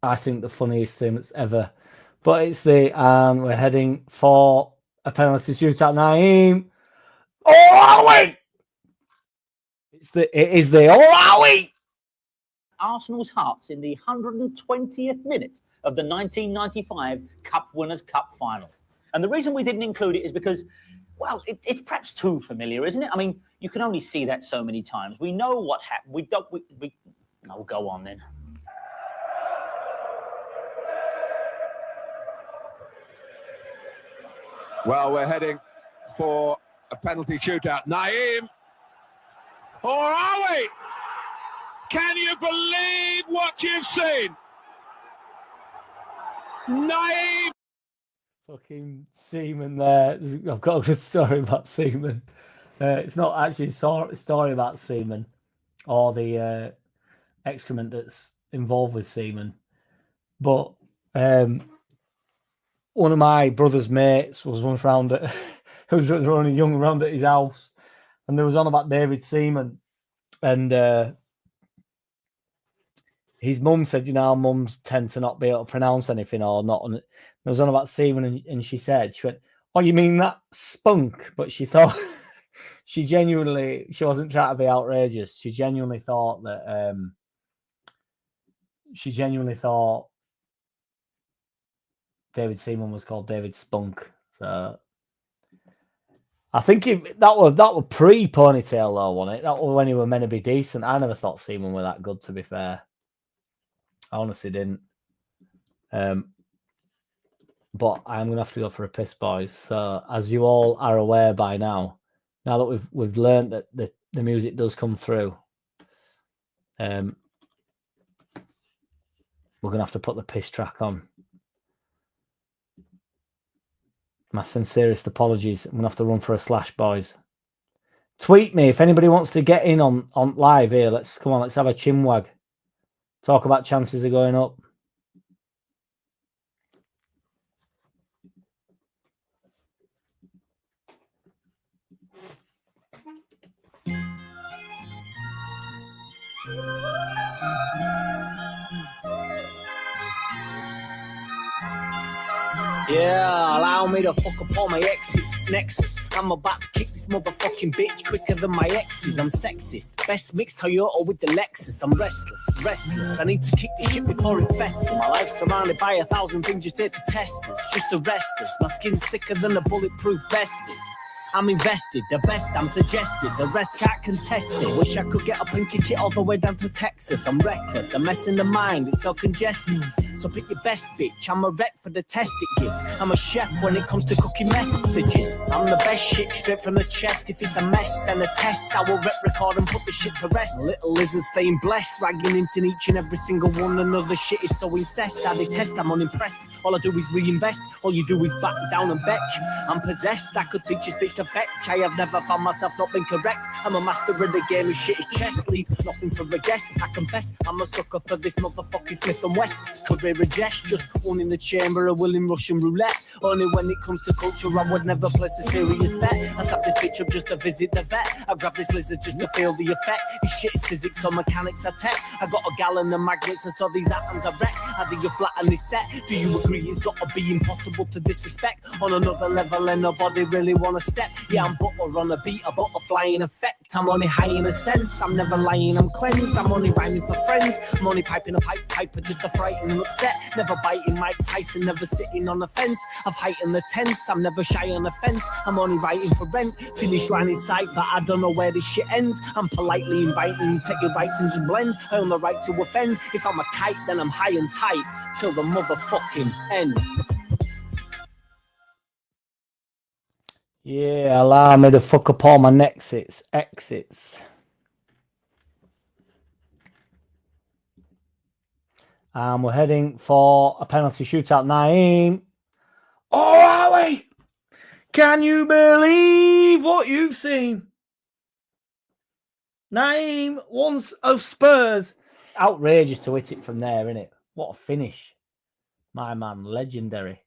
[SPEAKER 3] I think, the funniest thing that's ever. But it's the, we're heading for a penalty shootout. Naeem. Oh, are we? It is the, oh, are we?
[SPEAKER 5] Arsenal's hearts in the 120th minute of the 1995 Cup Winners' Cup final. And the reason we didn't include it is because, well, it's perhaps too familiar, isn't it? I mean, you can only see that so many times. We know what happened. No, go on then.
[SPEAKER 4] Well, we're heading for a penalty shootout. Naeem. Or are we? Can you believe what you've seen? Naeem.
[SPEAKER 3] Fucking Seaman there. I've got a good story about Seaman. It's not actually a story about Seaman or the excrement that's involved with semen. But one of my brother's mates was once round at who was running young round at his house, and there was on about David Seaman, and his mum said, you know, how mums tend to not be able to pronounce anything or not. And it was on about Seaman, and she went, "Oh, you mean that spunk?" But she thought she wasn't trying to be outrageous. She genuinely thought David Seaman was called David Spunk. So I think that were pre-ponytail though, wasn't it? That was when he were meant to be decent. I never thought Seaman were that good, to be fair. I honestly didn't. But I'm gonna have to go for a piss, boys. So as you all are aware by now that we've learned that the music does come through, we're gonna have to put the piss track on. My sincerest apologies. I'm gonna have to run for a slash, boys. Tweet me if anybody wants to get in on live here. Let's have a chinwag. Talk about chances of going up.
[SPEAKER 6] Yeah, allow me to fuck up all my exes. Nexus, I'm about to kick this motherfucking bitch quicker than my exes. I'm sexist. Best mixed Toyota with the Lexus. I'm restless. I need to kick this shit before it festers. My life's surrounded by 1,000 things just there to test us, just to rest us. My skin's thicker than a bulletproof vest is. I'm invested, the best I'm suggested, the rest can't contest it. Wish I could get up and kick it all the way down to Texas. I'm reckless, a mess in the mind, it's so congested. So pick your best bitch, I'm a wreck for the test it gives. I'm a chef when it comes to cooking messages. I'm the best shit straight from the chest. If it's a mess, then a test, I will record and put the shit to rest. Little lizards staying blessed, ragging into each and every single one. Another shit is so incest, how they test, I'm unimpressed. All I do is reinvest, all you do is back down and betch. I'm possessed, I could teach this bitch to fetch. I have never found myself not being correct. I'm a master of the game and shit is chess. Leave nothing for a guess, I confess. I'm a sucker for this motherfucking Smith & West. Career a jest, just one in the chamber, a willing Russian roulette. Only when it comes to culture, I would never place a serious bet. I slap this bitch up just to visit the vet. I grab this lizard just to feel the effect. This shit is physics, so mechanics are tech. I got a gallon of magnets and so these atoms are wreck. How do you flatten this set? Do you agree it's got to be impossible to disrespect? On another level and nobody really wanna step. Yeah, I'm butter on a beat, a butterfly in effect. I'm only high in a sense, I'm never lying, I'm cleansed. I'm only rhyming for friends. I'm only piping a piper just to frighten and upset. Never biting Mike Tyson, never sitting on a fence. I've heightened the tense, I'm never shy on the fence. I'm only writing for rent, finish line in sight, but I don't know where this shit ends. I'm politely inviting you, take your rights and just blend. I own the right to offend. If I'm a kite, then I'm high and tight till the motherfucking end.
[SPEAKER 3] Yeah, allow me to fuck up all my exits. And we're heading for a penalty shootout. Naeem. Oh, are we? Can you believe what you've seen? Naeem, once of Spurs. Outrageous to hit it from there, isn't it? What a finish. My man, legendary.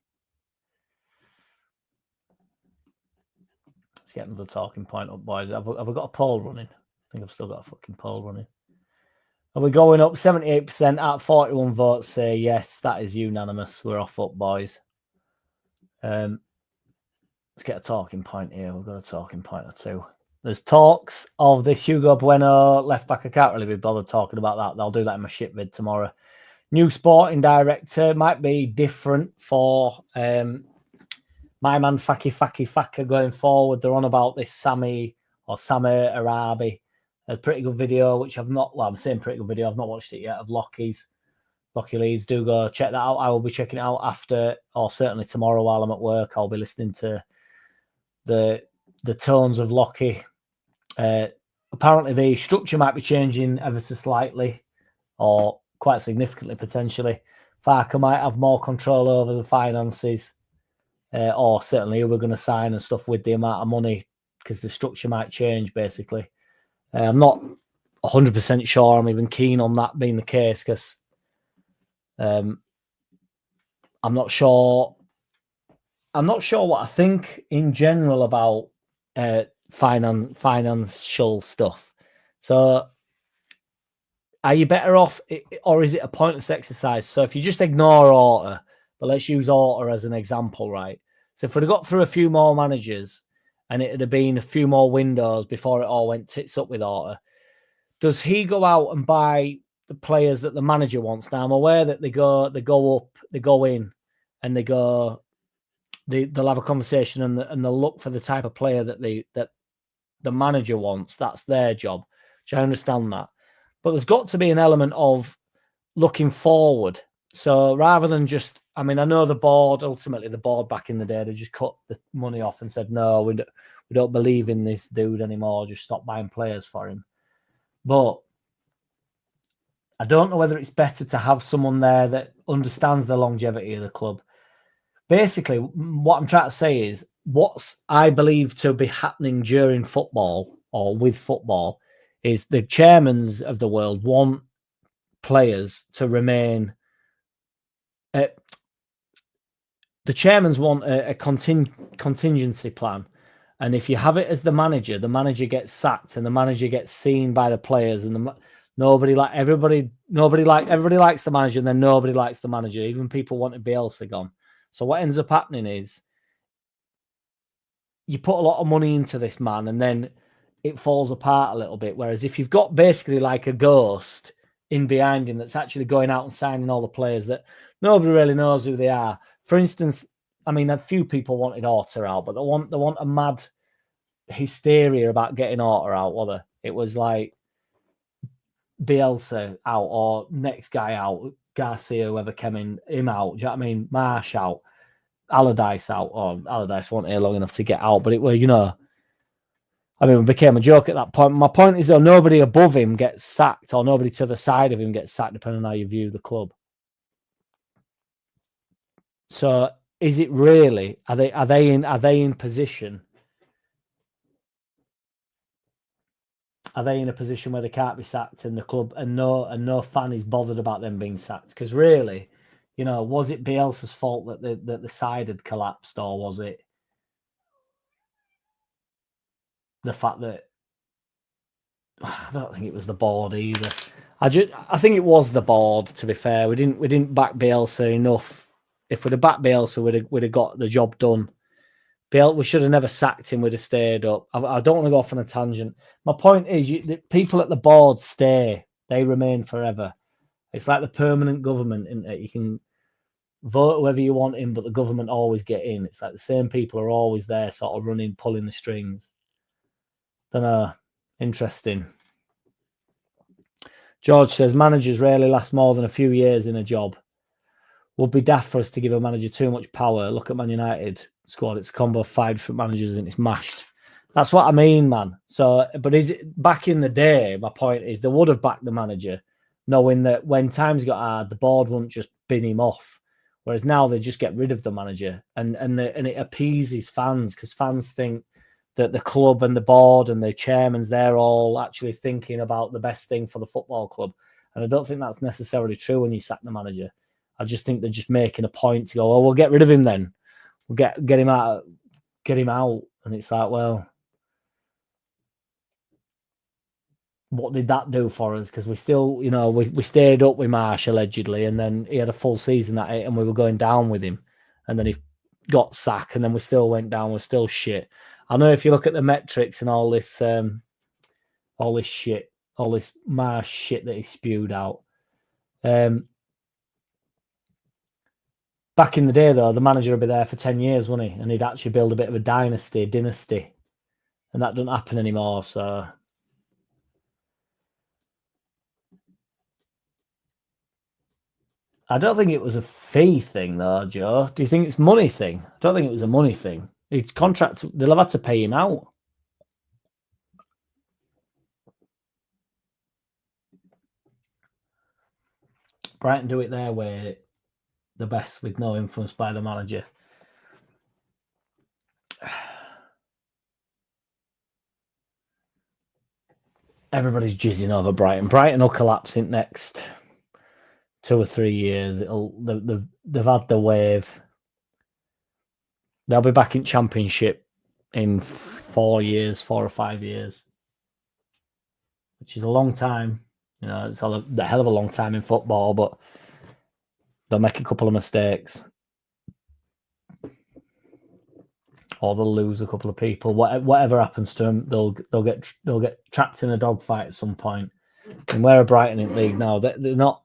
[SPEAKER 3] Let's get another talking point up, boys. Have I got a poll running? I think I've still got a fucking poll running. Are we going up? 78% out of 41 votes say yes. That is unanimous. We're off up, boys. Let's get a talking point here. We've got a talking point or two. There's talks of this Hugo Bueno left back. I can't really be bothered talking about that. I'll do that in my shit vid tomorrow. New sporting director might be different for my man Farke going forward. They're on about this Samir Arabi. A pretty good video, which I've not, well, I'm saying pretty good video. I've not watched it yet, of Lockie Leeds. Do go check that out. I will be checking it out after, or certainly tomorrow while I'm at work. I'll be listening to the tones of Lockie. Apparently, the structure might be changing ever so slightly, or quite significantly potentially. Farke might have more control over the finances, or certainly who we're going to sign and stuff with the amount of money, because the structure might change, basically. I'm not 100% sure I'm even keen on that being the case, because I'm not sure. I'm not sure what I think in general about financial stuff. So, are you better off, or is it a pointless exercise? So, if you just ignore Orta, but let's use Orta as an example, right? So, if we'd have got through a few more managers and it had been a few more windows before it all went tits up with Orta, does he go out and buy the players that the manager wants? Now, I'm aware that they go up, they go in, and they'll have a conversation and they'll look for the type of player that the manager wants. That's their job. Which I understand that. But there's got to be an element of looking forward. So rather than just, I mean, I know the board back in the day, they just cut the money off and said, no, we don't believe in this dude anymore. Just stop buying players for him. But I don't know whether it's better to have someone there that understands the longevity of the club. Basically, what I'm trying to say is what's I believe to be happening during football or with football is the chairmans of the world want players to remain. The chairmans want a contingency plan. And if you have it as the manager gets sacked and the manager gets seen by the players, and everybody likes the manager, and then nobody likes the manager. Even people wanted Bielsa gone. So what ends up happening is you put a lot of money into this man, and then it falls apart a little bit. Whereas if you've got basically like a ghost in behind him that's actually going out and signing all the players that nobody really knows who they are. For instance, I mean, a few people wanted Orta out, but they want a mad hysteria about getting Orta out, were they? It was like Bielsa out or next guy out, Garcia, whoever came in, him out. Do you know what I mean? Marsh out, Allardyce out. Or Allardyce wasn't here long enough to get out, but it was, I mean, it became a joke at that point. My point is, though, nobody above him gets sacked, or nobody to the side of him gets sacked, depending on how you view the club. So, is it really? Are they in position? Are they in a position where they can't be sacked in the club, and no fan is bothered about them being sacked? Because really, was it Bielsa's fault that the side had collapsed, or was it the fact that I don't think it was the board either? I think it was the board. To be fair, we didn't back Bielsa enough. If we'd have backed Bielsa, we'd have got the job done. We should have never sacked him. We'd have stayed up. I don't want to go off on a tangent. My point is, the people at the board stay. They remain forever. It's like the permanent government, isn't it? You can vote whoever you want in, but the government always get in. It's like the same people are always there, sort of running, pulling the strings. Don't know. Interesting. George says, managers rarely last more than a few years in a job. Would be daft for us to give a manager too much power. Look at Man United squad. It's a combo of 5 different managers and it's mashed. That's what I mean, man. So, but is it back in the day? My point is, they would have backed the manager, knowing that when times got hard, the board wouldn't just bin him off. Whereas now they just get rid of the manager, and it appeases fans, because fans think that the club and the board and the chairmans, they're all actually thinking about the best thing for the football club. And I don't think that's necessarily true when you sack the manager. I just think they're just making a point to go, oh, we'll get rid of him then. We'll get him out. And it's like, well, what did that do for us? Because we still, we stayed up with Marsh allegedly, and then he had a full season at it, and we were going down with him. And then he got sacked, and then we still went down. We're still shit. I know if you look at the metrics and all this shit, all this Marsh shit that he spewed out. Back in the day, though, the manager would be there for 10 years, wouldn't he? And he'd actually build a bit of a dynasty. And that doesn't happen anymore, so... I don't think it was a fee thing, though, Joe. Do you think it's money thing? I don't think it was a money thing. His contract, they'll have had to pay him out. Brighton do it their way, the best, with no influence by the manager. Everybody's jizzing over Brighton. Brighton will collapse in next 2 or 3 years. They've had the wave. They'll be back in Championship in 4 years, 4 or 5 years, which is a long time. You know, it's a hell of a long time in football, but they'll make a couple of mistakes, or they'll lose a couple of people. Whatever happens to them, they'll get trapped in a dogfight at some point. And where are Brighton in league now? They're not.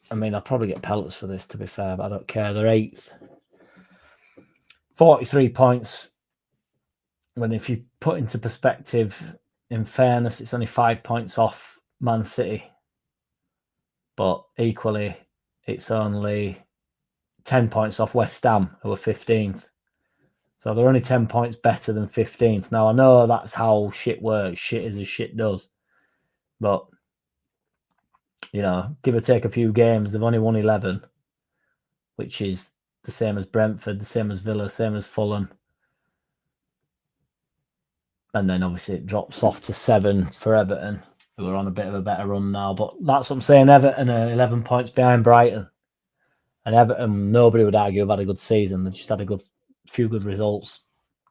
[SPEAKER 3] I mean, I'll probably get pellets for this, to be fair, but I don't care. They're 8th, 43 points. When if you put into perspective, in fairness, it's only 5 points off Man City, but equally, it's only 10 points off West Ham, who are 15th. So they're only 10 points better than 15th. Now, I know that's how shit works. Shit is as shit does. But, you know, give or take a few games, they've only won 11, which is the same as Brentford, the same as Villa, same as Fulham. And then obviously it drops off to 7 for Everton, who are on a bit of a better run now. But that's what I'm saying. Everton are 11 points behind Brighton. And Everton, nobody would argue, have had a good season. They've just had a few good results.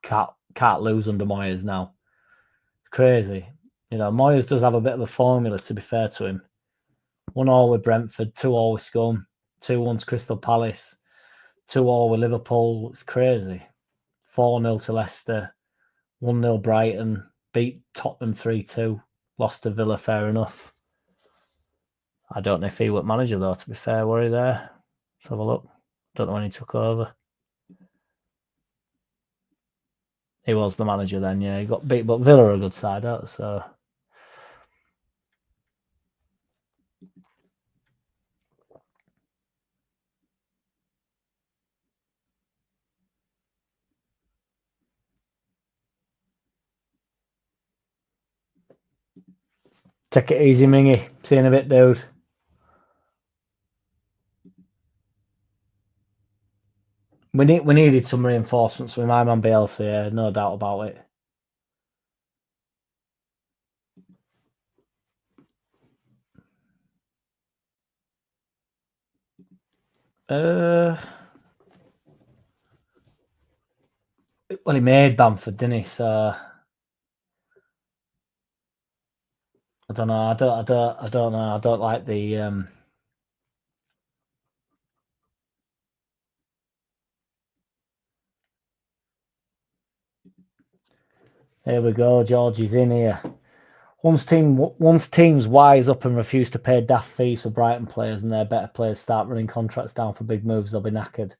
[SPEAKER 3] Can't lose under Moyes now. It's crazy. You know, Moyes does have a bit of a formula, to be fair to him. 1-1 with Brentford, 2-2 with Scum, 2-1 to Crystal Palace, 2-2 with Liverpool. It's crazy. 4-0 to Leicester, 1-0 Brighton, beat Tottenham 3-2, lost to Villa, fair enough. I don't know if he was manager, though, to be fair. Were he there? Let's have a look. Don't know when he took over. He was the manager then, yeah. He got beat, but Villa are a good side, out, so. Take it easy, Mingy. See you in a bit, dude. We needed some reinforcements with my man Bielsa, yeah, no doubt about it. Well, he made Bamford, didn't he? So I don't know. I don't know. I don't like the Here we go. George is in here. Once teams wise up and refuse to pay daft fees for Brighton players and their better players start running contracts down for big moves, they'll be knackered.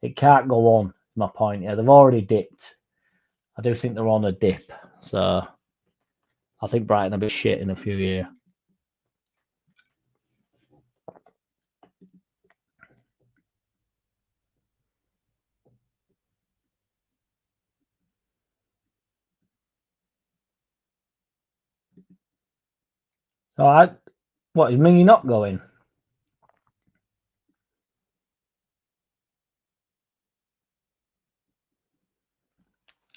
[SPEAKER 3] It can't go on, my point. Yeah, they've already dipped. I do think they're on a dip. So I think Brighton will be shit in a few years. All right. What, you mean you're not going?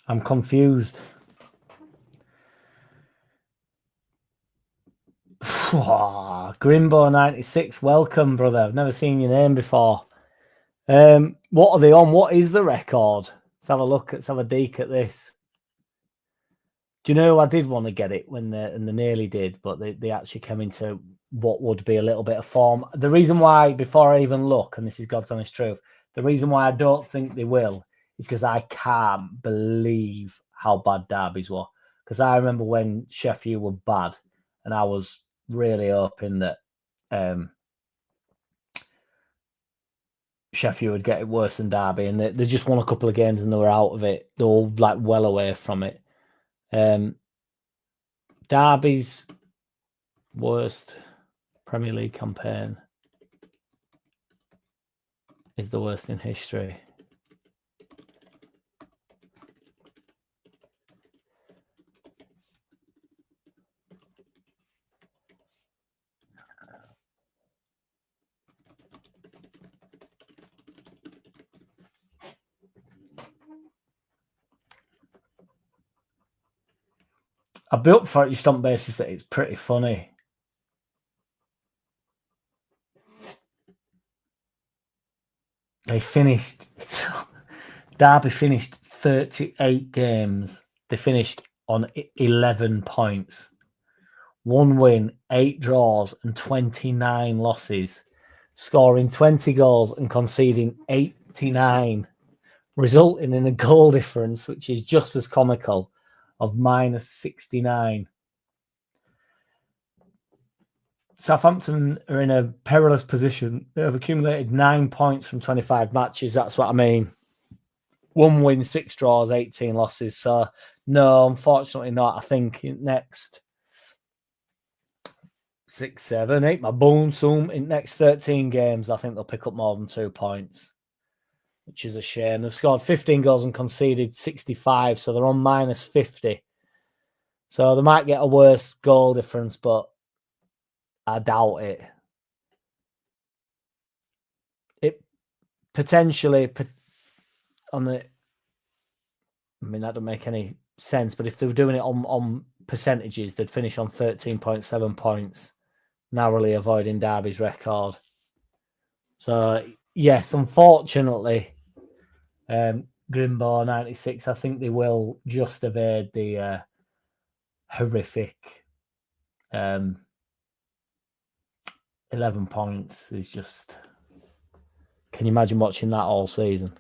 [SPEAKER 3] I'm confused. Grimbo 96, welcome, brother. I've never seen your name before. What are they on? What is the record? Let's have a look. Let's have a deek at this. Do you know I did want to get it when they nearly did, but they actually came into what would be a little bit of form. The reason why, before I even look, and this is God's honest truth, the reason why I don't think they will is because I can't believe how bad derbies were. Because I remember when Sheffield were bad, and I was really hoping that Sheffield would get it worse than Derby, and they just won a couple of games and they were out of it. They were like well away from it. Derby's worst Premier League campaign is the worst in history. I'd be up for it just on basis that it's pretty funny. They finished... Derby finished 38 games. They finished on 11 points. 1 win, 8 draws, and 29 losses. Scoring 20 goals and conceding 89. Resulting in a goal difference, which is just as comical, of minus 69. Southampton are in a perilous position. They have accumulated 9 points from 25 matches. That's what I mean. 1 win, 6 draws, 18 losses. So, no, unfortunately not. I think next 6, 7, 8, my bones soon. In next 13 games, I think they'll pick up more than 2 points, which is a shame. They've scored 15 goals and conceded 65, so they're on minus 50. So they might get a worse goal difference, but I doubt it. It potentially on the... I mean, that doesn't make any sense, but if they were doing it on percentages, they'd finish on 13.7 points, narrowly avoiding Derby's record. So, yes, unfortunately, Grimbo 96, I think they will just evade the horrific 11 points. Is just... Can you imagine watching that all season?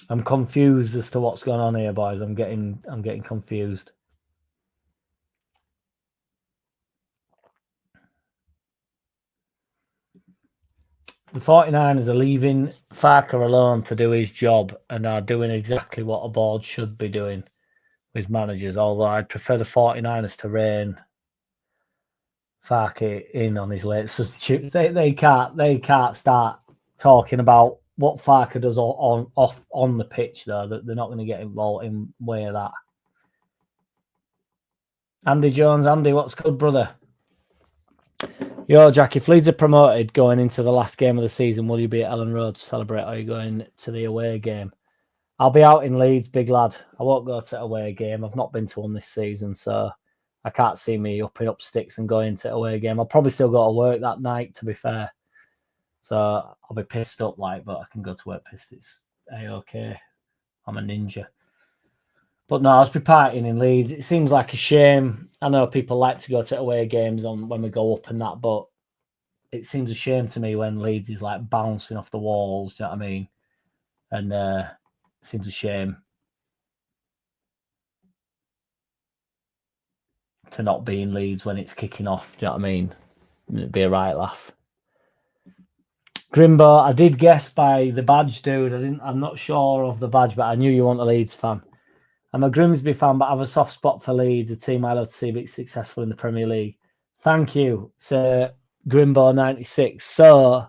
[SPEAKER 3] I'm confused as to what's going on here, boys. I'm getting confused. The 49ers are leaving Farke alone to do his job and are doing exactly what a board should be doing with managers, although I'd prefer the 49ers to rein Farke in on his late substitute. They can't start talking about what Farke does on the pitch, though. That they're not going to get involved in way of that. Andy Jones, Andy, what's good, brother? Yo, Jack, if Leeds are promoted going into the last game of the season, will you be at Ellen Road to celebrate, or are you going to the away game? I'll be out in Leeds, big lad. I won't go to away game. I've not been to one this season, so I can't see me upping up sticks and going to away game. I'll probably still go to work that night, to be fair. So I'll be pissed up, but I can go to work pissed. It's A-okay. I'm a ninja. But no, I'll just be partying in Leeds. It seems like a shame. I know people like to go to away games when we go up and that, but it seems a shame to me when Leeds is like bouncing off the walls, do you know what I mean? And it seems a shame to not be in Leeds when it's kicking off, do you know what I mean? It'd be a right laugh. Grimbo, I did guess by the badge, dude. I'm not sure of the badge, but I knew you weren't a Leeds fan. I'm a Grimsby fan, but I have a soft spot for Leeds, a team I love to see be successful in the Premier League. Thank you, Sir Grimbo 96. So,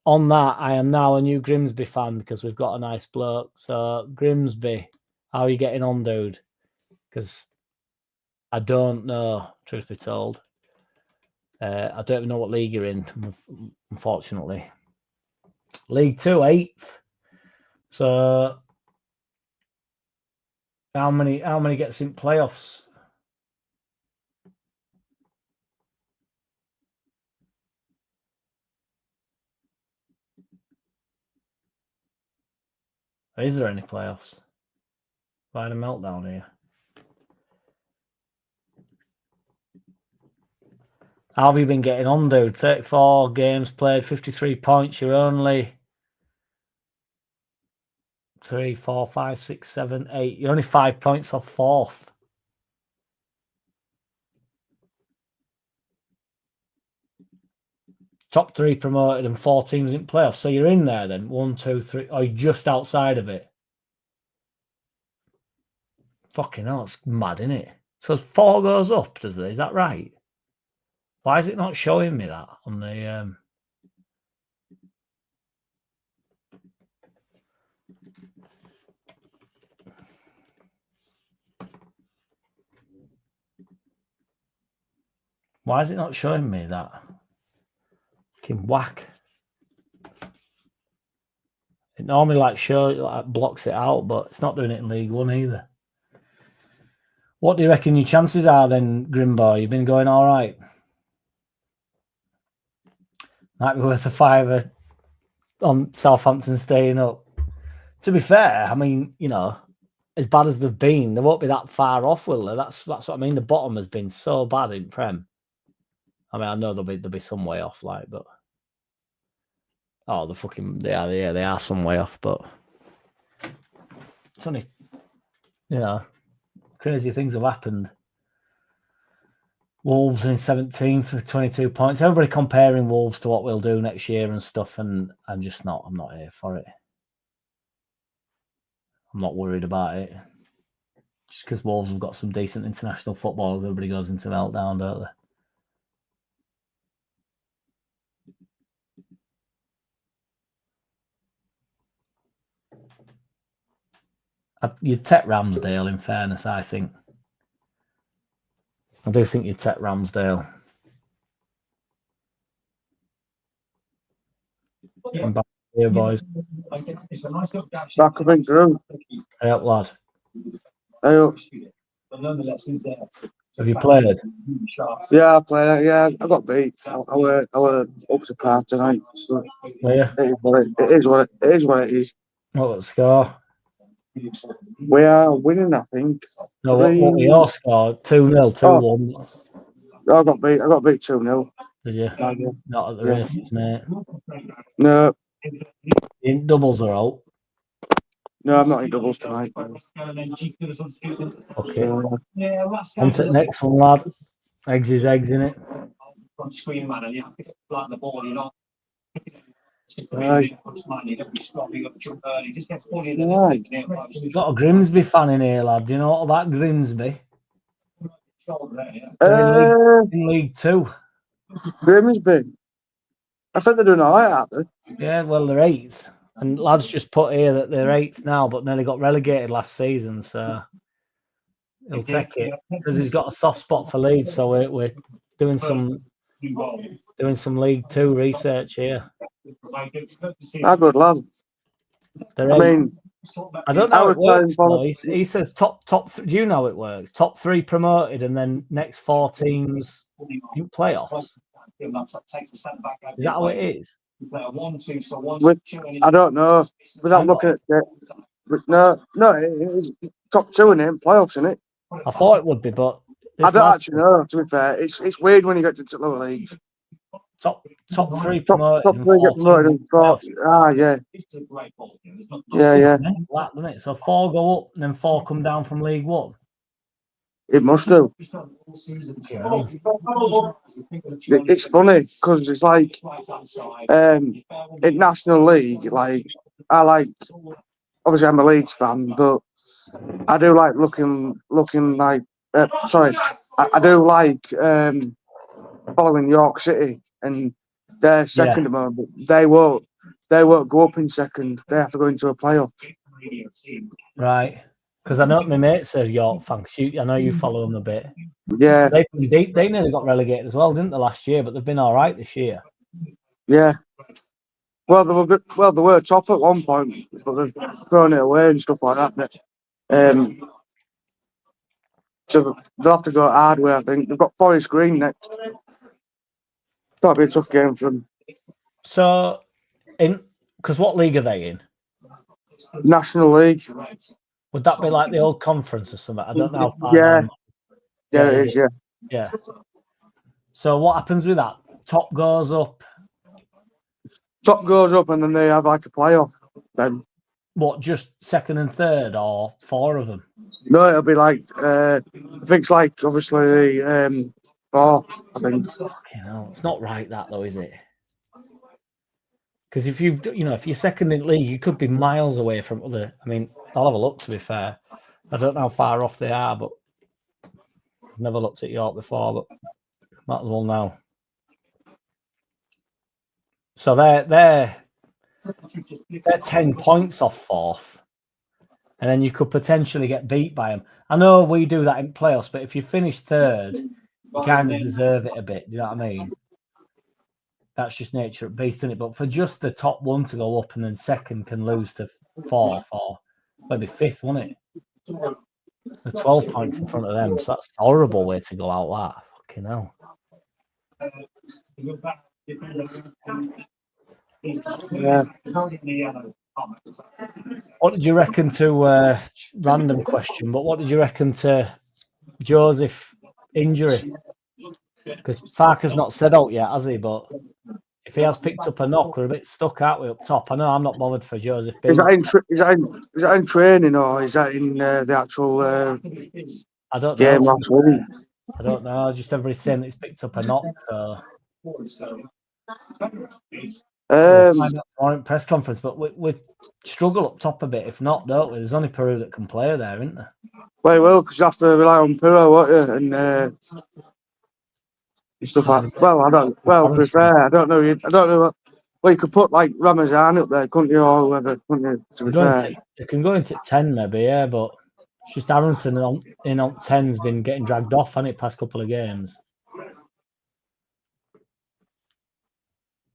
[SPEAKER 3] on that, I am now a new Grimsby fan because we've got a nice bloke. So, Grimsby, how are you getting on, dude? Because I don't know, truth be told. I don't even know what league you're in, unfortunately. League 2, 8th. So... How many gets in playoffs? Is there any playoffs? Right, a meltdown here. How have you been getting on, dude? 34 games played, 53 points. You're only 3, 4, 5, 6, 7, 8. You're only 5 points off 4th. Top 3 promoted and 4 teams in playoffs. So you're in there then. 1, 2, 3. Or you're just outside of it. Fucking hell, it's mad, isn't it? So 4 goes up, does it? Is that right? Why is it not showing me that on the... Why is it not showing me that? Fucking whack. It normally blocks it out, but it's not doing it in League One either. What do you reckon your chances are then, Grimboy? You've been going all right. Might be worth a $5 on Southampton staying up. To be fair, I mean, you know, as bad as they've been, they won't be that far off, will they? That's what I mean. The bottom has been so bad in Prem. I mean, I know they'll be some way off, like, but they are some way off, but it's only, you know, crazy things have happened. Wolves in 17th for 22 points. Everybody comparing Wolves to what we'll do next year and stuff, and I'm not here for it. I'm not worried about it. Just because Wolves have got some decent international footballers, everybody goes into meltdown, don't they? You'd take Ramsdale, in fairness, I think. I do think you'd take Ramsdale. I'm back here, boys.
[SPEAKER 2] Back up in through.
[SPEAKER 3] Hey up, lad.
[SPEAKER 2] Hey up.
[SPEAKER 3] Have you played?
[SPEAKER 2] Yeah, I played. Yeah, I got beat. I were up to par tonight. So
[SPEAKER 3] Yeah.
[SPEAKER 2] it is what it is.
[SPEAKER 3] What was the score?
[SPEAKER 2] We are winning, I think.
[SPEAKER 3] No, what were your score? 2-0, 2-1.
[SPEAKER 2] I got beat 2-0.
[SPEAKER 3] Did you? Not at the races, mate.
[SPEAKER 2] No,
[SPEAKER 3] In doubles are out.
[SPEAKER 2] no, I'm not in doubles tonight.
[SPEAKER 3] Okay. On to the next one, lad. Eggs is eggs, innit?
[SPEAKER 2] Aye.
[SPEAKER 3] Got a Grimsby fan in here, lad. Do you know what about Grimsby? In League Two.
[SPEAKER 2] Grimsby. I think they're doing all right, aren't they?
[SPEAKER 3] Yeah, well, they're 8th. And lads just put here that they're 8th now, but nearly got relegated last season, so he'll take it because he's got a soft spot for Leeds. So we're doing some League Two research here.
[SPEAKER 2] Ah, good lad.
[SPEAKER 3] They're
[SPEAKER 2] I
[SPEAKER 3] 8th.
[SPEAKER 2] mean,
[SPEAKER 3] I don't know how it works. He says top. Do you know how it works? Top 3 promoted, and then next 4 teams in playoffs. Is that how it is?
[SPEAKER 2] I don't know. Without looking at it, no, it's top 2 in it, playoffs, isn't it?
[SPEAKER 3] I thought it would be, but
[SPEAKER 2] I don't actually know. To be fair, it's weird when you get to lower leagues.
[SPEAKER 3] Top 3 promoted.
[SPEAKER 2] Top 3 get promoted and 4. Ah, yeah. Yeah.
[SPEAKER 3] Flat, doesn't it? So 4 go up, and then 4 come down from League One.
[SPEAKER 2] It must do. It's funny because it's like in National League, like obviously I'm a Leeds fan, but I do like looking like I do like following York City, and they're second at the moment. They won't go up in second. They have to go into a playoff.
[SPEAKER 3] Right. Because I know my mates are York fans. I know you follow them a bit.
[SPEAKER 2] Yeah.
[SPEAKER 3] They nearly got relegated as well, didn't they, last year? But they've been all right this year.
[SPEAKER 2] Yeah. Well, they were top at one point, but they've thrown it away and stuff like that. But, so they'll have to go hardware, I think. They've got Forest Green next. That'll be a tough game for them.
[SPEAKER 3] So, because what league are they in?
[SPEAKER 2] National League.
[SPEAKER 3] Would that be like the old conference or something? I don't know how far.
[SPEAKER 2] Yeah, it is.
[SPEAKER 3] Yeah. So what happens with that? Top goes up.
[SPEAKER 2] Top goes up, and then they have like a playoff. Then
[SPEAKER 3] what? Just second and third, or 4 of them?
[SPEAKER 2] No, it'll be like I think it's like obviously 4. I think.
[SPEAKER 3] It's not right that though, is it? Because if if you're second in league, you could be miles away from other. I mean, I'll have a look, to be fair. I don't know how far off they are, but I've never looked at York before, but might as well now. So they're 10 points off 4th, and then you could potentially get beat by them. I know we do that in playoffs, but if you finish 3rd, you kind of deserve it a bit. Do you know what I mean? that's just nature of beast, isn't it? But for just the top one to go up and then second can lose to fourth or maybe fifth, won't it? The 12 points in front of them, so that's a horrible way to go out. That fucking hell.
[SPEAKER 2] Yeah.
[SPEAKER 3] What did you reckon to random question? But what did you reckon to Joseph injury? Because Farke's not said out yet, has he? But if he has picked up a knock, we're a bit stuck, aren't we, up top? I know I'm not bothered for Joseph.
[SPEAKER 2] Is that in training or is that in the actual
[SPEAKER 3] I don't
[SPEAKER 2] game
[SPEAKER 3] know.
[SPEAKER 2] last week?
[SPEAKER 3] I don't know. Just everybody's saying that he's picked up a knock. So we'll find out more in press conference. But we struggle up top a bit. If not, don't we? There's only Peru that can play there, isn't there?
[SPEAKER 2] Well, you will, because you have to rely on Peru, won't you? And stuff like. Well, I don't. Well, to be fair, I don't know. I don't know. Well, you could put like Ramazan up there, couldn't you, or whoever? Couldn't you? To be fair,
[SPEAKER 3] you can go into 10 maybe, yeah, but it's just Aronson in on 10's been getting dragged off, hasn't it, past couple of games?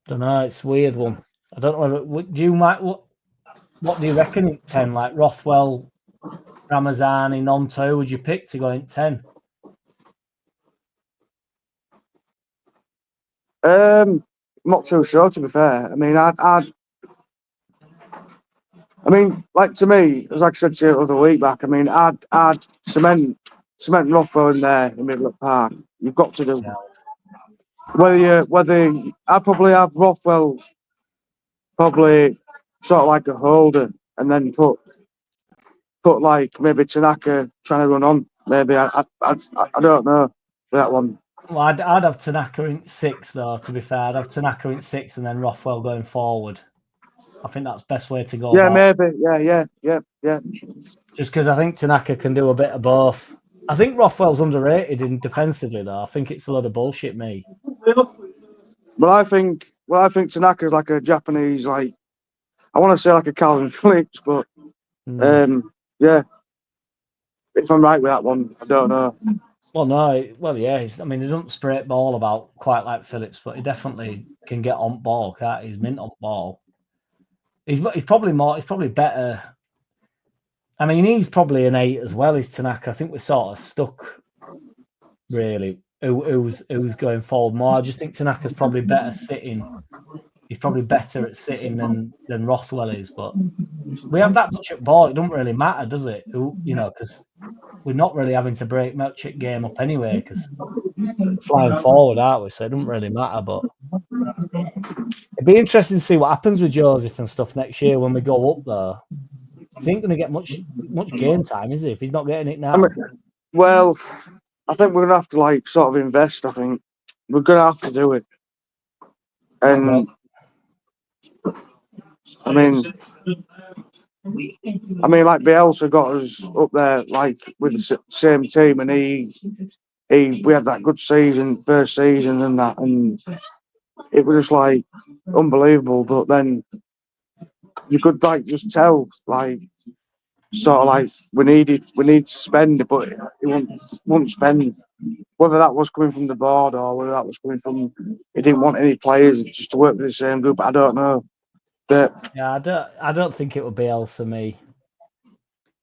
[SPEAKER 3] Don't know. It's a weird one. I don't know whether do you might what do you reckon in 10? Like Rothwell, Ramazan in on 2, would you pick to go in 10?
[SPEAKER 2] Not too sure, to be fair. I mean, like to me, as I said to you the other week back, I mean, I'd cement Rothwell in there in the middle of the park. You've got to do. Yeah. Whether I'd probably have Rothwell probably sort of like a holder, and then put like maybe Tanaka trying to run on. Maybe I don't know for that one.
[SPEAKER 3] Well, I'd have Tanaka in 6 though. To be fair, I'd have Tanaka in 6 and then Rothwell going forward. I think that's the best way to go.
[SPEAKER 2] Yeah, maybe. Yeah.
[SPEAKER 3] Just because I think Tanaka can do a bit of both. I think Rothwell's underrated in defensively though. I think it's a load of bullshit, me.
[SPEAKER 2] Well, I think Tanaka's like a Japanese, like I want to say like a Calvin Phillips, but yeah. If I'm right with that one, I don't know.
[SPEAKER 3] Well, no. Well, yeah. He doesn't spray ball about quite like Phillips, but he definitely can get on ball, can't he? He's mint on ball. He's probably better. I mean, he's probably an 8 as well. He's Tanaka. I think we're sort of stuck, really. Who's going forward more? I just think Tanaka's probably better sitting. He's probably better at sitting than Rothwell is. But we have that much at ball. It doesn't really matter, does it? Because we're not really having to break much at game up anyway. Because flying forward, aren't we? So it doesn't really matter. But it'd be interesting to see what happens with Joseph and stuff next year when we go up there. He ain't going to get much game time, is he? If he's not getting it now.
[SPEAKER 2] Well, I think we're going to have to like sort of invest. I think we're going to have to do it. And I mean, like Bielsa got us up there like with the same team, and we had that good season, first season, and that, and it was just like unbelievable. But then you could like just tell, like sort of like we need to spend it, but it wouldn't spend. Whether that was coming from the board or whether that was coming from he didn't want any players just to work with the same group, I don't know. But
[SPEAKER 3] yeah, I don't think it would be Bielsa me.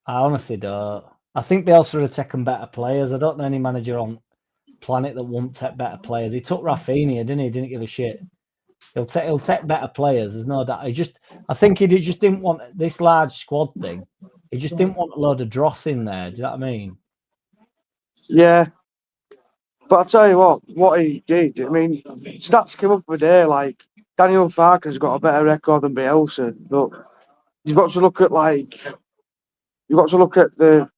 [SPEAKER 3] I honestly don't. I think Bielsa would have taken better players. I don't know any manager on planet that won't take better players. He took Rafinha, didn't he? Didn't give a shit. He'll take better players. There's no doubt. I think he just didn't want this large squad thing. He just didn't want a load of dross in there. Do you know what I mean?
[SPEAKER 2] Yeah. But I'll tell you what he did. I mean, stats came up a day like Daniel Farke's got a better record than Bielsa, but you've got to look at the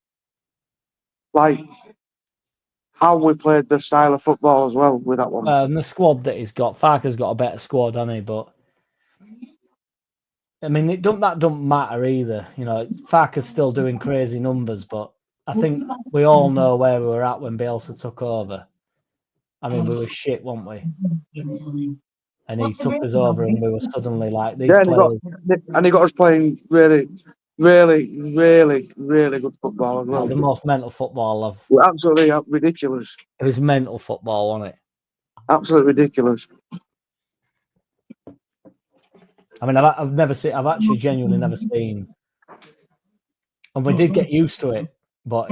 [SPEAKER 2] how we played the style of football as well with that one.
[SPEAKER 3] And the squad that he's got, Farke's got a better squad, hasn't he? But I mean, that don't matter either. Farke's still doing crazy numbers, but I think we all know where we were at when Bielsa took over. I mean, we were shit, weren't we? And he took us over, and we were suddenly like these players.
[SPEAKER 2] And he got us playing really, really, really, really good football as well.
[SPEAKER 3] The most mental football
[SPEAKER 2] absolutely ridiculous.
[SPEAKER 3] It was mental football, wasn't it?
[SPEAKER 2] Absolutely ridiculous.
[SPEAKER 3] I mean, I've never seen. I've actually genuinely never seen. And we did get used to it, but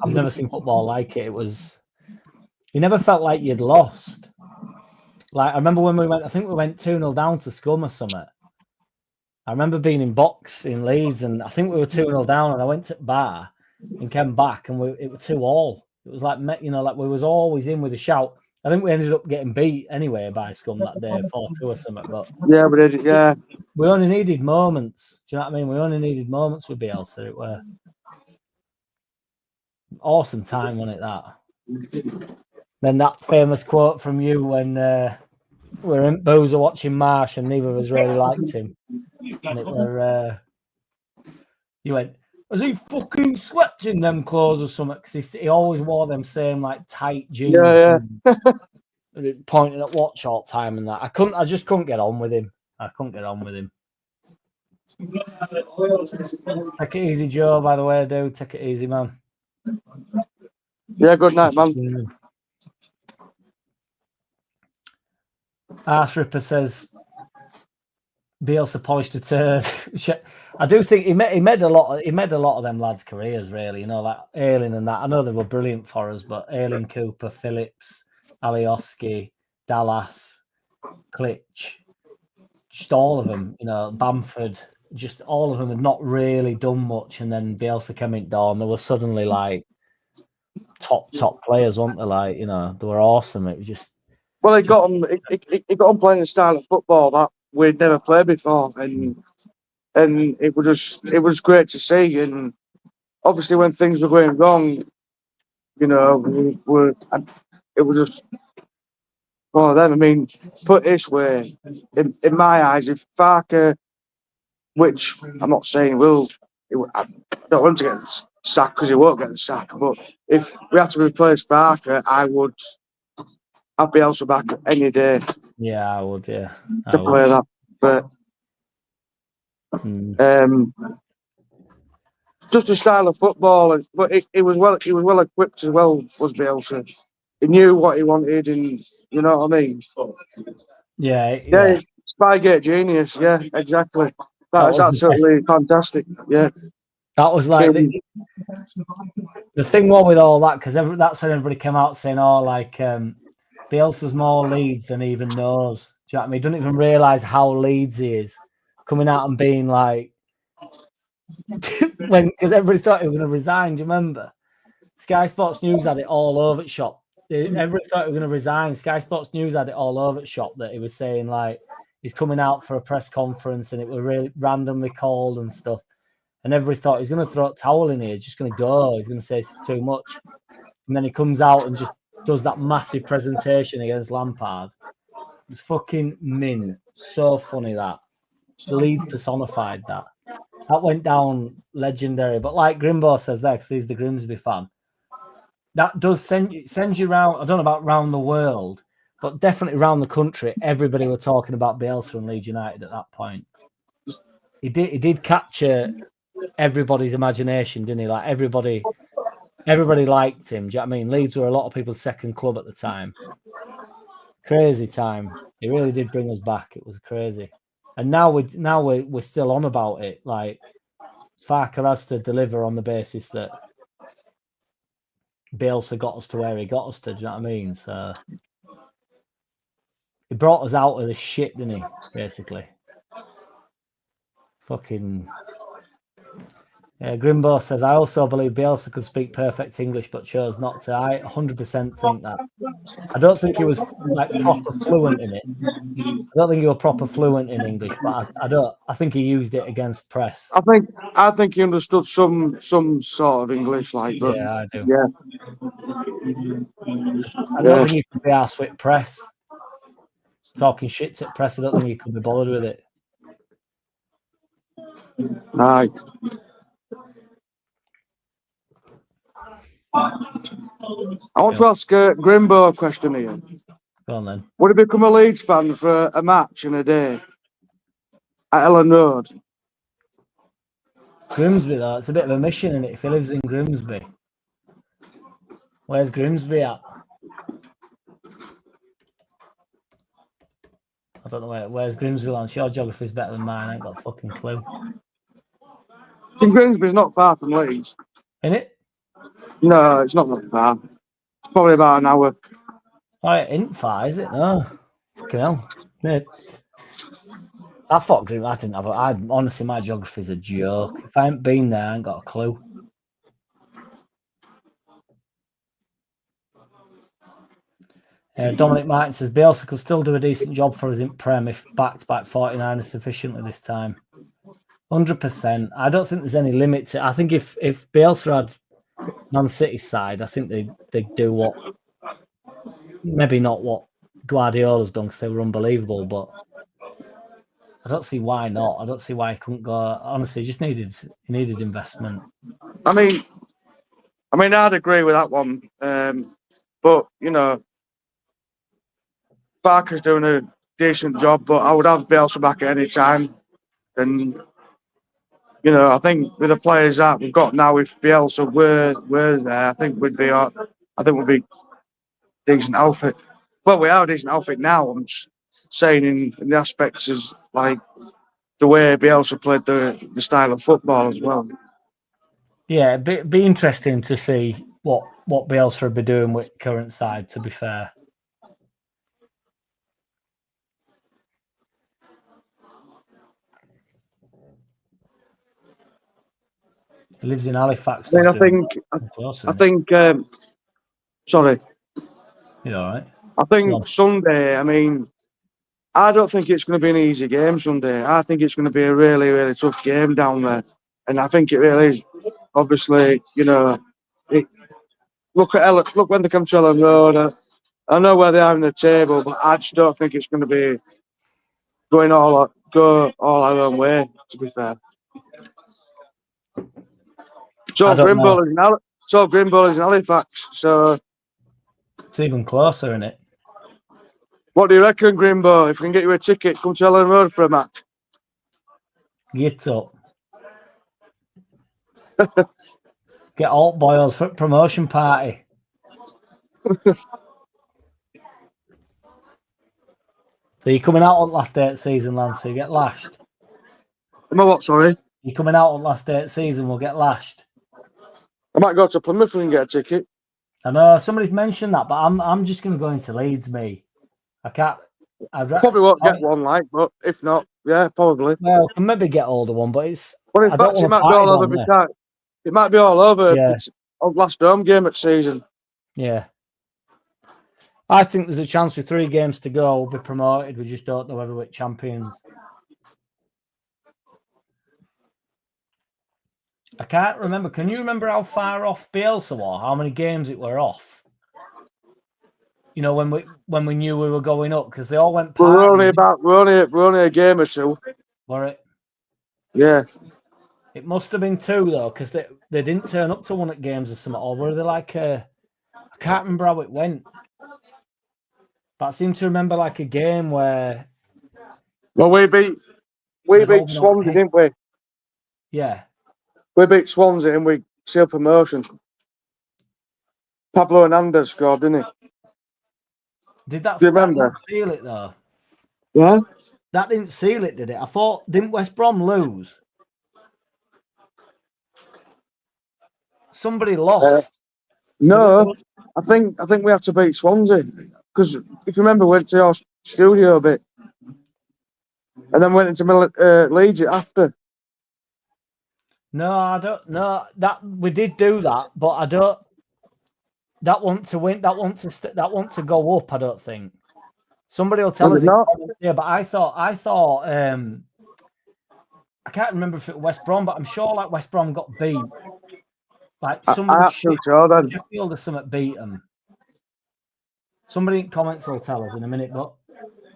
[SPEAKER 3] I've never seen football like it. It was. You never felt like you'd lost. Like I remember when we went. I think we went 2-0 down to Scum or something. I remember being in box in Leeds, and I think we were 2-0 down, and I went to bar and came back, and it was 2-2. It was like, like we was always in with a shout. I think we ended up getting beat anyway by Scum that day, 4-2 or something. But
[SPEAKER 2] Yeah, we did. Yeah.
[SPEAKER 3] we only needed moments. Do you know what I mean? We only needed moments with Bielsa. It were awesome time, wasn't it? That. Then that famous quote from you when we're in Boozer watching Marsh and neither of us really liked him. And it were you went, has he fucking slept in them clothes or something? Because he always wore them same like tight jeans.
[SPEAKER 2] Yeah.
[SPEAKER 3] Pointing at watch all the time and that. I just couldn't get on with him. Take it easy, Joe, by the way, dude. Take it easy, man.
[SPEAKER 2] Yeah, good night, man.
[SPEAKER 3] Arse Ripper says Bielsa polished a turd. I do think he made a lot of them lads' careers, really. Like Ayling and that. I know they were brilliant for us, but Ayling, Cooper, Phillips, Alioski, Dallas, Klitsch, just all of them. Bamford, just all of them had not really done much, and then Bielsa came in door, and they were suddenly like top players, weren't they? Like they were awesome. It was just.
[SPEAKER 2] Well, he got them playing a style of football that we'd never played before, and it was great to see. And obviously, when things were going wrong, it was just one of them. I mean, put it this way, in my eyes, if Farke, which I'm not saying I don't want to get the sack because he won't get the sack, but if we had to replace Farke, I'd be Bielsa back any day.
[SPEAKER 3] Yeah, I would. Yeah,
[SPEAKER 2] to play that, but just a style of football. But he was well equipped as well. Was Bielsa? He knew what he wanted, and you know what I mean.
[SPEAKER 3] Yeah.
[SPEAKER 2] Spygate genius. Yeah, exactly. That's absolutely fantastic. Yeah.
[SPEAKER 3] That was like the thing was with all that, because that's when everybody came out saying, "Oh, like Bielsa's more Leeds than he even knows." Do you know what I mean? He doesn't even realise how Leeds he is, coming out and being like, because everybody thought he was going to resign. Do you remember? Sky Sports News had it all over the shop. Everybody thought he was going to resign. Sky Sports News had it all over the shop that he was saying like he's coming out for a press conference and it was really randomly called and stuff. And everybody thought he's going to throw a towel in here. He's just going to go. He's going to say it's too much. And then he comes out and just does that massive presentation against Lampard. It's fucking mint. So funny that. The Leeds personified that. That went down legendary. But like Grimbo says there, because he's the Grimsby fan, that does send you around. I don't know about round the world, but definitely around the country. Everybody were talking about Bielsa and Leeds United at that point. He did capture everybody's imagination, didn't he? Like everybody liked him. Do you know what I mean? Leeds were a lot of people's second club at the time. Crazy time. He really did bring us back. It was crazy. And now we're still on about it. Like Farke has to deliver on the basis that Bielsa got us to where he got us to. Do you know what I mean? So he brought us out of the shit, didn't he? Basically. Fucking. Yeah, Grimbo says, I also believe Bielsa could speak perfect English, but chose not to. I 100% think that. I don't think he was like proper fluent in it. I don't think he was proper fluent in English, but I think he used it against press.
[SPEAKER 2] I think he understood some sort of English, like. But,
[SPEAKER 3] yeah, I do.
[SPEAKER 2] Yeah.
[SPEAKER 3] I don't think he could be arsed with press. Talking shit to press, I don't think he could be bothered with it.
[SPEAKER 2] Right. I want to ask Grimbo a question here.
[SPEAKER 3] Go on then.
[SPEAKER 2] Would he become a Leeds fan for a match in a day at Ellen Road?
[SPEAKER 3] Grimsby, though, it's a bit of a mission, isn't it? If he lives in Grimsby. Where's Grimsby at? I don't know where's Grimsby Lance. Your geography's better than mine. I ain't got a fucking clue.
[SPEAKER 2] I think Grimsby's not far from Leeds.
[SPEAKER 3] In it?
[SPEAKER 2] No, it's not that far. It's probably about an hour.
[SPEAKER 3] Oh, it ain't far, is it? No. Fucking hell. Yeah. I thought Grimsby. I didn't have honestly, my geography's a joke. If I ain't been there, I ain't got a clue. Dominic Martin says Bielsa could still do a decent job for us in Prem if backed by 49ers sufficiently this time. 100%. I don't think there's any limit to it. I think if Bielsa had Man City's side, I think they'd do what, maybe not what Guardiola's done because they were unbelievable, but I don't see why not. I don't see why he couldn't go. Honestly, he needed investment.
[SPEAKER 2] I mean, I'd agree with that one. But, you know, Farke's doing a decent job, but I would have Bielsa back at any time. And, you know, I think with the players that we've got now, if Bielsa were there, I think we'd be decent outfit. Well, we are a decent outfit now. I'm just saying in the aspects is like the way Bielsa played the style of football as well.
[SPEAKER 3] Yeah, it'd be interesting to see what Bielsa would be doing with current side, to be fair. He lives in Halifax.
[SPEAKER 2] I think. Sorry.
[SPEAKER 3] You all right?
[SPEAKER 2] I think Sunday. I mean, I don't think it's going to be an easy game Sunday. I think it's going to be a really, really tough game down there, and I think it really is. Obviously, you know, look when they come to Ellen Road. I know where they are in the table, but I just don't think it's going to be go all our own way. To be fair. So Grimble is in Halifax, so
[SPEAKER 3] it's even closer, isn't it?
[SPEAKER 2] What do you reckon, Grimbo? If we can get you a ticket, come to Ellen Road for a match.
[SPEAKER 3] Get up. Get alt boils for promotion party. So you're coming out on last day of season, Lance, so you get lashed.
[SPEAKER 2] Am I what, sorry?
[SPEAKER 3] You're coming out on last day of season, we'll get lashed.
[SPEAKER 2] I might go to Plymouth and get a ticket.
[SPEAKER 3] I know somebody's mentioned that, but I'm just going to go into Leeds, me. I can't.
[SPEAKER 2] Probably won't get one, but if not, yeah, probably.
[SPEAKER 3] Well, I can maybe get older one, but it's.
[SPEAKER 2] Well, in fact, it might be all over. It might be all over. Yeah. It's our last home game at season.
[SPEAKER 3] Yeah. I think there's a chance with 3 games to go, we'll be promoted. We just don't know whether we're champions. I can't remember. Can you remember how far off Bielsa was? How many games it were off? You know, when we knew we were going up, because they all went.
[SPEAKER 2] We're only a game or 2.
[SPEAKER 3] Were it?
[SPEAKER 2] Yeah.
[SPEAKER 3] It must have been 2 though, because they didn't turn up to one at games or something. Or were they like I can't remember how it went. But I seem to remember like a game where.
[SPEAKER 2] Well, we beat Swansea, didn't we?
[SPEAKER 3] Yeah.
[SPEAKER 2] We beat Swansea and we sealed promotion. Pablo Hernandez scored, didn't he?
[SPEAKER 3] Did that?
[SPEAKER 2] Do you remember?
[SPEAKER 3] That didn't seal it though.
[SPEAKER 2] Yeah.
[SPEAKER 3] That didn't seal it, did it? I thought didn't West Brom lose? Somebody lost.
[SPEAKER 2] No, I think we have to beat Swansea because if you remember, we went to your studio a bit and then went into Leeds after.
[SPEAKER 3] No, I don't know that we did do that, but I don't. That want to win. That want to go up. I don't think. Somebody will tell us. Yeah, but I thought. I can't remember if it was West Brom, but I'm sure like West Brom got beat. Like somebody Sheffield or something beat them. Somebody in comments will tell us in a minute, but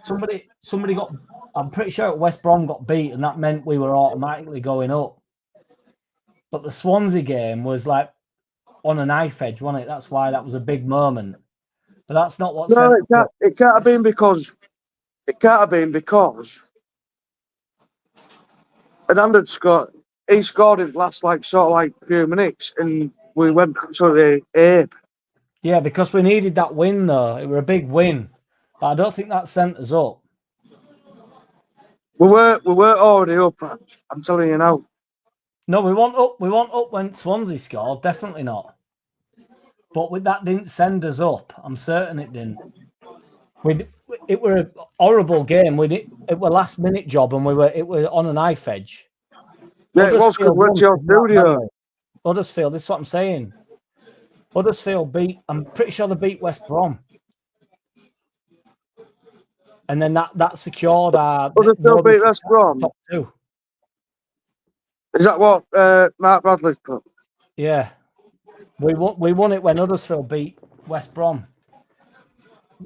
[SPEAKER 3] somebody got. I'm pretty sure West Brom got beat, and that meant we were automatically going up. But the Swansea game was like on a knife edge, wasn't it? That's why that was a big moment. But that's not what.
[SPEAKER 2] No, it can't have been because. Hernandez scored. He scored in the last few minutes, and we went to the ape.
[SPEAKER 3] Yeah, because we needed that win though. It was a big win, but I don't think that sent us up.
[SPEAKER 2] We were already up. I'm telling you now.
[SPEAKER 3] No, we want up. We want up when Swansea scored. Definitely not. But that didn't send us up. I'm certain it didn't. It were a horrible game. It were last minute job, and it were on a knife edge.
[SPEAKER 2] Yeah, it was because we went to your studio.
[SPEAKER 3] Huddersfield. This is what I'm saying. Huddersfield beat. I'm pretty sure they beat West Brom. And then that secured our.
[SPEAKER 2] Huddersfield beat West Brom.
[SPEAKER 3] Top two.
[SPEAKER 2] Is that what Mark Bradley's put?
[SPEAKER 3] Yeah, we won it when Huddersfield beat West Brom.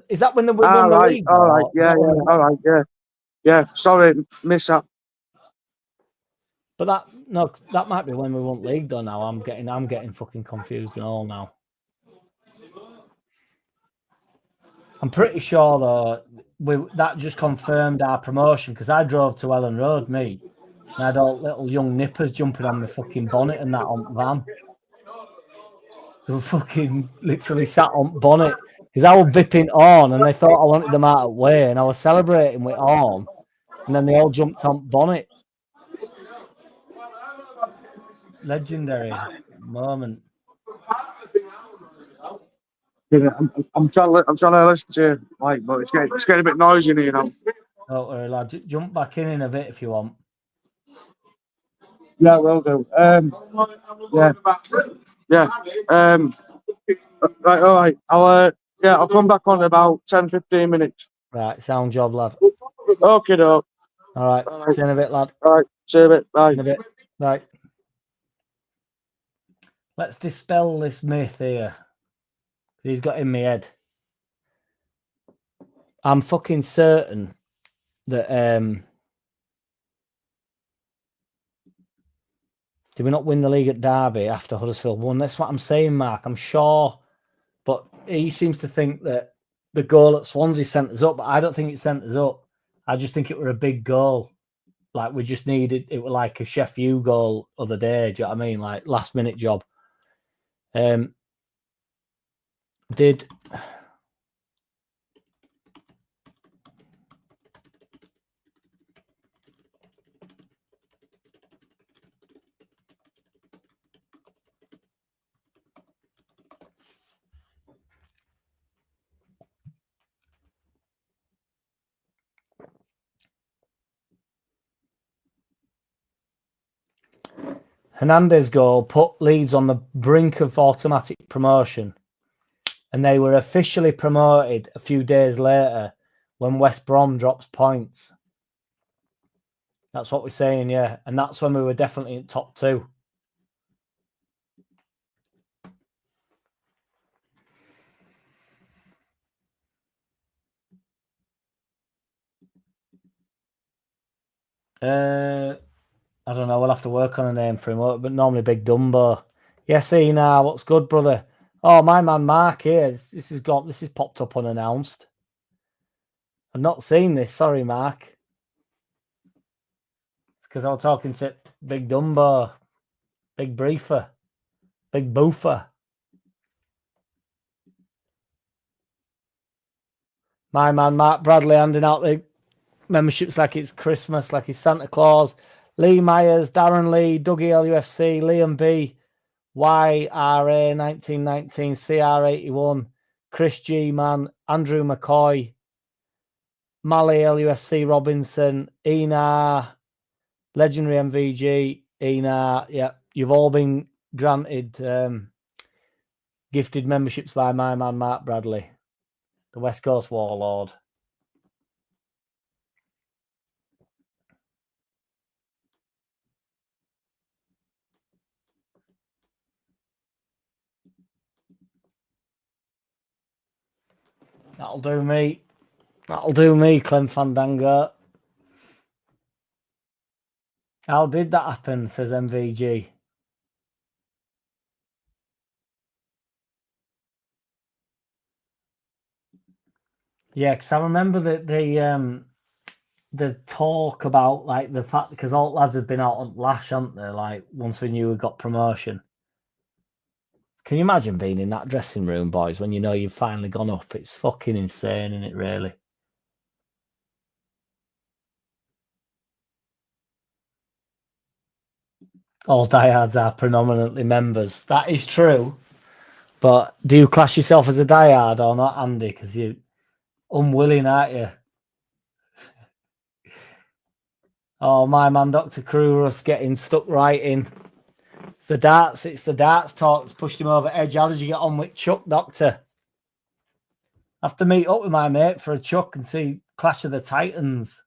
[SPEAKER 3] Is that when they won the league?
[SPEAKER 2] All right, yeah, all right, yeah. Sorry, miss that.
[SPEAKER 3] But that might be when we won league though. Now I'm getting fucking confused and all now. I'm pretty sure though that just confirmed our promotion because I drove to Ellen Road, me. And I had all little young nippers jumping on my fucking bonnet and that on the van. They were fucking literally sat on bonnet because I was bipping on and they thought I wanted them out of the way and I was celebrating with on and then they all jumped on bonnet. Legendary moment.
[SPEAKER 2] Yeah, I'm trying to listen to you, like, but it's getting a bit noisy, you know.
[SPEAKER 3] Don't worry, lad. Jump back in a bit if you want.
[SPEAKER 2] Yeah, will do. Yeah. Right, all right. I'll come back on in about 10-15 minutes.
[SPEAKER 3] Right, sound job, lad.
[SPEAKER 2] Okay, dog.
[SPEAKER 3] All right. See you in a bit, lad.
[SPEAKER 2] All right, see you in a bit. Bye.
[SPEAKER 3] In a bit. Right. Let's dispel this myth here. He's got in my head. I'm fucking certain that did we not win the league at Derby after Huddersfield won? That's what I'm saying, Mark. I'm sure. But he seems to think that the goal at Swansea sent us up, but I don't think it sent us up. I just think it were a big goal. Like we just needed it were like a Chef U goal other day. Do you know what I mean? Like last minute job. Hernandez goal put Leeds on the brink of automatic promotion, and they were officially promoted a few days later when West Brom drops points. That's what we're saying, yeah. And that's when we were definitely in top two. I don't know. We'll have to work on a name for him, but normally Big Dumbo. Yes, now what's good, brother? Oh, my man Mark here. This has popped up unannounced. I've not seen this. Sorry, Mark. It's because I was talking to Big Dumbo, Big Briefer, Big Boofer. My man Mark Bradley handing out the memberships like it's Christmas, like he's Santa Claus. Lee Myers, Darren Lee, Dougie LUFC, Liam B, YRA 1919, CR81, Chris G Man, Andrew McCoy, Mali LUFC Robinson, Ena, Legendary MVG, Ena. Yeah, you've all been granted gifted memberships by my man Mark Bradley, the West Coast Warlord. That'll do me. That'll do me, Clem Fandango. How did that happen, says MVG. Yeah, because I remember that the talk about like the fact because all lads have been out on lash, haven't they? Like once we knew we got promotion. Can you imagine being in that dressing room, boys, when you know you've finally gone up? It's fucking insane, isn't it, really? All diehards are predominantly members. That is true. But do you class yourself as a diehard or not, Andy? Because you're unwilling, aren't you? Oh, my man, Dr. Kruros getting stuck right in. It's the darts talk that's pushed him over edge. How did you get on with Chuck, Doctor? I have to meet up with my mate for a chuck and see Clash of the Titans.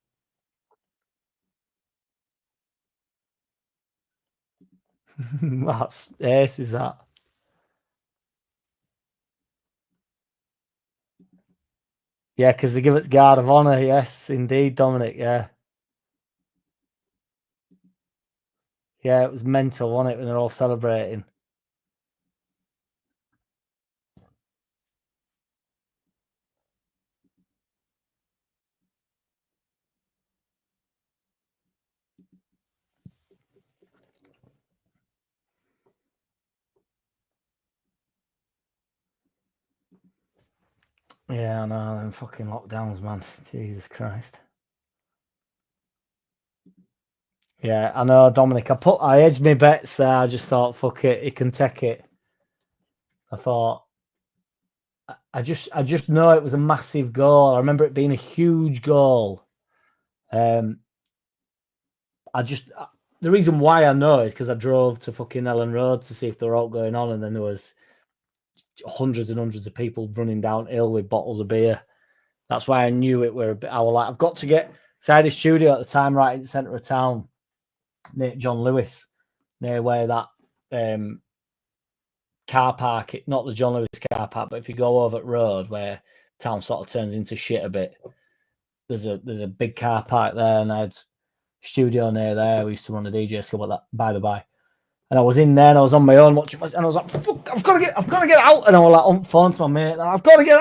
[SPEAKER 3] That's ace, is that? Yeah, because they give it Guard of Honor. Yes, indeed, Dominic. Yeah. Yeah, it was mental, wasn't it, when they're all celebrating? Yeah, I know, them fucking lockdowns, man. Jesus Christ. Yeah, I know, Dominic. I edged my bets there. I just thought, fuck it, he can take it. I thought, I just know it was a massive goal. I remember it being a huge goal. The reason why I know is because I drove to fucking Ellen Road to see if they were all going on, and then there was hundreds and hundreds of people running downhill with bottles of beer. That's why I knew it were a bit. I was like, I've got to get. So I had a studio at the time, right in the centre of town, near John Lewis, near where that car park, not the John Lewis car park, but if you go over at Road where town sort of turns into shit a bit, there's a big car park there, and I had studio near there. We used to run a DJ school, but that by the by. And I was in there and I was on my own watching, and I was like, fuck, I've got to get out. And I was like on the phone to my mate, I've got to get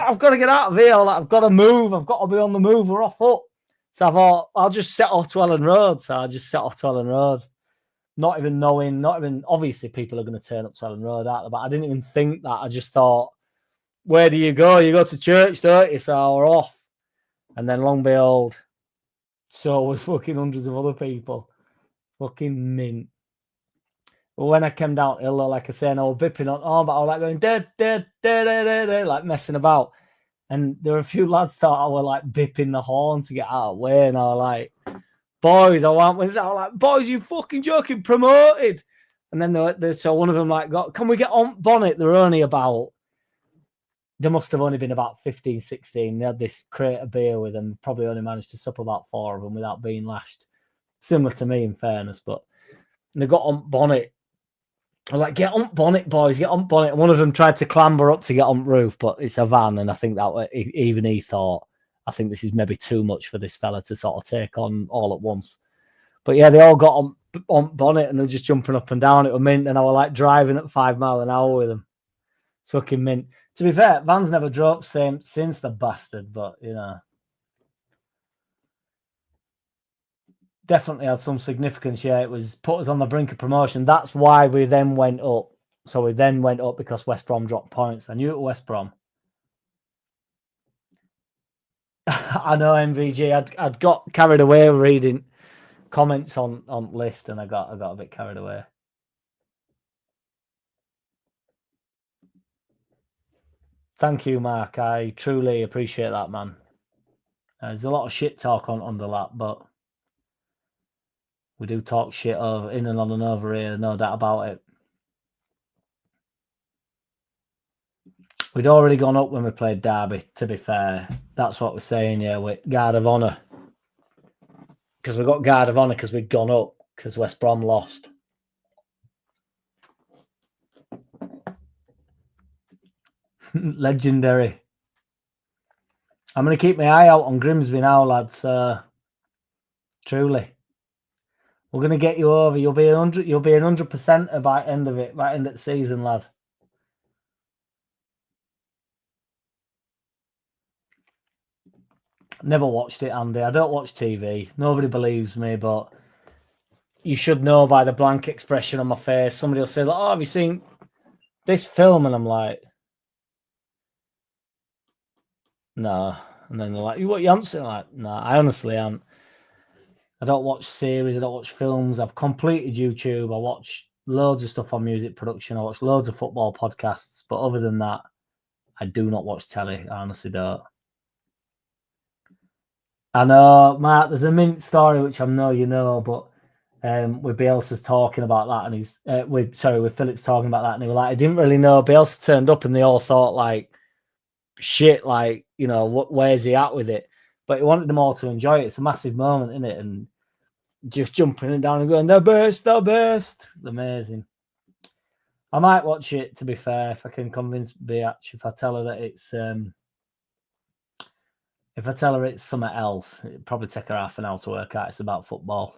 [SPEAKER 3] out of here. Like, I've got to move. I've got to be on the move. We're off up. So I thought, I'll just set off to Ellen Road. So I just set off to Ellen Road. Not even obviously people are going to turn up to Ellen Road, but I didn't even think that. I just thought, where do you go? You go to church, don't you? So we're off. And then long behold, so was fucking hundreds of other people. Fucking mint. But when I came downhill, like I said, I was bipping on, but I was like going, dead, like messing about. And there were a few lads that I were like bipping the horn to get out of the way. And I was like, boys, I was like, boys, you fucking joking, promoted. And then so one of them like, can we get on bonnet? They're only about, there must have only been about 15, 16. They had this crate of beer with them, probably only managed to sup about 4 of them without being lashed. Similar to me, in fairness, but they got on bonnet. I'm like, get on bonnet, boys, get on bonnet. And one of them tried to clamber up to get on roof, but it's a van, and I think that even he thought, I think this is maybe too much for this fella to sort of take on all at once. But yeah, they all got on bonnet, and they're just jumping up and down. It was mint, and I was like driving at 5 miles an hour with them. It's fucking mint. To be fair, Van's never dropped since the bastard, but you know. Definitely had some significance. Yeah, it was put us on the brink of promotion. That's why we then went up. So we then went up because West Brom dropped points. I knew it was West Brom. I know, MVG. I'd got carried away reading comments on list, and I got a bit carried away. Thank you, Mark. I truly appreciate that, man. There's a lot of shit talk on Underlap, but we do talk shit in and on and over here, no doubt about it. We'd already gone up when we played Derby, to be fair. That's what we're saying, yeah, with Guard of Honor. Because we got Guard of Honor because we'd gone up because West Brom lost. Legendary. I'm going to keep my eye out on Grimsby now, lads. Truly. We're going to get you over. You'll be 100% by end of it, by end of the season, lad. Never watched it, Andy. I don't watch TV. Nobody believes me, but you should know by the blank expression on my face. Somebody will say, "Oh, have you seen this film?" And I'm like, "No." And then they're like, "What, you haven't seen?" I'm like, "No, I honestly haven't." I don't watch series. I don't watch films. I've completed YouTube. I watch loads of stuff on music production. I watch loads of football podcasts. But other than that, I do not watch telly. I honestly don't. I know, Mark, there's a mint story, which I know you know, but with Bielsa's talking about that, and he's with Phillips talking about that, and he was like, I didn't really know. Bielsa turned up, and they all thought like, shit, like, you know, where's he at with it? But he wanted them all to enjoy it. It's a massive moment, isn't it? And just jumping and down and going, the best. It's amazing. I might watch it, to be fair, if I can convince Biatch, if I tell her that it's if I tell her it's something else, it'd probably take her half an hour to work out it's about football.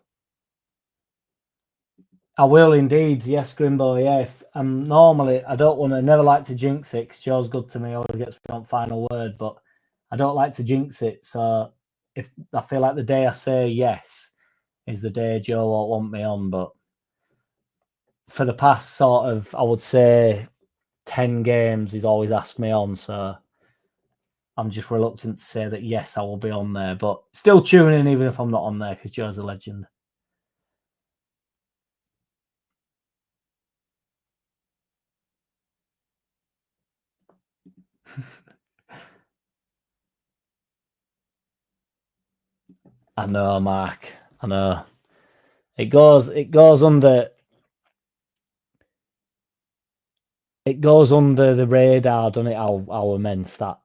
[SPEAKER 3] I will indeed, yes, Grimbo, yeah. Normally, I don't want to, never like to jinx it, because Joe's good to me, always gets me on final word, but I don't like to jinx it, so if I feel like the day I say yes is the day Joe won't want me on, but for the past sort of, I would say, 10 games, he's always asked me on, so I'm just reluctant to say that yes, I will be on there, but still tune in even if I'm not on there, because Joe's a legend. I know, Mark. I know. It goes under the radar, doesn't it? How immense that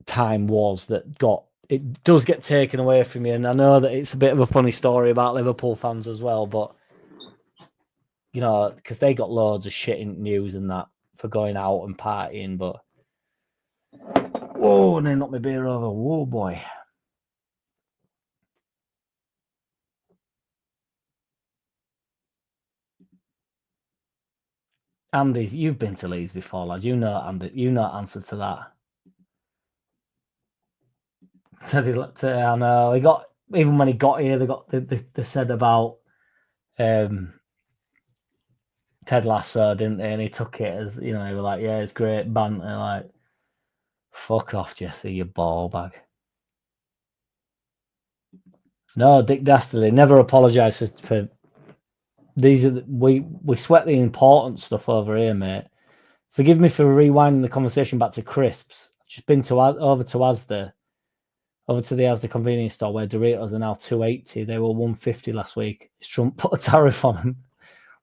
[SPEAKER 3] time was that got it does get taken away from you. And I know that it's a bit of a funny story about Liverpool fans as well, but you know, because they got loads of shit in news and that for going out and partying, but whoa, and they knocked my beer over. Whoa, boy. Andy, you've been to Leeds before, lad. You know, Andy, you know answer to that. I know. He got, even when he got here, they said about Ted Lasso, didn't they? And he took it as, you know, he was like, yeah, it's great banter. Like, fuck off, Jesse, you ball bag. No, Dick Dastardly, never apologise for these. We sweat the important stuff over here, mate. Forgive me for rewinding the conversation back to crisps. I've just been over to Asda, over to the Asda convenience store where Doritos are now $2.80. They were $1.50 last week. Trump put a tariff on them.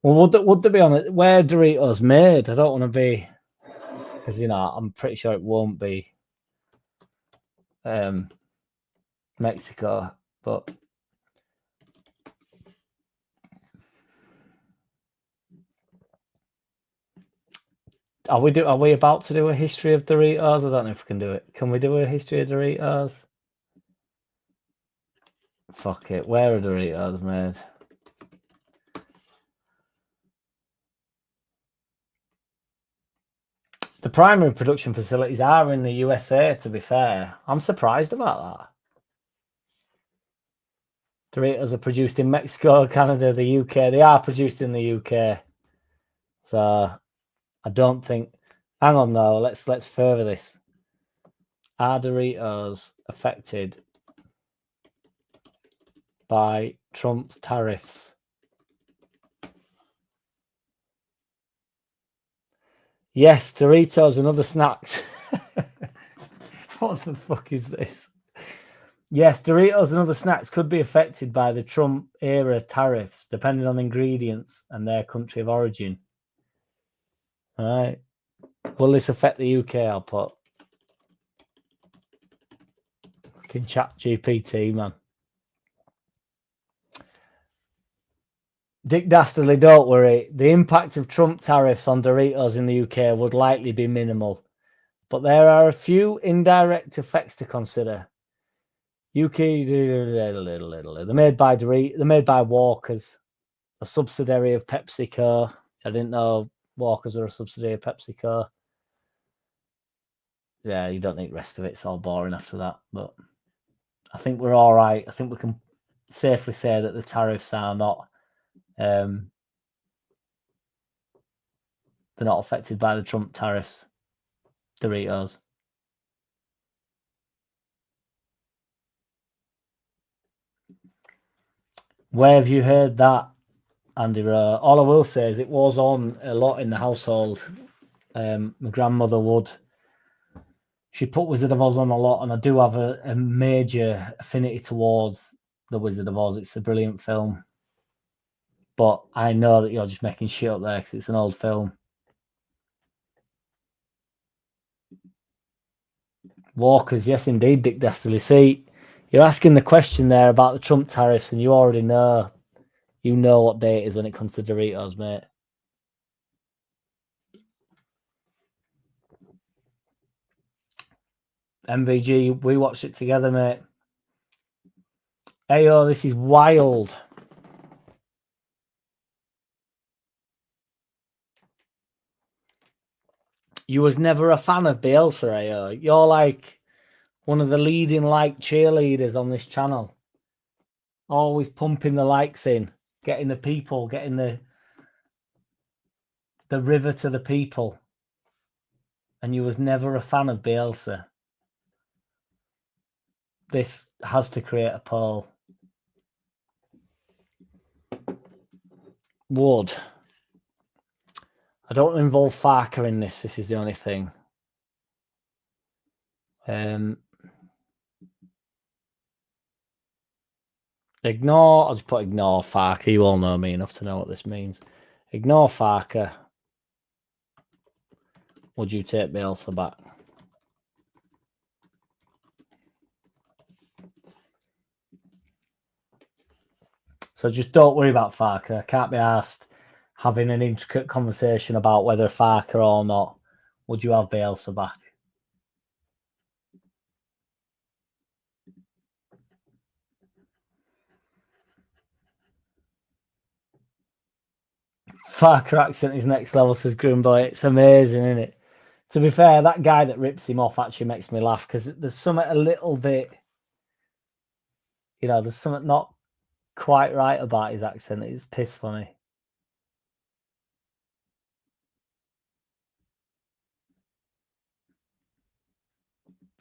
[SPEAKER 3] Well, would they be on it? Where Doritos made? I don't want to be, because, you know, I'm pretty sure it won't be Mexico, but are we about to do a history of Doritos? I don't know if we can do it. Can we do a history of Doritos? Fuck it. Where are Doritos made? The primary production facilities are in the USA, to be fair. I'm surprised about that. Doritos are produced in Mexico, Canada, the UK. They are produced in the UK. So I don't think... Hang on, though. Let's further this. Are Doritos affected by Trump's tariffs? Yes, Doritos and other snacks. What the fuck is this? Yes, Doritos and other snacks could be affected by the Trump-era tariffs, depending on ingredients and their country of origin. All right. Will this affect the UK? I'll put. Fucking ChatGPT, man. Dick Dastardly, don't worry. The impact of Trump tariffs on Doritos in the UK would likely be minimal, but there are a few indirect effects to consider. UK, they're made by Walkers, a subsidiary of PepsiCo. I didn't know Walkers are a subsidiary of PepsiCo. Yeah, you don't need the rest of it. It's all boring after that. But I think we're all right. I think we can safely say that the tariffs are not... they're not affected by the Trump tariffs. Doritos. Where have you heard that, Andy Rowe? All I will say is it was on a lot in the household. My grandmother would. She put Wizard of Oz on a lot, and I do have a major affinity towards The Wizard of Oz. It's a brilliant film. But I know that you're just making shit up there because it's an old film. Walkers, yes, indeed, Dick Dastily. See, you're asking the question there about the Trump tariffs, and you already know. You know what day it is when it comes to Doritos, mate. MVG, we watched it together, mate. Hey, this is wild. You was never a fan of Bielsa, Ayo. You're like one of the leading cheerleaders on this channel. Always pumping the likes in, getting the people, getting the river to the people. And you was never a fan of Bielsa. This has to create a poll. Would. I don't involve Farke in this. This is the only thing. Ignore. I'll just put ignore Farke. You all know me enough to know what this means. Ignore Farke. Would you take Bielsa back? So just don't worry about Farke. I can't be asked having an intricate conversation about whether Farke or not. Would you have Bielsa back? Farke accent is next level, says Grimboy. It's amazing, isn't it? To be fair, that guy that rips him off actually makes me laugh because there's something a little bit, there's something not quite right about his accent. It's piss funny.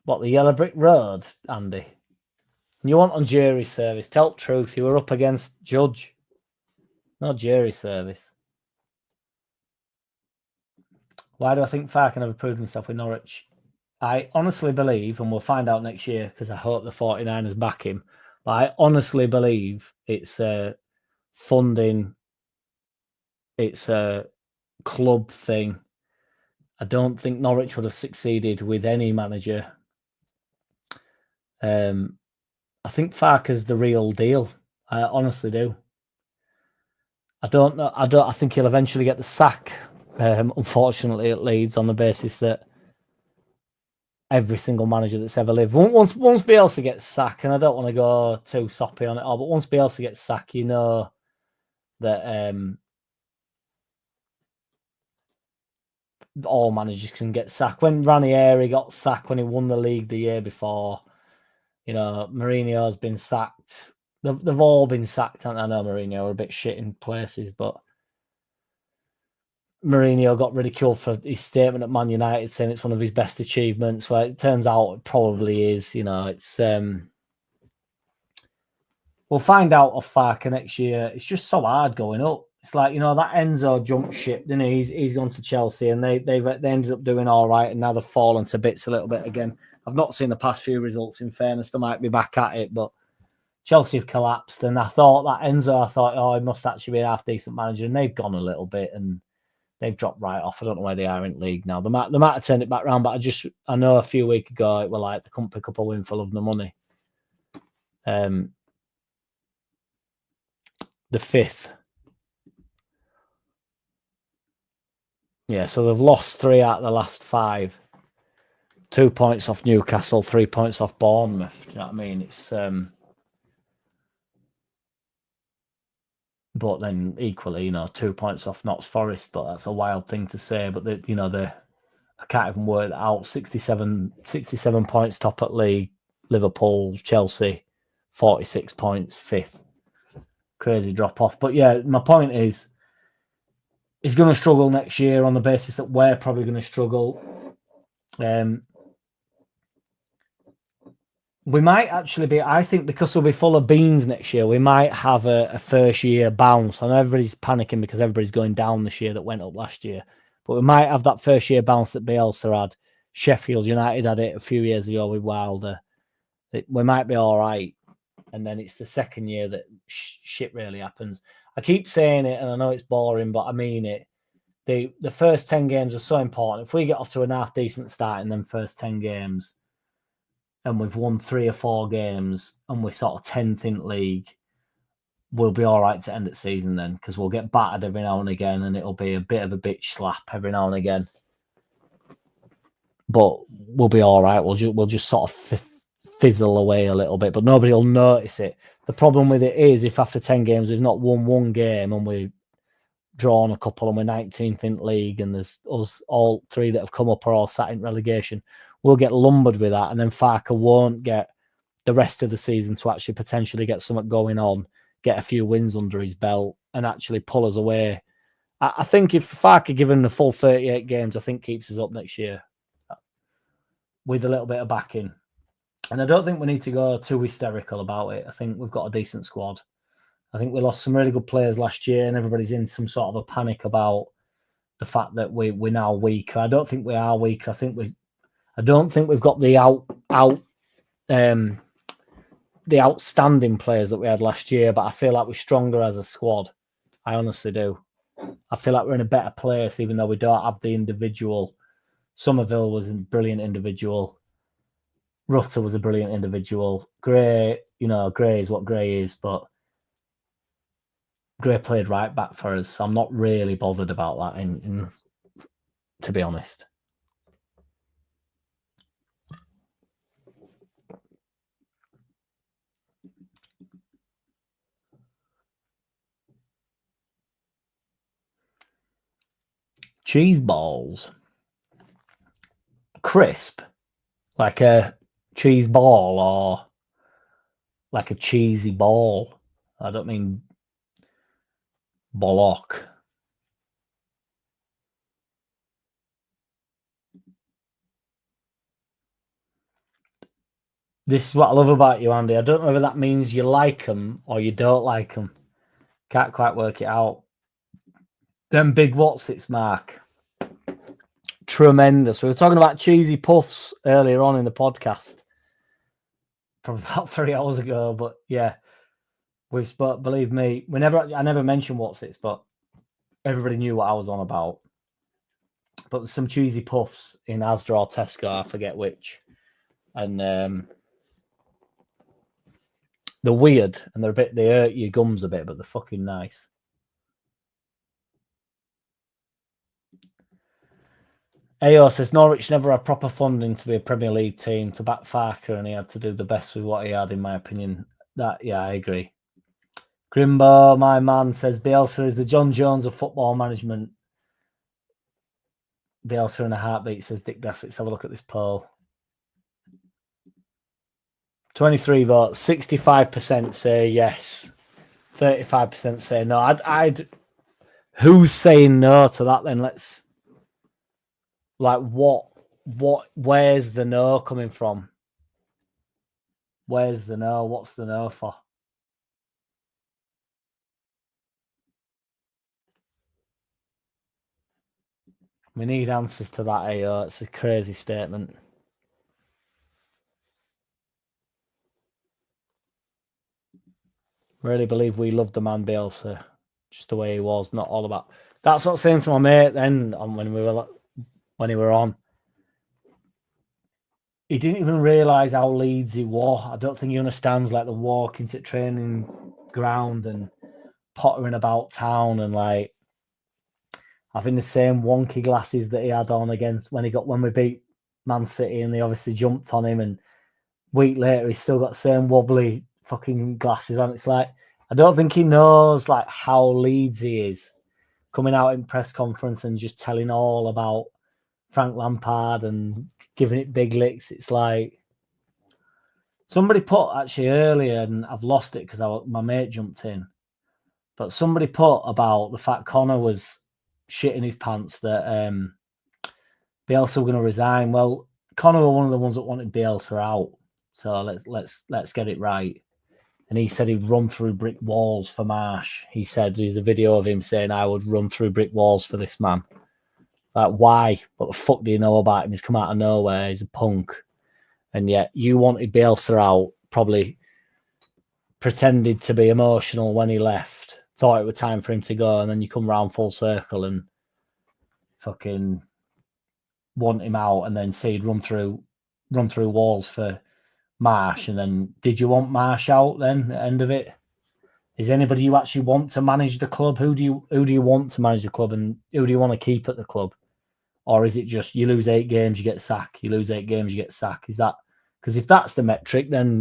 [SPEAKER 3] What, the Yellow Brick Road, Andy? You want on jury service? Tell the truth. You were up against judge. No jury service. Why do I think Farke never proved himself with Norwich? I honestly believe, and we'll find out next year because I hope the 49ers back him, but I honestly believe it's funding, it's a club thing. I don't think Norwich would have succeeded with any manager. I think Farke's the real deal. I honestly do. I don't know. I think he'll eventually get the sack. Unfortunately, at Leeds on the basis that every single manager that's ever lived, once Bielsa gets sacked, and I don't want to go too soppy on it all, but once Bielsa gets sacked, you know that all managers can get sacked. When Ranieri got sacked when he won the league the year before, Mourinho's been sacked. They've all been sacked. I know Mourinho are a bit shit in places, but Mourinho got ridiculed for his statement at Man United saying it's one of his best achievements. Well, it turns out it probably is. It's we'll find out of Farke next year. It's just so hard going up. It's like, that Enzo jumped ship, didn't he? He's gone to Chelsea and they ended up doing all right, and now they've fallen to bits a little bit again. I've not seen the past few results, in fairness. They might be back at it, but Chelsea have collapsed. And I thought that Enzo, he must actually be a half-decent manager. And they've gone a little bit and they've dropped right off. I don't know where they are in the league now. They might have turned it back round, but I know a few weeks ago it were like they couldn't pick up a win for love nor money. The 5th. Yeah, so they've lost 3 out of the last 5. 2 points off Newcastle, 3 points off Bournemouth. Do you know what I mean? It's but then equally, 2 points off Notts Forest, but that's a wild thing to say. But I can't even work that out. 67 points top at league. Liverpool, Chelsea, 46 points, 5th. Crazy drop off. But yeah, my point is, he's going to struggle next year on the basis that we're probably going to struggle. We might actually be, I think, because we'll be full of beans next year, we might have a first year bounce. I know everybody's panicking because everybody's going down this year that went up last year, but we might have that first year bounce that Bielsa had. Sheffield United had it a few years ago with Wilder. We might be all right. And then it's the second year that shit really happens. I keep saying it, and I know it's boring, but I mean it. The first 10 games are so important. If we get off to a half decent start in them first 10 games, and we've won 3 or 4 games, and we're sort of 10th in league, we'll be all right to end the season then, because we'll get battered every now and again, and it'll be a bit of a bitch slap every now and again. But we'll be all right. We'll just sort of fizzle away a little bit, but nobody will notice it. The problem with it is if after 10 games we've not won 1 game and we've drawn a couple and we're 19th in league and there's us all 3 that have come up are all sat in relegation, we'll get lumbered with that, and then Farke won't get the rest of the season to actually potentially get something going on, get a few wins under his belt, and actually pull us away. I think if Farke given the full 38 games, I think keeps us up next year with a little bit of backing. And I don't think we need to go too hysterical about it. I think we've got a decent squad. I think we lost some really good players last year, and everybody's in some sort of a panic about the fact that we're now weaker. I don't think we are weaker. I don't think we've got the outstanding players that we had last year, but I feel like we're stronger as a squad. I honestly do. I feel like we're in a better place, even though we don't have the individual. Somerville was a brilliant individual. Rutter was a brilliant individual. Gray, Gray is what Gray is, but Gray played right back for us. So I'm not really bothered about that, to be honest. Cheese balls. Crisp. Like a cheese ball or like a cheesy ball. I don't mean bollock. This is what I love about you, Andy. I don't know whether that means you like them or you don't like them. Can't quite work it out. Them big what's-its, Mark. Tremendous. We were talking about cheesy puffs earlier on in the podcast. Probably about 3 hours ago, but yeah. We've spoke, believe me, I never mentioned what's-its, but everybody knew what I was on about. But there's some cheesy puffs in Asda or Tesco, I forget which. And they're weird and they hurt your gums a bit, but they're fucking nice. AO says Norwich never had proper funding to be a Premier League team to back Farke, and he had to do the best with what he had, in my opinion. I agree. Grimbo, my man, says Bielsa is the John Jones of football management. Bielsa in a heartbeat, says Dick Dassett. Let's have a look at this poll. 23 votes, 65% say yes, 35% say no. I'd who's saying no to that then? Let's where's the no coming from? Where's the no? What's the no for? We need answers to that, AO. It's a crazy statement. Really believe we loved the man Bielsa, just the way he was, not all about. That's what I was saying to my mate then when he were on. He didn't even realise how Leeds he was. I don't think he understands like the walk into training ground and pottering about town and like having the same wonky glasses that he had on against when we beat Man City, and they obviously jumped on him, and a week later he's still got the same wobbly fucking glasses on. It's like I don't think he knows like how Leeds he is, coming out in press conference and just telling all about Frank Lampard and giving it big licks. It's like somebody put actually earlier, and I've lost it because my mate jumped in, but somebody put about the fact Connor was shitting his pants that Bielsa were going to resign. Well, Connor were one of the ones that wanted Bielsa out. So let's get it right. And he said he'd run through brick walls for Marsh. He said there's a video of him saying I would run through brick walls for this man. Like, why? What the fuck do you know about him? He's come out of nowhere. He's a punk. And yet you wanted Bielsa out, probably pretended to be emotional when he left, thought it was time for him to go, and then you come round full circle and fucking want him out, and then say he'd run through walls for Marsh. And then did you want Marsh out then at the end of it? Is anybody you actually want to manage the club? Who do you want to manage the club, and who do you want to keep at the club? Or is it just you lose 8 games, you get sacked? You lose 8 games, you get sacked? Is that because if that's the metric, then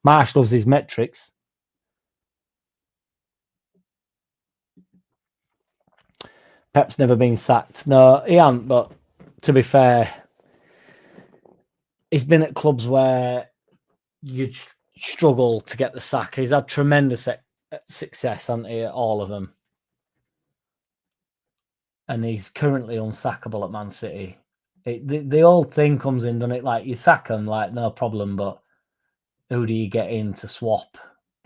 [SPEAKER 3] Marsh loves his metrics. Pep's never been sacked. No, he hasn't, but to be fair, he's been at clubs where you'd struggle to get the sack. He's had tremendous success, hasn't he, at all of them. And he's currently unsackable at Man City. The old thing comes in, doesn't it? Like, you sack him, like, no problem, but who do you get in to swap?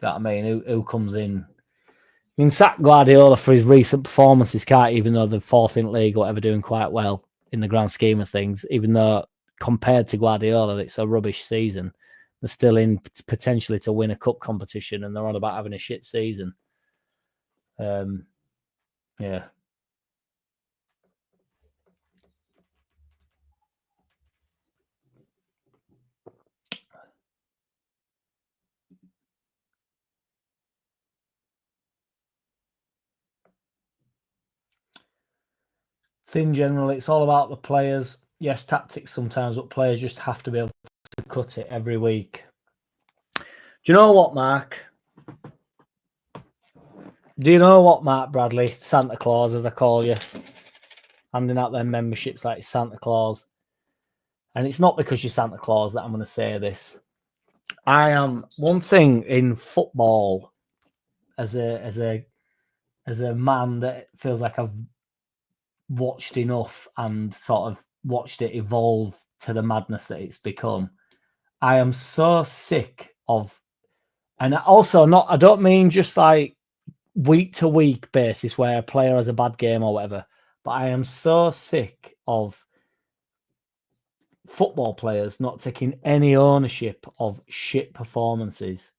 [SPEAKER 3] You know what I mean? Who comes in? You can sack Guardiola for his recent performances, can't, even though they're 4th in league or whatever, doing quite well in the grand scheme of things, even though compared to Guardiola, it's a rubbish season. They're still in potentially to win a cup competition, and they're on about having a shit season. Yeah. In general, it's all about the players. Yes, tactics sometimes, but players just have to be able to cut it every week. Do you know what, Mark? Do you know what, Mark Bradley? Santa Claus, as I call you. Handing out their memberships like Santa Claus. And it's not because you're Santa Claus that I'm going to say this. I am one thing in football as a man that feels like I've watched enough and sort of watched it evolve to the madness that it's become. I am so sick of, and also I don't mean just like week to week basis where a player has a bad game or whatever, but I am so sick of football players not taking any ownership of shit performances.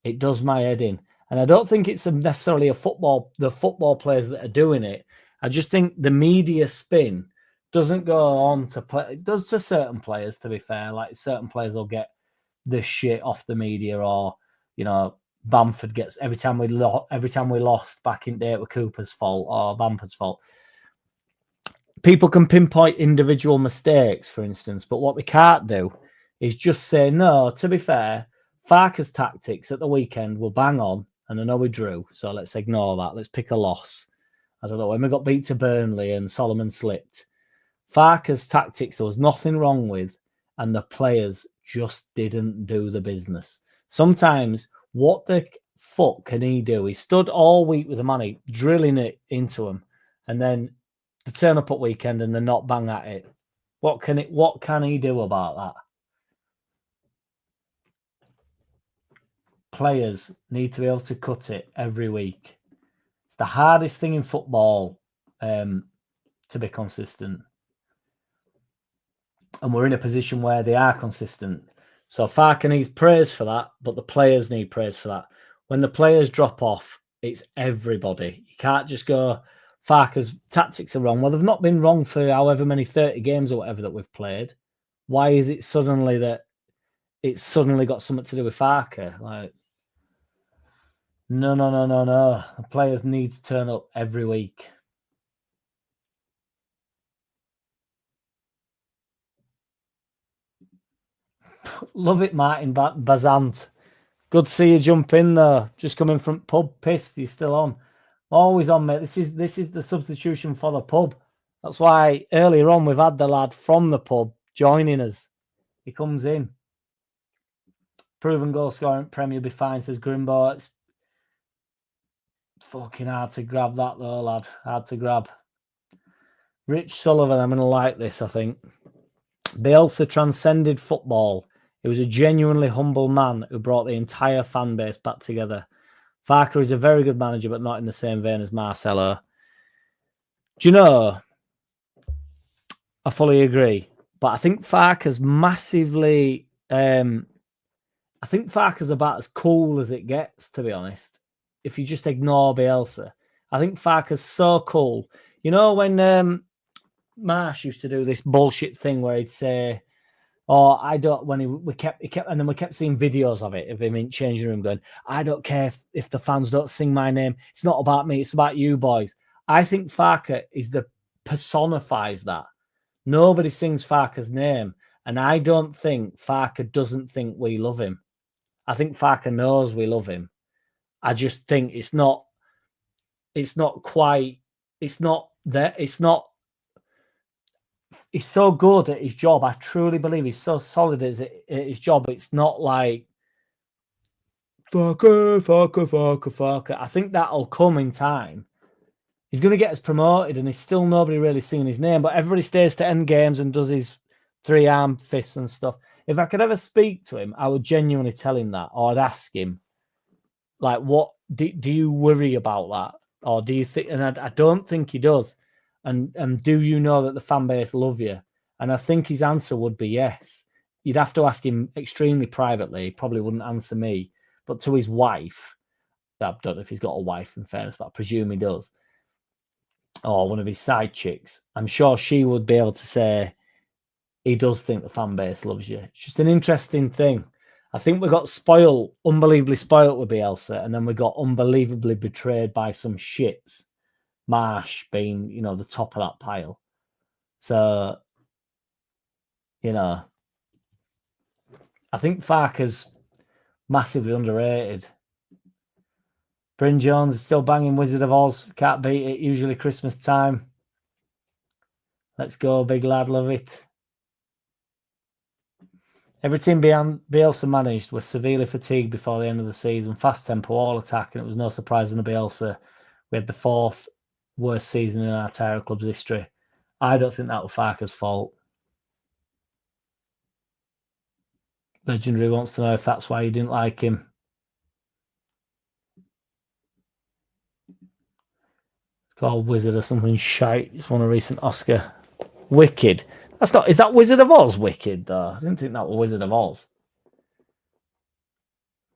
[SPEAKER 3] It does my head in. And I don't think it's necessarily the football players that are doing it. I just think the media spin doesn't go on to play. It does to certain players, to be fair. Like, certain players will get the shit off the media, or, Bamford gets every time we lost back in day, it was Cooper's fault or Bamford's fault. People can pinpoint individual mistakes, for instance, but what they can't do is just say, no, to be fair, Farke's tactics at the weekend were bang on, and I know we drew, so let's ignore that. Let's pick a loss. I don't know, when we got beat to Burnley and Solomon slipped, Farke's tactics there was nothing wrong with, and the players just didn't do the business. Sometimes, what the fuck can he do? He stood all week with the money, drilling it into him, and then they turn up at weekend and they're not bang at it. What can he do about that? Players need to be able to cut it every week. It's the hardest thing in football to be consistent. And we're in a position where they are consistent. So Farke needs praise for that, but the players need praise for that. When the players drop off, it's everybody. You can't just go, Farke's tactics are wrong. Well, they've not been wrong for however many 30 games or whatever that we've played. Why is it suddenly that it's suddenly got something to do with Farke? Like, no. The players need to turn up every week. Love it, Martin Bazant. Good to see you jump in there. Just coming from pub, pissed. You're still on. Always on, mate. This is the substitution for the pub. That's why earlier on we've had the lad from the pub joining us. He comes in. Proven goal scorer in Premier, be fine, says Grimbo. It's fucking hard to grab that though, lad. Hard to grab. Rich Sullivan, I'm going to like this, I think. Bielsa transcended football. He was a genuinely humble man who brought the entire fan base back together. Farke is a very good manager, but not in the same vein as Marcelo. Do you know, I fully agree. But I think Farke's massively... I think Farke's about as cool as it gets, to be honest. If you just ignore Bielsa. I think Farke's so cool. You know, when Marsh used to do this bullshit thing where he'd say... Or I don't. When we kept, and then we kept seeing videos of it of him in changing room going, "I don't care if the fans don't sing my name. It's not about me. It's about you boys." I think Farke is the personifies that. Nobody sings Farke's name, and I don't think Farke doesn't think we love him. I think Farke knows we love him. I just think it's not quite. It's not there. It's not. He's so good at his job. I truly believe he's so solid at his job. It's not like Farke. I think that'll come in time. He's going to get us promoted, and he's still nobody really singing his name. But everybody stays to end games and does his 3-arm fists and stuff. If I could ever speak to him, I would genuinely tell him that, or I'd ask him, like, what do you worry about that, or do you think? And I don't think he does. And do you know that the fan base love you? And I think his answer would be yes. You'd have to ask him extremely privately. He probably wouldn't answer me. But to his wife, I don't know if he's got a wife in fairness, but I presume he does. Or one of his side chicks. I'm sure she would be able to say he does think the fan base loves you. It's just an interesting thing. I think we got spoiled, unbelievably spoiled with Bielsa, and then we got unbelievably betrayed by some shits. Marsh being, you know, the top of that pile. So, you know, I think Farke's massively underrated. Bryn Jones is still banging Wizard of Oz. Can't beat it. Usually Christmas time. Let's go, big lad. Love it. Every team Bielsa managed was severely fatigued before the end of the season. Fast tempo, all attack, and it was no surprise in the Bielsa. We had the 4th worst season in our entire club's history. I don't think that was Farke's fault. Legendary wants to know if that's why you didn't like him. It's called Wizard or something shite. It's won a recent Oscar. Wicked. That's not. Is that Wizard of Oz? Wicked though. I didn't think that was Wizard of Oz.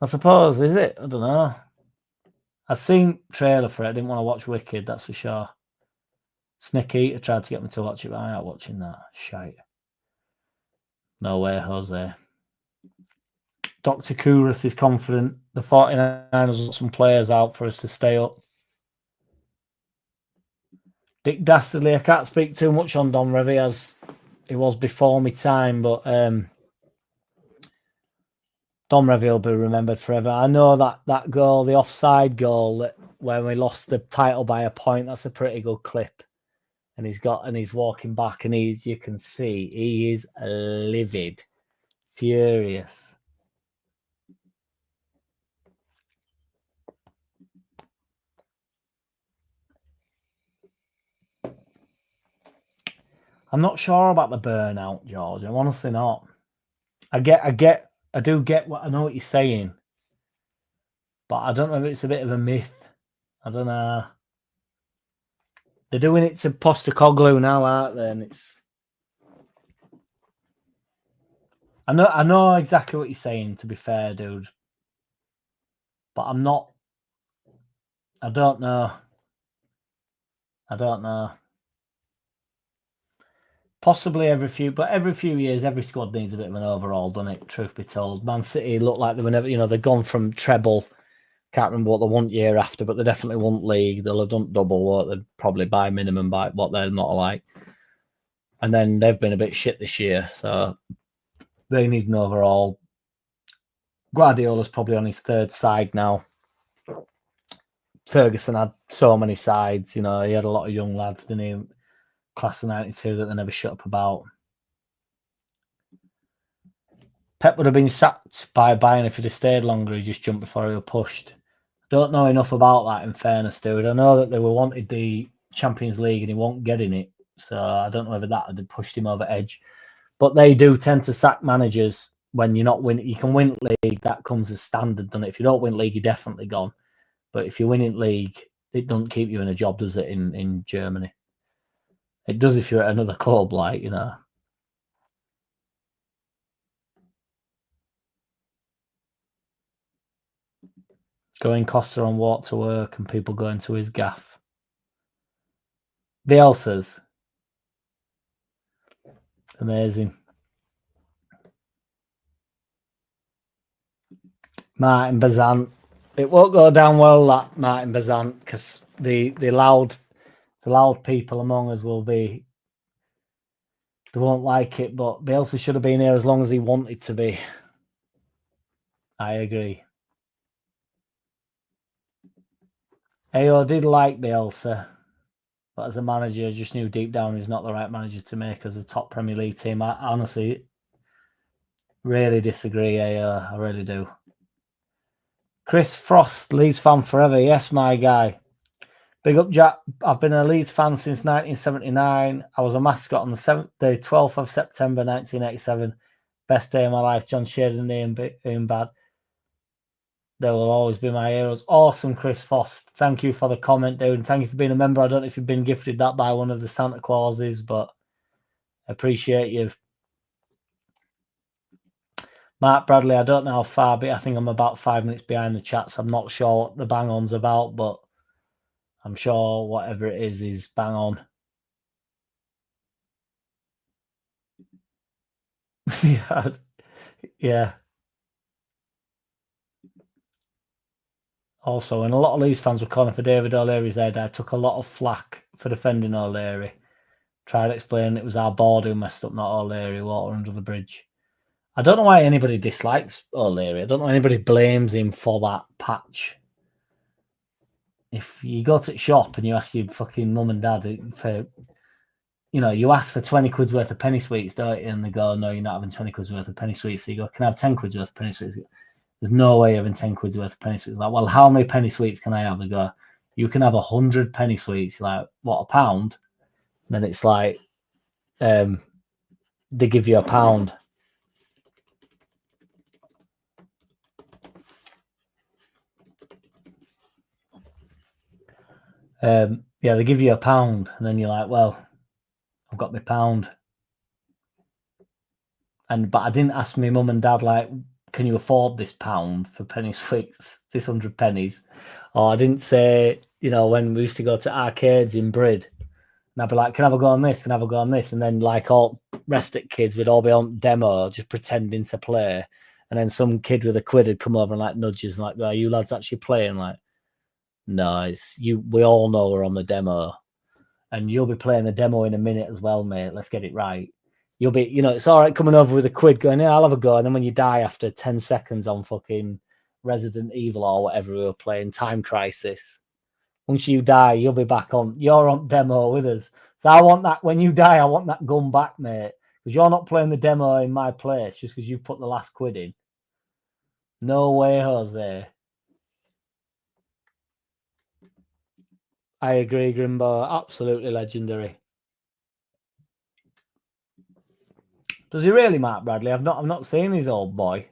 [SPEAKER 3] I suppose, is it? I don't know. I've seen trailer for it. I didn't want to watch Wicked, that's for sure. Snick Eater tried to get me to watch it, but I'm not watching that. Shite. No way, Jose. Dr. Kouros is confident. The 49ers got some players out for us to stay up. Dick Dastardly, I can't speak too much on Don Revy as it was before my time, but Don Revy will be remembered forever. I know that goal, the offside goal, when we lost the title by a point, that's a pretty good clip. And he's walking back, and you can see he is livid, furious. I'm not sure about the burnout, George. I'm honestly not. I do get what I know what you're saying, but I don't know if it's a bit of a myth. I don't know. They're doing it to Postecoglou now, aren't they? And it's. I know exactly what you're saying. To be fair, dude, but I'm not. I don't know. Possibly every few years, every squad needs a bit of an overhaul, doesn't it? Truth be told, Man City look like they were never, they've gone from treble. Can't remember what they won year after, but they definitely won league. They'll have done double what they'd probably buy minimum by what they're not like. And then they've been a bit shit this year, so they need an overhaul. Guardiola's probably on his 3rd side now. Ferguson had so many sides, he had a lot of young lads, didn't he? Class of 92 that they never shut up about. Pep would have been sacked by Bayern if he'd have stayed longer. He just jumped before he was pushed. Don't know enough about that, in fairness, dude. I know that they wanted the Champions League and he won't get in it. So I don't know whether that had pushed him over edge. But they do tend to sack managers when you're not winning, you can win league. That comes as standard, doesn't it? If you don't win league, you're definitely gone. But if you win in league, it doesn't keep you in a job, does it? In Germany, it does if you're at another club, like, you know. Going Costa on walk to work and people going to his gaff. Bielsa's. Amazing. Martin Bazant. It won't go down well, that Martin Bazant, because the loud people among us will be, they won't like it, but Bielsa should have been here as long as he wanted to be. I agree. Ayo did like Bielsa, but as a manager, I just knew deep down he's not the right manager to make as a top Premier League team. I honestly really disagree, Ayo. I really do. Chris Frost, Leeds fan forever. Yes, my guy. Big up, Jack. I've been a Leeds fan since 1979. I was a mascot on the 12th of September 1987. Best day of my life. John Sheridan and Ian Bad. They will always be my heroes. Awesome, Chris Frost. Thank you for the comment, dude. And thank you for being a member. I don't know if you've been gifted that by one of the Santa Clauses, but I appreciate you. Mark Bradley, I don't know how far, but I think I'm about 5 minutes behind the chat, so I'm not sure what the bang-on's about, but I'm sure whatever it is bang on. Yeah. Also, and a lot of Leeds fans were calling for David O'Leary's head. I took a lot of flack for defending O'Leary. Tried to explain it was our board who messed up, not O'Leary. Water under the bridge. I don't know why anybody dislikes O'Leary. I don't know why anybody blames him for that patch. If you go to the shop and you ask your fucking mum and dad for, you know, you ask for 20 quid's worth of penny sweets, don't you? And they go, no, you're not having 20 quid's worth of penny sweets. So you go, can I have 10 quid's worth of penny sweets? There's no way you're having 10 quid's worth of penny sweets. Like, well, how many penny sweets can I have? They go, you can have 100 penny sweets. You're like, what, £1? And then it's like, they give you £1. Yeah, they give you £1, and then you're like, well, I've got my £1. But I didn't ask my mum and dad, like, can you afford this £1 for penny sweets, this 100 pennies? Or I didn't say, you know, when we used to go to arcades in Brid, and I'd be like, can I have a go on this? Can I have a go on this? And then, like, all rest of kids would all be on demo, just pretending to play. And then some kid with a quid would come over and, like, nudges and, like, are you lads actually playing? Like, no, it's you. We all know we're on the demo, and you'll be playing the demo in a minute as well, mate. Let's get it right. You'll be, you know, it's all right coming over with a quid going, yeah, I'll have a go. And then when you die after 10 seconds on fucking Resident Evil or whatever we were playing, Time Crisis, once you die, you'll be back on. You're on demo with us. So I want that. When you die, I want that gun back, mate. Because you're not playing the demo in my place just because you put the last quid in. No way, Jose. I agree, Grimbo. Absolutely legendary. Does he really, Mark Bradley? I've not seen his old boy,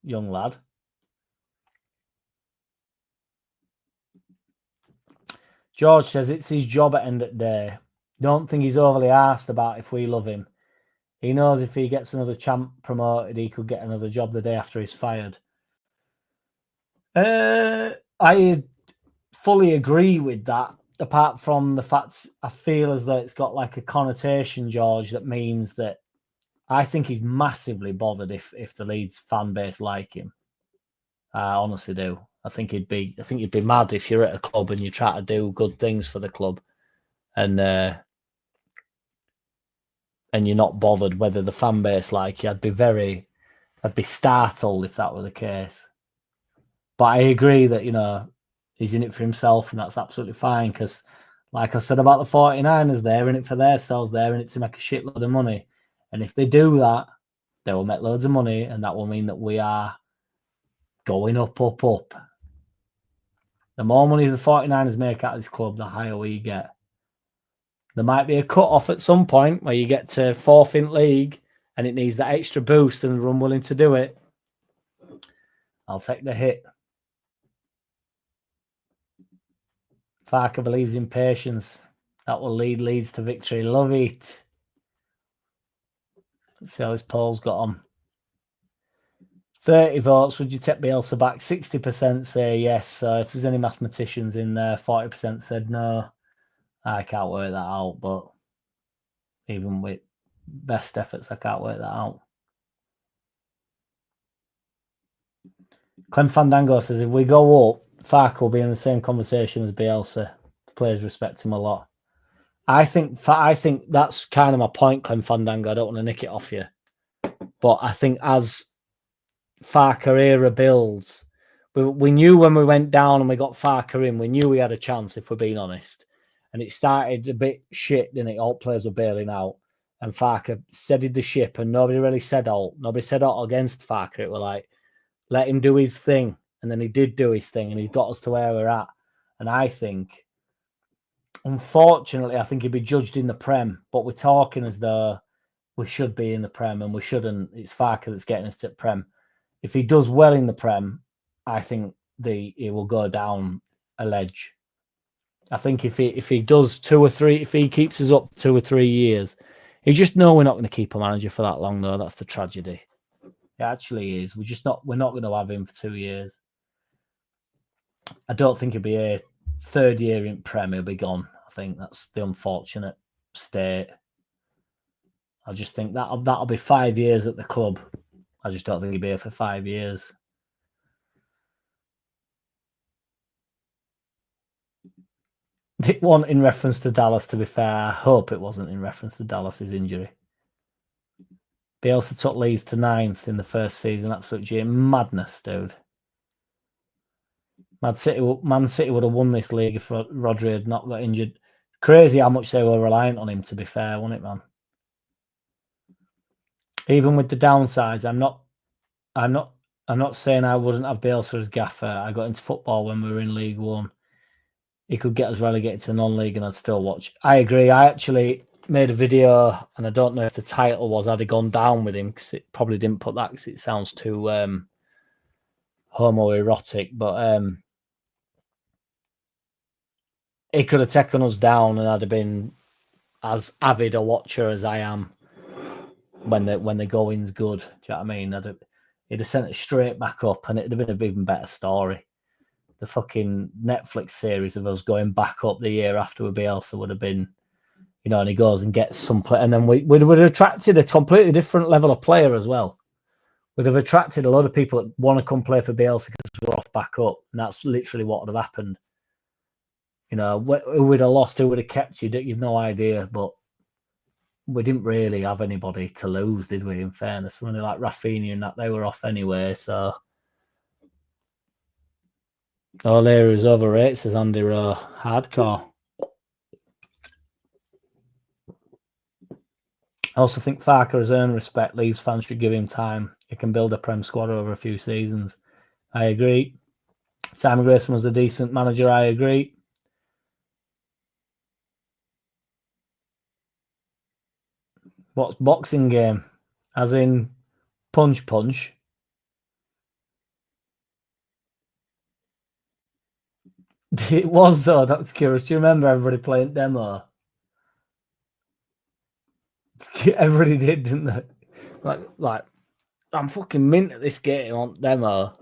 [SPEAKER 3] young lad. George says it's his job at end of the day. Don't think he's overly arsed about if we love him. He knows if he gets another champ promoted, he could get another job the day after he's fired. I fully agree with that. Apart from the fact I feel as though it's got like a connotation, George, that means that I think he's massively bothered if the Leeds fan base like him. I honestly do. I think you'd be mad if you're at a club and you try to do good things for the club, and you're not bothered whether the fan base like you. I'd be startled if that were the case. But I agree that, you know, he's in it for himself, and that's absolutely fine. Because, like I've said about the 49ers, they're in it for themselves. They're in it to make a shitload of money. And if they do that, they will make loads of money, and that will mean that we are going up, up, up. The more money the 49ers make out of this club, the higher we get. There might be a cut-off at some point where you get to 4th in league and it needs that extra boost and they're unwilling to do it, I'll take the hit. Farke believes in patience. That will lead Leeds to victory. Love it. Let's see how this poll's got on. 30 votes. Would you take Bielsa back? 60% say yes. So if there's any mathematicians in there, 40% said no. I can't work that out, but even with best efforts, I can't work that out. Clem Fandango says, if we go up, Farke will be in the same conversation as Bielsa. The players respect him a lot. I think that's kind of my point, Clem Fandango. I don't want to nick it off you. But I think as Farke era builds, we knew when we went down and we got Farke in, we knew we had a chance, if we're being honest. And it started a bit shit, didn't it? All players were bailing out. And Farke steadied the ship and nobody really said alt. Nobody said alt against Farke. It were like, let him do his thing. And then he did do his thing and he got us to where we're at. And I think, unfortunately, I think he'd be judged in the Prem, but we're talking as though we should be in the Prem and we shouldn't. It's Farke that's getting us to the Prem. If he does well in the Prem, I think he will go down a ledge. I think if he does 2 or 3, if he keeps us up 2 or 3 years, you just know we're not going to keep a manager for that long, though. That's the tragedy. It actually is. We're not going to have him for 2 years. I don't think he'll be a 3rd year in Prem. He'll be gone. I think that's the unfortunate state. I just think that'll be 5 years at the club. I just don't think he'll be here for 5 years. It wasn't in reference to Dallas, to be fair. I hope it wasn't in reference to Dallas's injury. Bielsa took Leeds to 9th in the first season. Absolute madness, dude. Man City would have won this league if Rodri had not got injured. Crazy how much they were reliant on him, to be fair, wasn't it, man? Even with the downsides, I'm not saying I wouldn't have Bielsa as gaffer. I got into football when we were in League One. He could get us relegated to non-league and I'd still watch. I agree. I actually made a video, and I don't know if the title was "Had he gone down with him," because it probably didn't put that because it sounds too homoerotic. But he could have taken us down, and I'd have been as avid a watcher as I am when the going's good. Do you know what I mean? He'd have sent it straight back up, and it'd have been an even better story. The fucking Netflix series of us going back up the year after with Bielsa would have been, you know, and he goes and gets some play, and then we would have attracted a completely different level of player as well. We'd have attracted a lot of people that want to come play for Bielsa because we're off back up, and that's literally what would have happened. You know, who would have lost, who would have kept you, you've no idea, but we didn't really have anybody to lose, did we, in fairness? Somebody like Rafinha and that, they were off anyway, so... O'Leary is overrated, says Andy Rowe. Hardcore. I also think Farke has earned respect. Leeds fans should give him time. He can build a Prem squad over a few seasons. I agree. Simon Grayson was a decent manager. I agree. What's boxing game? As in punch punch? It was though, Dr. Curious. Do you remember everybody playing demo? Everybody did, didn't they? Like, I'm fucking mint at this game on demo.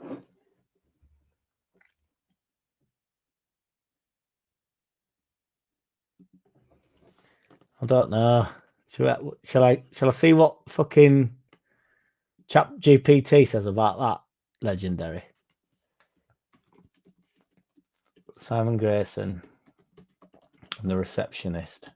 [SPEAKER 3] I don't know. Shall I see what fucking ChatGPT says about that legendary? Simon Grayson and the receptionist.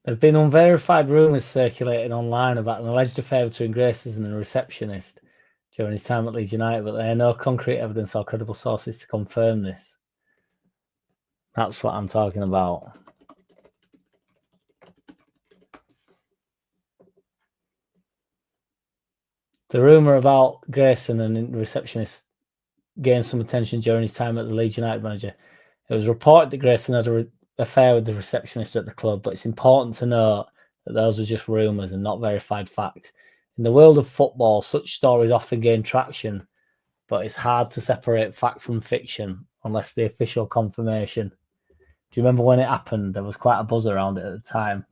[SPEAKER 3] There have been unverified rumours circulating online about an alleged affair between Grayson and a receptionist. during his time at Leeds United, but there are no concrete evidence or credible sources to confirm this. That's what I'm talking about. The rumour about Grayson and the receptionist gained some attention during his time at the Leeds United manager. It was reported that Grayson had an affair with the receptionist at the club, but it's important to note that those were just rumours and not verified fact. In the world of football, such stories often gain traction, but it's hard to separate fact from fiction unless the official confirmation. Do you remember when it happened? There was quite a buzz around it at the time.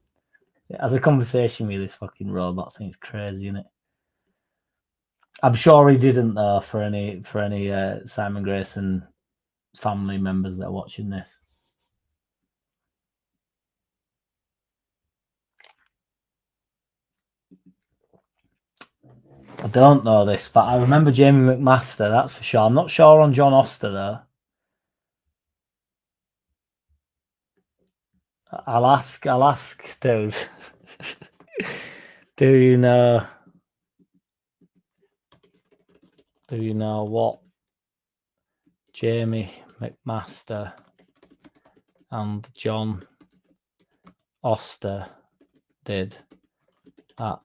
[SPEAKER 3] It has a conversation with this fucking robot thing. It's crazy, isn't it? I'm sure he didn't, though, for any Simon Grayson family members that are watching this. I don't know this, but I remember Jamie McMaster, that's for sure. I'm not sure on John Oster, though. I'll ask, dude. Do you know what Jamie McMaster and John Oster did at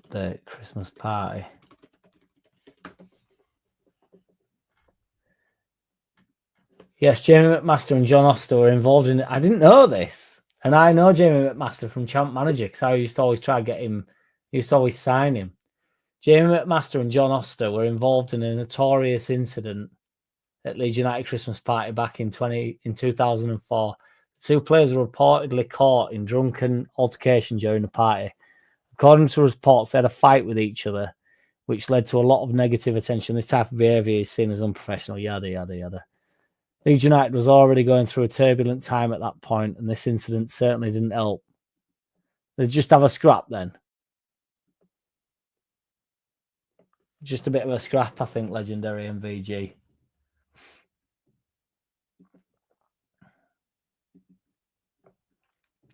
[SPEAKER 3] the Christmas party? Yes, Jamie McMaster and John Oster were involved in it. I didn't know this. And I know Jamie McMaster from Champ Manager because I used to always try to get him. I used to always sign him. Jamie McMaster and John Oster were involved in a notorious incident at Leeds United Christmas party back in 2004. The two players were reportedly caught in drunken altercation during the party. According to reports, they had a fight with each other, which led to a lot of negative attention. This type of behaviour is seen as unprofessional, yada, yada, yada. Leeds United was already going through a turbulent time at that point, and this incident certainly didn't help. They just have a scrap then. Just a bit of a scrap, I think, legendary MVG.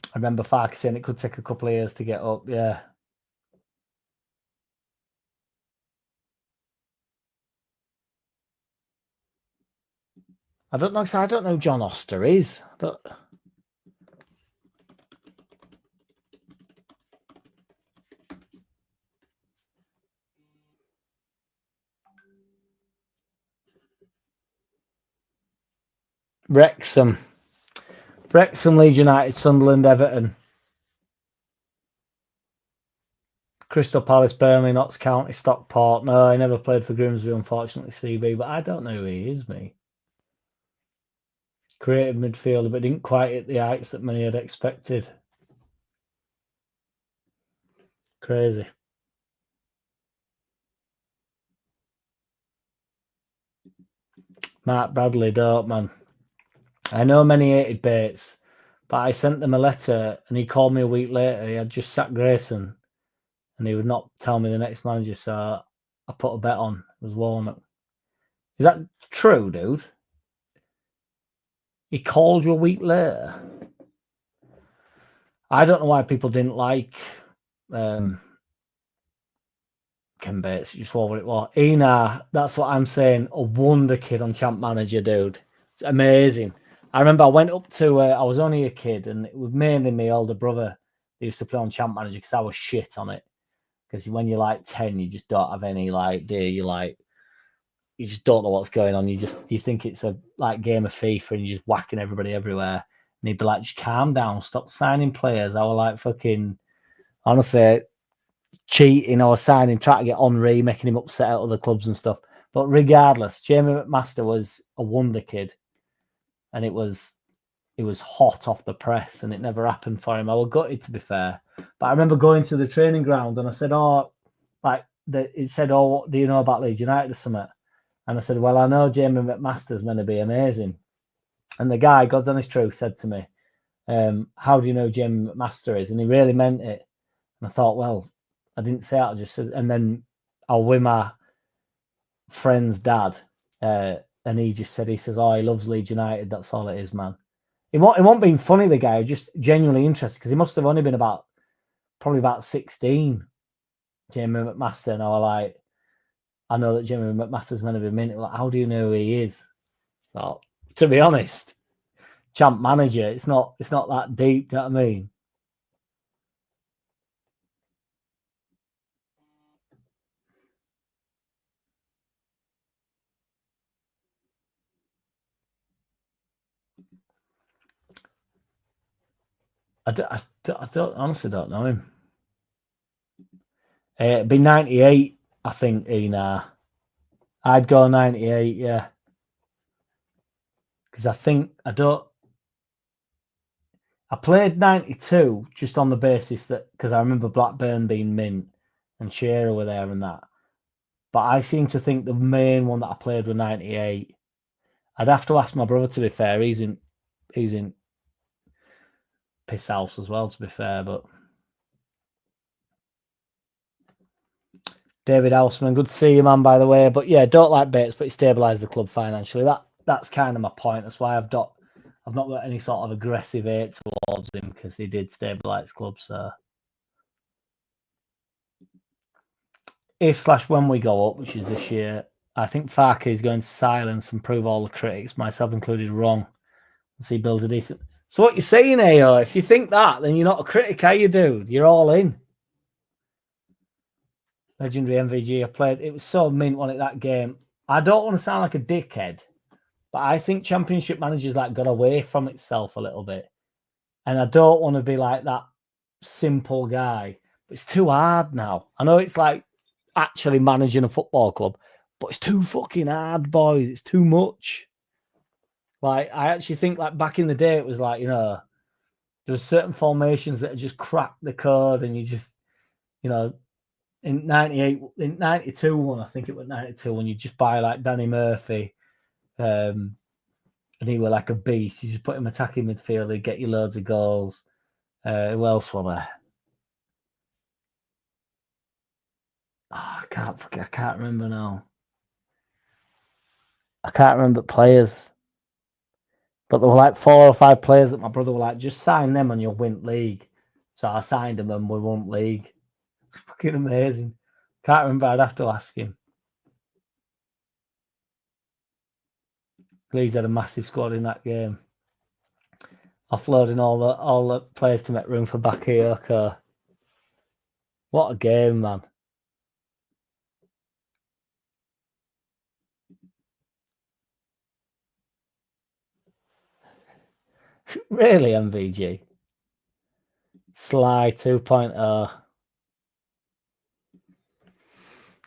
[SPEAKER 3] I remember Farke saying it could take a couple of years to get up, yeah. I don't know, because I don't know who John Oster is. Wrexham, Leeds United, Sunderland, Everton, Crystal Palace, Burnley, Notts County, Stockport. No, I never played for Grimsby, unfortunately, CB, but I don't know who he is, me. Creative midfielder, but didn't quite hit the heights that many had expected. Crazy. Mark Bradley, dope, man. I know many hated Bates, but I sent them a letter and he called me a week later. He had just sacked Grayson and he would not tell me the next manager, so I put a bet on. It was Warnock. Is that true, dude? He called you a week later? I don't know why people didn't like Ken Bates. You saw what it was. Ina, that's what I'm saying. A wonder kid on Champ Manager, dude. It's amazing. I remember I went up to, I was only a kid, and it was mainly my older brother who used to play on Champ Manager because I was shit on it. Because when you're like 10, you just don't have any idea. You just don't know what's going on. You think it's a game of FIFA and you're just whacking everybody everywhere. And he'd be like, just calm down, stop signing players. I was like fucking, honestly, cheating. I was signing, trying to get Henry, making him upset at other clubs and stuff. But regardless, Jamie McMaster was a wonder kid. And it was hot off the press and it never happened for him. I was gutted, to be fair. But I remember going to the training ground and I said, it said, what do you know about Leeds United or something? And I said, well, I know Jamie McMaster's meant to be amazing. And the guy, God's honest truth, said to me, how do you know Jamie McMaster is? And he really meant it. And I thought, well, I didn't say it, I just said, and then I was with my friend's dad, and he just said, he says, oh, he loves Leeds United. That's all it is, man. It won't be funny, the guy, just genuinely interested, because he must have only been probably about 16, Jamie McMaster. And I was like, I know that Jimmy McMaster's meant to be minted. Like, how do you know who he is? So, to be honest, champ manager, it's not that deep, you know what I mean? I honestly don't know him. It'd be 98, I think, Ina. I'd go 98, yeah. Because I played 92 just on the basis that, because I remember Blackburn being mint and Shearer were there and that. But I seem to think the main one that I played was 98. I'd have to ask my brother, to be fair. He's in piss house as well, to be fair, but David Houseman, good to see you, man, by the way. But yeah, don't like Bates, but he stabilised the club financially. That's kind of my point. That's why I've not got any sort of aggressive hate towards him, because he did stabilise club. So if/when we go up, which is this year, I think Farke is going to silence and prove all the critics, myself included, wrong. And see, build a decent. So what you're saying, AO, if you think that, then you're not a critic, are you, dude? You're all in. Legendary MVG, I played. It was so mint on it, that game. I don't want to sound like a dickhead, but I think Championship Managers like got away from itself a little bit. And I don't want to be like that simple guy. But it's too hard now. I know it's like actually managing a football club, but it's too fucking hard, boys. It's too much. Like, I actually think like back in the day, it was like, you know, there were certain formations that just cracked the code, and you just, you know, in 98, in 92 one, I think it was 92, when you just buy like Danny Murphy, and he were like a beast. You just put him attacking midfield, he'd get you loads of goals. Who else were there? Oh, I can't remember now. I can't remember players. But there were like 4 or 5 players that my brother were like, just sign them and you'll win league. So I signed them and we won league. It's fucking amazing. Can't remember. I'd have to ask him. Leeds had a massive squad in that game. Offloading all the players to make room for Bakayoko. What a game, man. Really, MVG? Sly 2.0.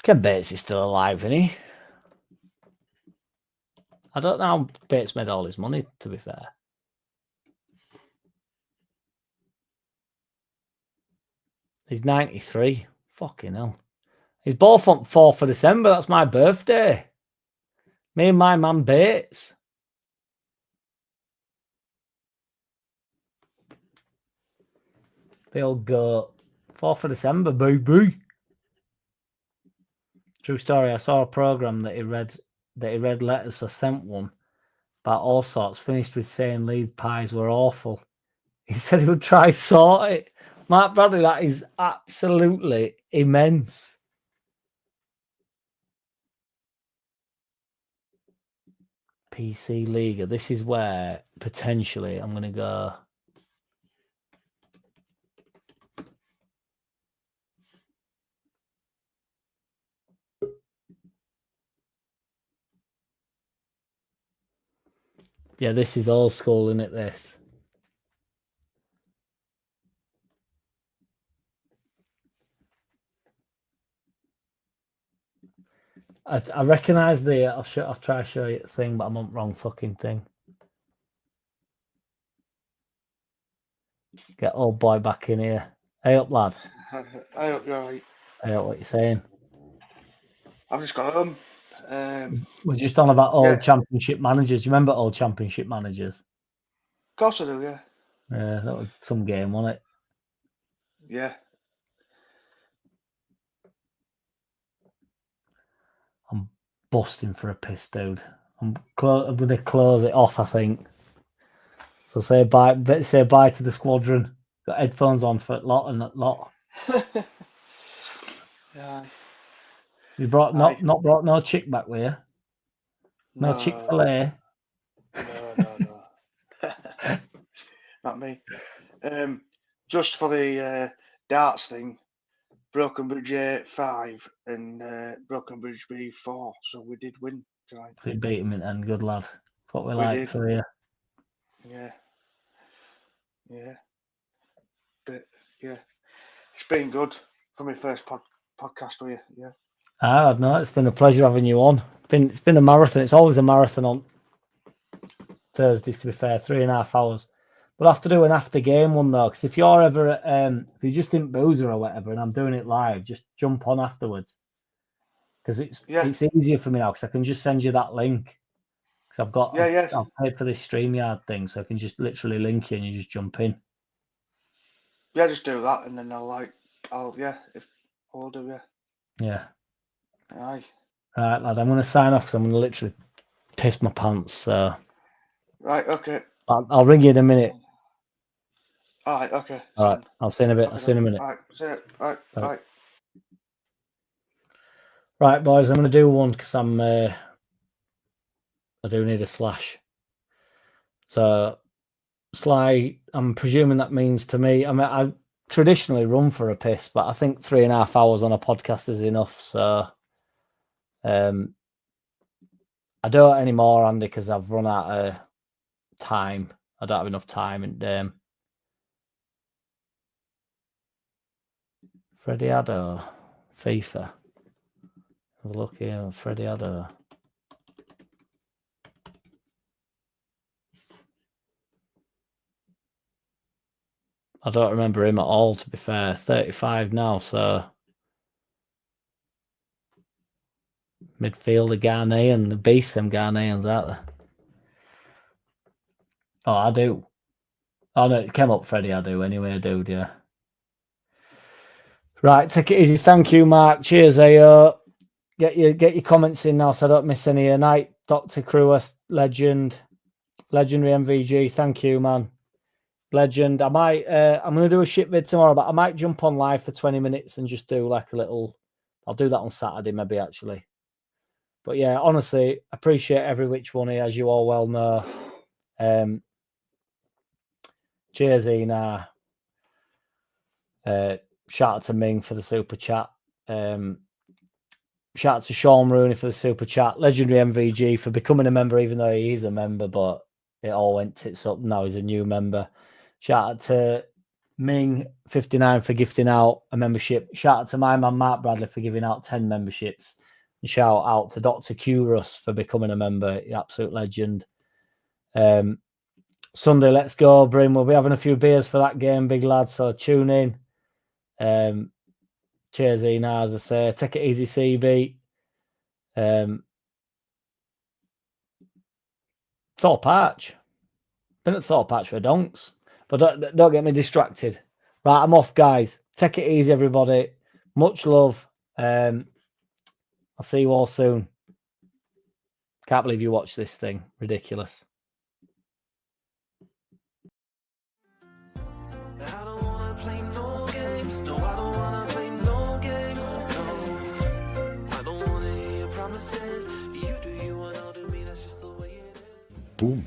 [SPEAKER 3] Ken Bates is still alive, isn't he? I don't know how Bates made all his money, to be fair. He's 93. Fucking hell. He's both on 4th of December. That's my birthday. Me and my man Bates. The old goat. 4th of December, baby. True story. I saw a program that he read letters, so sent one about all sorts, finished with saying Leeds pies were awful. He said he would try sort it. Mark Bradley, that is absolutely immense. PC Liga. This is where potentially I'm going to go. Yeah, this is old school, isn't it, this? I recognise the. I'll try to show you the thing, but I'm on the wrong fucking thing. Get old boy back in here. Hey up, lad.
[SPEAKER 2] I hope you're right.
[SPEAKER 3] Hey up, what you saying?
[SPEAKER 2] I've just got home.
[SPEAKER 3] We're just on about old
[SPEAKER 2] Yeah.
[SPEAKER 3] Championship managers. Do you remember old Championship managers?
[SPEAKER 2] Of course I do, yeah.
[SPEAKER 3] Yeah, that was some game, wasn't it?
[SPEAKER 2] Yeah.
[SPEAKER 3] I'm busting for a piss, dude. I'm going to close it off, I think. So say bye to the squadron. Got headphones on for lot and that lot.
[SPEAKER 2] Yeah.
[SPEAKER 3] You brought not brought no chick back with you. No Chick-fil-A.
[SPEAKER 2] No. Not me. Just for the darts thing, Broken Bridge A5 and Broken Bridge B4. So we did win tonight.
[SPEAKER 3] We beat him and good lad. What we
[SPEAKER 2] We
[SPEAKER 3] like
[SPEAKER 2] did.
[SPEAKER 3] to hear.
[SPEAKER 2] Yeah. But yeah, it's been good for my first podcast with you. Yeah.
[SPEAKER 3] No, it's been a pleasure having you on. It's been a marathon. It's always a marathon on Thursdays, to be fair, 3.5 hours. We'll have to do an after game one though, because if you're ever if you just in Boozer or whatever, and I'm doing it live, just jump on afterwards. Because it's easier for me now, because I can just send you that link. Because I've paid for this StreamYard thing, so I can just literally link you and you just jump in.
[SPEAKER 2] Yeah, just do that, and then I'll do.
[SPEAKER 3] Yeah.
[SPEAKER 2] Aye.
[SPEAKER 3] Right, lad. I'm going to sign off because I'm going to literally piss my pants. So.
[SPEAKER 2] Right. Okay.
[SPEAKER 3] I'll ring you in a minute.
[SPEAKER 2] All right. Okay.
[SPEAKER 3] All right. I'll see you in a bit.
[SPEAKER 2] Okay,
[SPEAKER 3] I'll see you in a minute.
[SPEAKER 2] All right. See you. All right. Bye.
[SPEAKER 3] Right, boys. I'm going to do one because I do need a slash. So, Sly, I'm presuming that means to me, I mean, I traditionally run for a piss, but I think 3.5 hours on a podcast is enough. So, I don't anymore, Andy, because I've run out of time. I don't have enough time. And Freddie Addo, FIFA. Have a look here, Freddie Addo. I don't remember him at all, to be fair. 35 now, so midfield, the Ghanaian, the beast, them Ghanaians, aren't they? Oh, I do. Oh, no, it came up, Freddie, I do. Anyway, dude, yeah. Right, take it easy. Thank you, Mark. Cheers, AO. Get your comments in now so I don't miss any. Night, Dr. Cruas, legend. Legendary MVG. Thank you, man. Legend. I'm going to do a shit vid tomorrow, but I might jump on live for 20 minutes and just do like a little, I'll do that on Saturday maybe actually. But yeah, honestly, appreciate every which one here, as you all well know. Cheers, Ina. Shout out to Ming for the super chat. Shout out to Sean Rooney for the super chat. Legendary MVG for becoming a member, even though he is a member, but it all went tits up. Now he's a new member. Shout out to Ming59 for gifting out a membership. Shout out to my man Mark Bradley for giving out 10 memberships. And shout out to Dr. Curus for becoming a member. Absolute legend. Sunday, let's go, Brim. We'll be having a few beers for that game, big lad. So tune in. Cheers, Ina, as I say. Take it easy, CB. Thorpe Arch. Been at Thorpe Arch for donks. But don't get me distracted. Right, I'm off, guys. Take it easy, everybody. Much love. I'll see you all soon. Can't believe you watched this thing. Ridiculous.
[SPEAKER 1] I don't wanna play no games. No, I don't wanna play no games. No, I don't wanna hear your promises. You do you and I'll do me. That's just the way it is.
[SPEAKER 7] Boom.